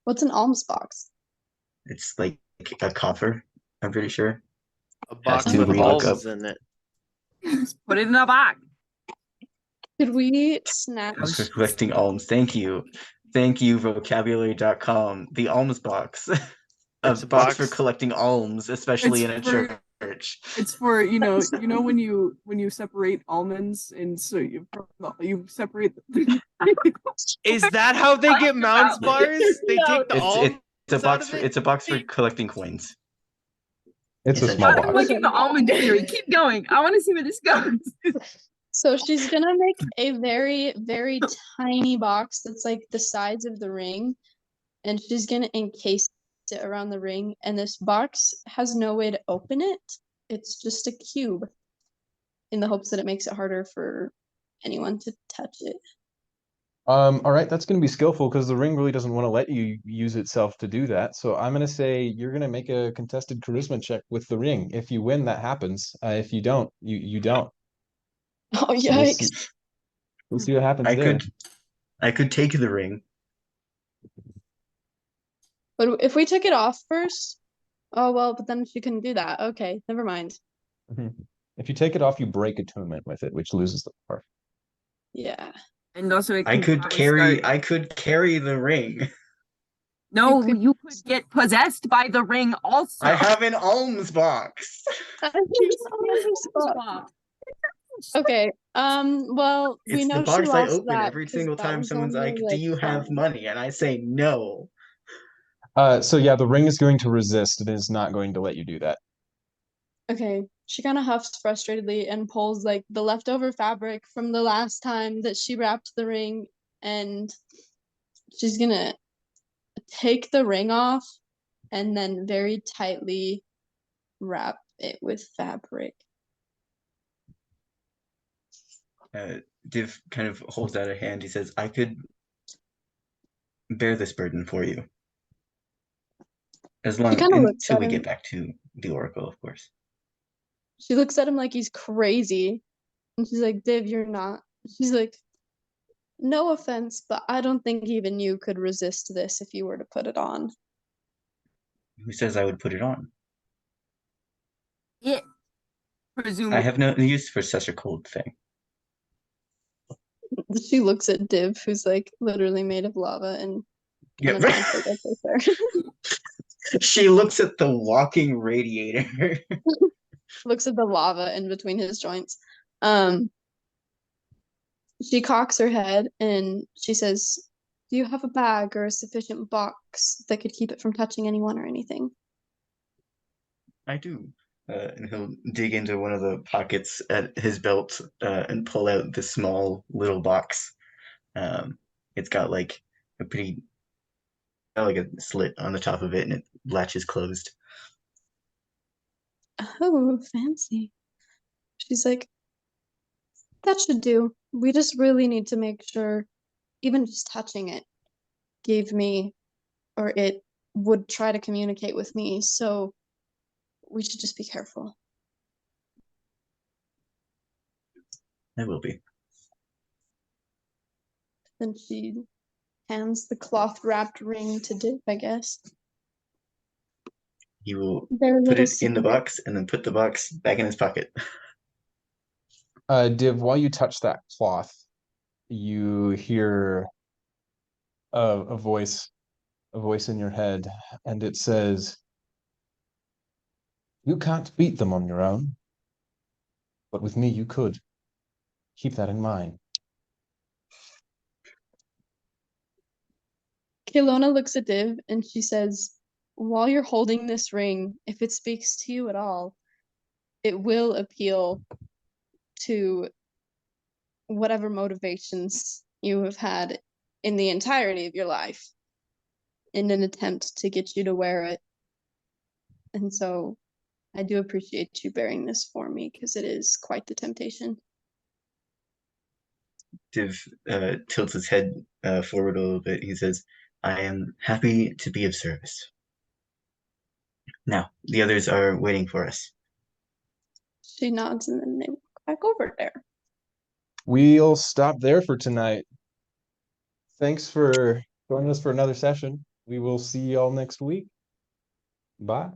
Speaker 2: What's an alms box?
Speaker 5: It's like a coffer, I'm pretty sure.
Speaker 3: A
Speaker 5: Has
Speaker 3: box
Speaker 5: to
Speaker 3: with
Speaker 5: relook up.
Speaker 3: alms in it.
Speaker 4: Just put it in a box.
Speaker 2: Could we snatch?
Speaker 5: Box for collecting alms. Thank you. Thank you, vocabulary.com. The alms box. A
Speaker 3: It's a
Speaker 5: box for
Speaker 3: box.
Speaker 5: collecting alms, especially
Speaker 6: It's
Speaker 5: in a
Speaker 6: for-
Speaker 5: church.
Speaker 6: It's for when you separate almonds, and so you separate.
Speaker 3: Is that how they get mounds
Speaker 4: about it.
Speaker 3: bars? They take the alms
Speaker 5: It's a
Speaker 3: out
Speaker 5: box
Speaker 3: of
Speaker 5: for
Speaker 3: it?
Speaker 5: it's a box for collecting coins.
Speaker 1: It's a small
Speaker 5: Essentially.
Speaker 4: I'm
Speaker 1: box.
Speaker 4: looking at the almond theory. Keep going. I want to see where this goes.
Speaker 2: So she's gonna make a very, very tiny box that's like the size of the ring, and she's gonna encase it around the ring. And this box has no way to open it. It's just a cube, in the hopes that it makes it harder for anyone to touch it.
Speaker 1: All right, that's gonna be skillful because the ring really doesn't want to let you use itself to do that. So I'm gonna say you're gonna make a contested charisma check with the ring. If you win, that happens. If you don't, you don't.
Speaker 2: Oh
Speaker 1: So
Speaker 2: yikes!
Speaker 1: we'll see what happens
Speaker 5: I
Speaker 1: there.
Speaker 5: could take the ring.
Speaker 2: But if we took it off first, oh well. But then she couldn't do that. Okay, never mind.
Speaker 1: Mhm. If you take it off, you break attunement with it, which loses the power.
Speaker 2: Yeah.
Speaker 4: And also, it
Speaker 5: I
Speaker 4: can
Speaker 5: could
Speaker 4: probably
Speaker 5: carry
Speaker 4: start.
Speaker 5: I could carry the ring.
Speaker 4: No,
Speaker 2: could-
Speaker 4: you could get possessed by the ring also.
Speaker 5: I have an alms box.
Speaker 2: Okay. Well, we
Speaker 5: It's the
Speaker 2: know she
Speaker 5: box I
Speaker 2: lost
Speaker 5: open
Speaker 2: that
Speaker 5: every
Speaker 2: because
Speaker 5: single
Speaker 2: that
Speaker 5: time
Speaker 2: was
Speaker 5: someone's
Speaker 2: only
Speaker 5: like, "Do
Speaker 2: like
Speaker 5: you have
Speaker 2: 5.
Speaker 5: money?" And I say no.
Speaker 1: So yeah, the ring is going to resist. It is not going to let you do that.
Speaker 2: Okay. She kind of huffs frustratedly and pulls like the leftover fabric from the last time that she wrapped the ring, and she's gonna take the ring off and then very tightly wrap it with fabric.
Speaker 5: Div kind of holds out a hand. He says, "I could bear this burden for you, as long
Speaker 2: kinda looks
Speaker 5: until
Speaker 2: at
Speaker 5: we
Speaker 2: him.
Speaker 5: get back to the Oracle, of course."
Speaker 2: She looks at him like he's crazy. And she's like, Div, you're not. She's like, no offense, but I don't think even you could resist this if you were to put it on.
Speaker 5: Who says I would put it on?
Speaker 4: It
Speaker 5: I
Speaker 4: presumably.
Speaker 5: have no use for such a cold thing.
Speaker 2: She looks at Div, who's like literally made of lava, and
Speaker 5: Yeah.
Speaker 2: kind of nods like, okay, fair.
Speaker 5: She looks at the walking radiator.
Speaker 2: Looks at the lava in between his joints. She cocks her head and she says, Do you have a bag or a sufficient box that could keep it from touching anyone or anything?
Speaker 5: I do. And he'll dig into one of the pockets at his belt and pull out this small little box. It's got like a pretty, like a slit on the top of it, and it latches closed.
Speaker 2: Oh, fancy. She's like, that should do. We just really need to make sure, even just touching it gave me, or it would try to communicate with me. So we should just be careful.
Speaker 5: I will be.
Speaker 2: Then she hands the cloth wrapped ring to Div, I guess.
Speaker 5: He will
Speaker 2: Their
Speaker 5: put
Speaker 2: little
Speaker 5: it in the
Speaker 2: secret.
Speaker 5: box and then put the box back in his pocket.
Speaker 1: Div, while you touch that cloth, you hear a voice in your head, and it says, "You can't beat them on your own, but with me you could. Keep that in mind."
Speaker 2: Caylona looks at Div and she says, while you're holding this ring, if it speaks to you at all, it will appeal to whatever motivations you have had in the entirety of your life in an attempt to get you to wear it. And so I do appreciate you bearing this for me because it is quite the temptation.
Speaker 5: Div tilts his head forward a little bit. He says, I am happy to be of service. Now, the others are waiting for us.
Speaker 2: She nods and then they walk back over there.
Speaker 1: We'll stop there for tonight. Thanks for joining us for another session. We will see y'all next week. Bye.